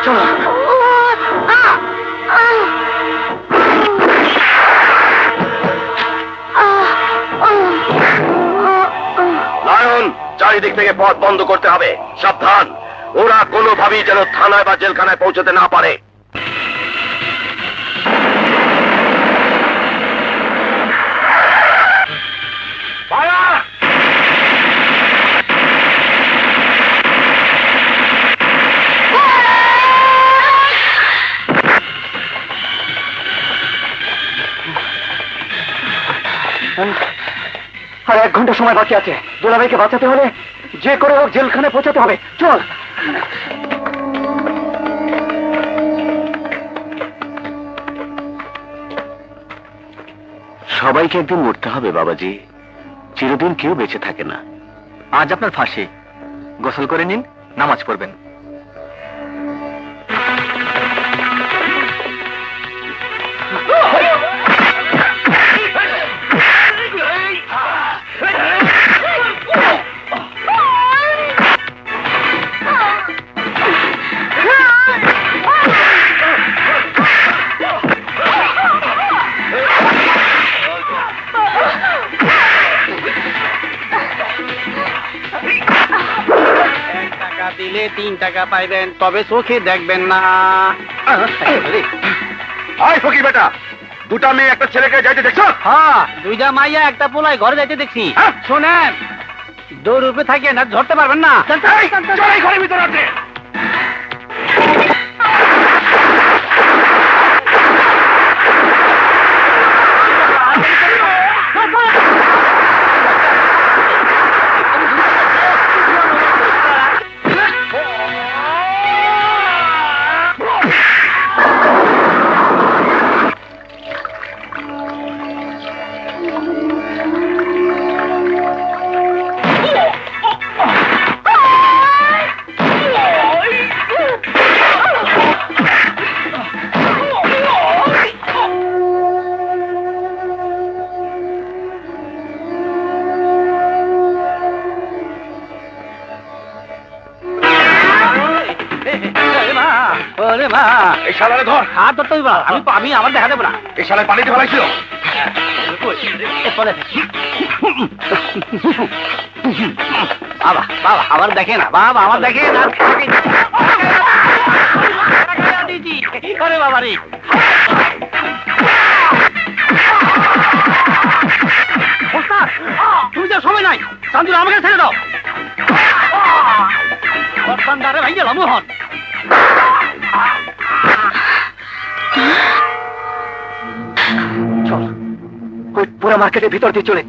চলো। লায়ন, চারিদিক থেকে পথ বন্ধ করতে হবে। সাবধান, ওরা কোনোভাবেই যেন থানায় বা জেলখানায় পৌঁছতে না পারে। আর 1 ঘন্টা সময় বাকি আছে। দুলাভাইকে বাঁচাতে হলে যে করে হোক জেলখানে পৌঁছাতে হবে। চল। সবাইকে একদিন মরতে হবে বাবাজি, চিরদিন কেউ বেঁচে থাকে না। আজ আপনার ফাঁসি, গোসল করে নিন, নামাজ পড়বেন। টাকা দিলে 3 টাকা পাইবেন, তবে চোখে দেখবেন না। আয় ফকির বেটা, দুটা মেয়ে একটা ছেলেকে যাইতে দেখছো? হ্যাঁ, 2টা মাইয়া একটা পোলায় ঘরে যাইতে দেখছি। শোনেন, দৌড় উপরে থাকে না, ধরতে পারবেন না। ঘরের ভিতরে আছে। ওরে মা, এই শালারে ধর। হাত ধরতে হইব না, আমি আমার দেখা দেবো না। এই শালায় পানিতে ফেলাইছিল। বাবা বাবা আমার দেখে না, বাবা আমার দেখে না। আরে বাবা রে, ওস্তাদ, তুমি তো সময় নাই, শান্তনু আমাকে ছেড়ে দাও। বর্তান্দারে ভাই গেলাম মোহন। চল, ওই পুরো মার্কেটের ভিতর দিয়ে চলে।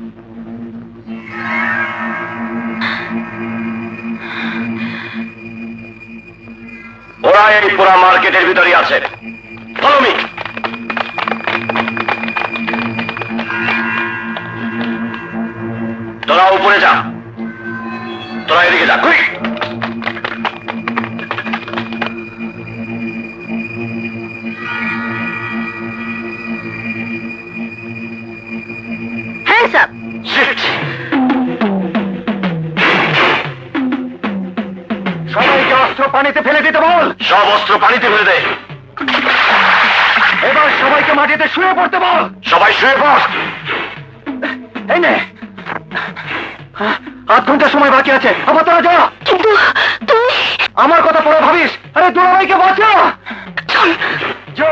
ওরা এই পুরা মার্কেটের ভিতরে আছে। Follow me. তোরা উপরে যা, তোরা এদিকে যা। কুইক! হ্যাঁ স্যার। Shit! সবাইকে অস্ত্র পানিতে ফেলে দিতে বল। সব অস্ত্র পানিতে ফেলে দে। এবার সবাইকে মাটিতে শুয়ে পড়তে বল। সবাই শুয়ে পড়। এই নে, 8 ঘন্টা সময় বাকি আছে, আবার তোরা যা। কিন্তু তুই আমার কথা পরে ভাবিস। আরে দুলাভাইকে বাঁচা। যা।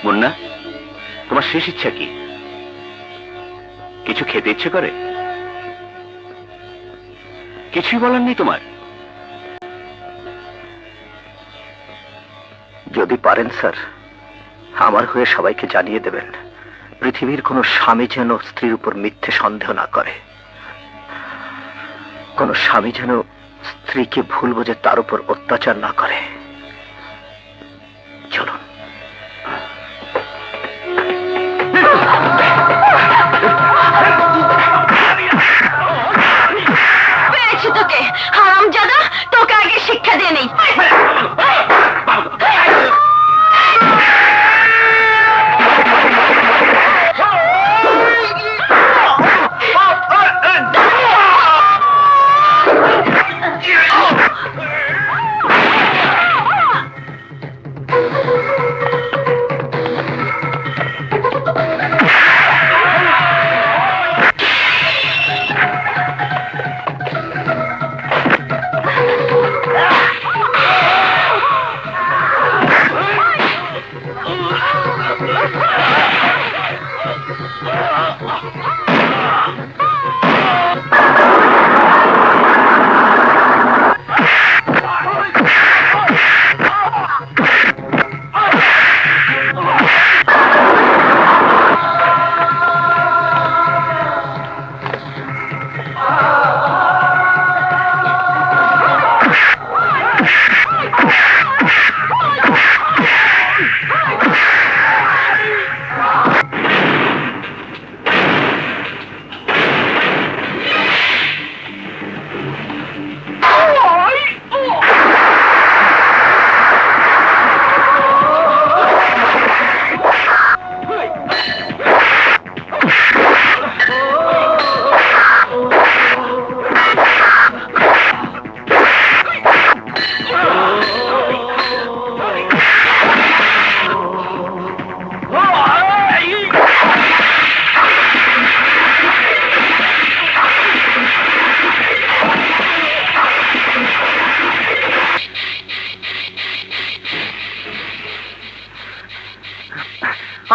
মুন্না, তোমার শেষ ইচ্ছা কি? কিছু খেতে ইচ্ছে করে? কিছুই বলার নেই তোমার? যদি পারেন স্যার, আমার হয়ে সবাইকে জানিয়ে দেবেন, পৃথিবীর কোনো স্বামী যেন স্ত্রীর উপর মিথ্যে সন্দেহ না করে, কোনো স্বামী যেন স্ত্রীকে ভুল বুঝে তার উপর অত্যাচার না করে। চলুন। পেয়েছি তোকে, হারামজাদা, তোকে আগে শিক্ষা দিয়ে নেই।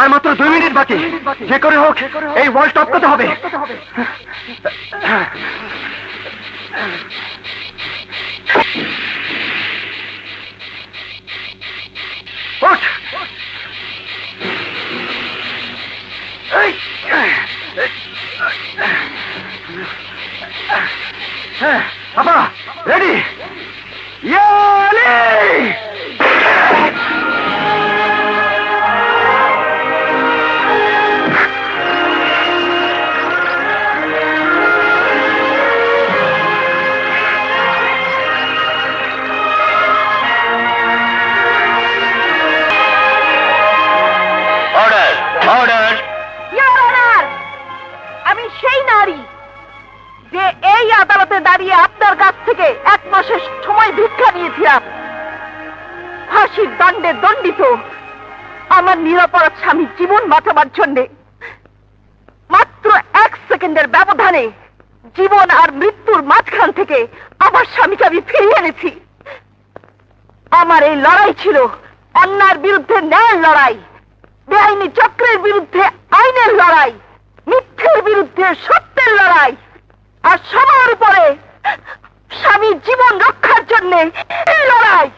আর মাত্র 2 মিনিট বাকি, যে করে হোক এই ওয়াল টপ করতে হবে। ওঠ। এই, হ্যাঁ, আপা রেডি। বানিয়েছিলাম। ফাঁসির দণ্ডে দণ্ডিত আমার নিরপরাধ স্বামী জীবন বাঁচাবার জন্যে মাত্র 1 সেকেন্ডের ব্যবধানে জীবন আর মৃত্যুর মাঝখান থেকে আমার স্বামীকে আমি ফিরিয়ে এনেছি। আমার এই লড়াই ছিল অন্যায়ের বিরুদ্ধে ন্যায়ের লড়াই, বেআইনি চক্রের বিরুদ্ধে আইনের লড়াই, মিথ্যের বিরুদ্ধে সত্যের লড়াই, আর সবার উপরে স্বামীর জীবন রক্ষার জন্য এই লড়াই।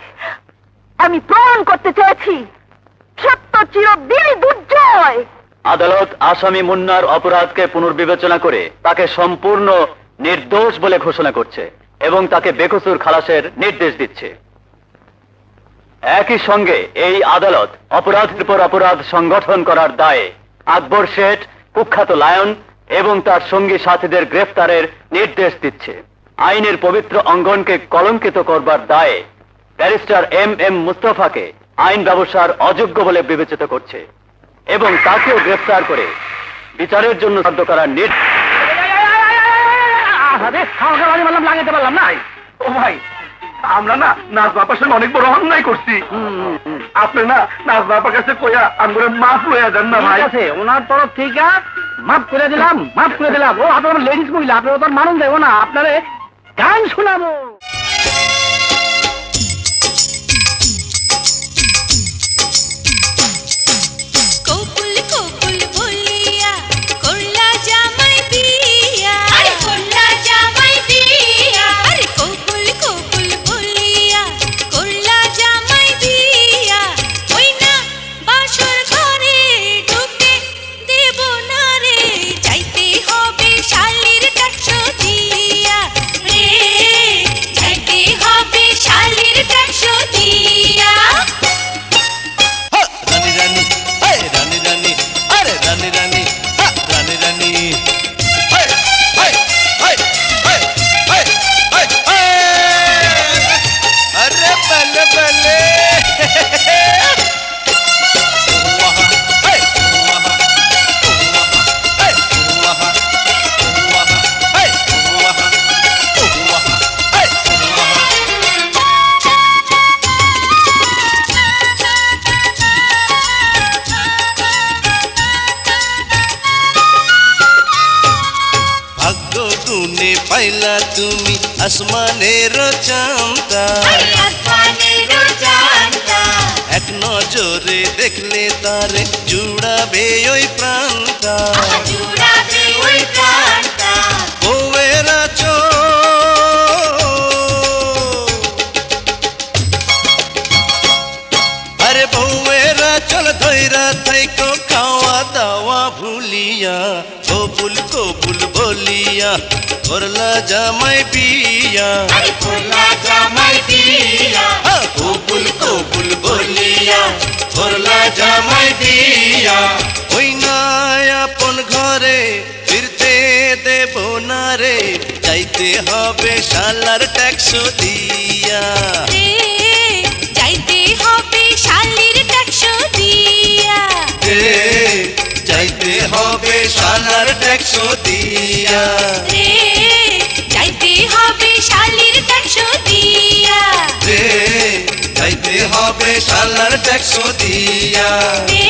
আমি প্রমাণ করতে চেয়েছি সত্য চিরদিনই দুর্জয়। আদালত আসামি মুন্নার অপরাধকে পুনর্বিবেচনা করে তাকে সম্পূর্ণ নির্দোষ বলে ঘোষণা করছে এবং তাকে বেকসুর খালাসের নির্দেশ দিচ্ছে। একই সঙ্গে এই আদালত অপরাধের পর অপরাধ সংগঠন করার দায়ে আকবর শেঠ, কুখ্যাত লায়ন এবং তার সঙ্গী সাথীদের গ্রেফতারের নির্দেশ দিচ্ছে। আইনের পবিত্র অঙ্গনকে কলঙ্কিত করবার দায়ে ব্যারিস্টার এম মুস্তফাকে আইন ব্যবসার অযোগ্য বলে বিবেচিত করছে এবং তাকেও গ্রেফতার করে বিচারের জন্য বাধ্য করার নির্দেশ। লাগাতে পারলাম না। ও ভাই, আমরা না নাজমা আপার সঙ্গে অনেক বড় অন্যায় করছি। আপনি না নাজমা আপার কাছে কইয়া আমরা মাফ হয়ে যান না ভাই। আছে ওনার তরফ থেকে মাফ করে দিলাম, মাফ করে দিলাম। ও আপনার লেডিস মহিলা, আপনারা তো মানুষ দেবো না, আপনারে গান শোনাবো। কোকুল কোকুল বলিয়া করলা জামাই বিয়া, আরে করলা জামাই বিয়া, আরে কোকুল কোকুল বলিয়া করলা জামাই বিয়া, ওই না বাসর ঘরে ঢুকে দেব না রে, যাইতে হবে শালির ট্যাক্সো দিয়া রে, যাইতে হবে শালির ট্যাক্সো দিয়া। রানী রানী, হায় রানী রানী, আরে রানী রানী, হা রানী রানী, হায় হায় হায় হায় হায় হায় হায়, আরে বলে বলে ওয়াহা, হায় ওয়াহা, ওয়াহা, হায় ওয়াহা, ওয়াহা, হায় ওয়াহা, ওয়াহা, হায় ওয়াহা। ভাগ্য গুনে পাইলা তুমি আসমানের চাঁদা, এক নজরে দেখলে তারে জুড়াবে ওই প্রাণটা, বউয়েরা আরে বউয়েরা চল ধৈরা থাইকো খাওয়া দাওয়া ভুলিয়া, কবুল কবুল বলিয়া করলা জামাই বিয়া, কবুল কবুল বলিয়া করলা জামাই বিয়া, ওই নাই আপন ঘরে ফিরতে দেব না রে, যাইতে হবে শালার ট্যাক্স দিয়া রে, যাইতে হবে শালির ট্যাক্সো দিয়া রে, যাইতে হবে শালার ট্যাক্স দিয়া রে, যাইতে হবে শালির ট্যাক্সো দিয়া রে, যাইতে হবে শালার ট্যাক্স দিয়া রে,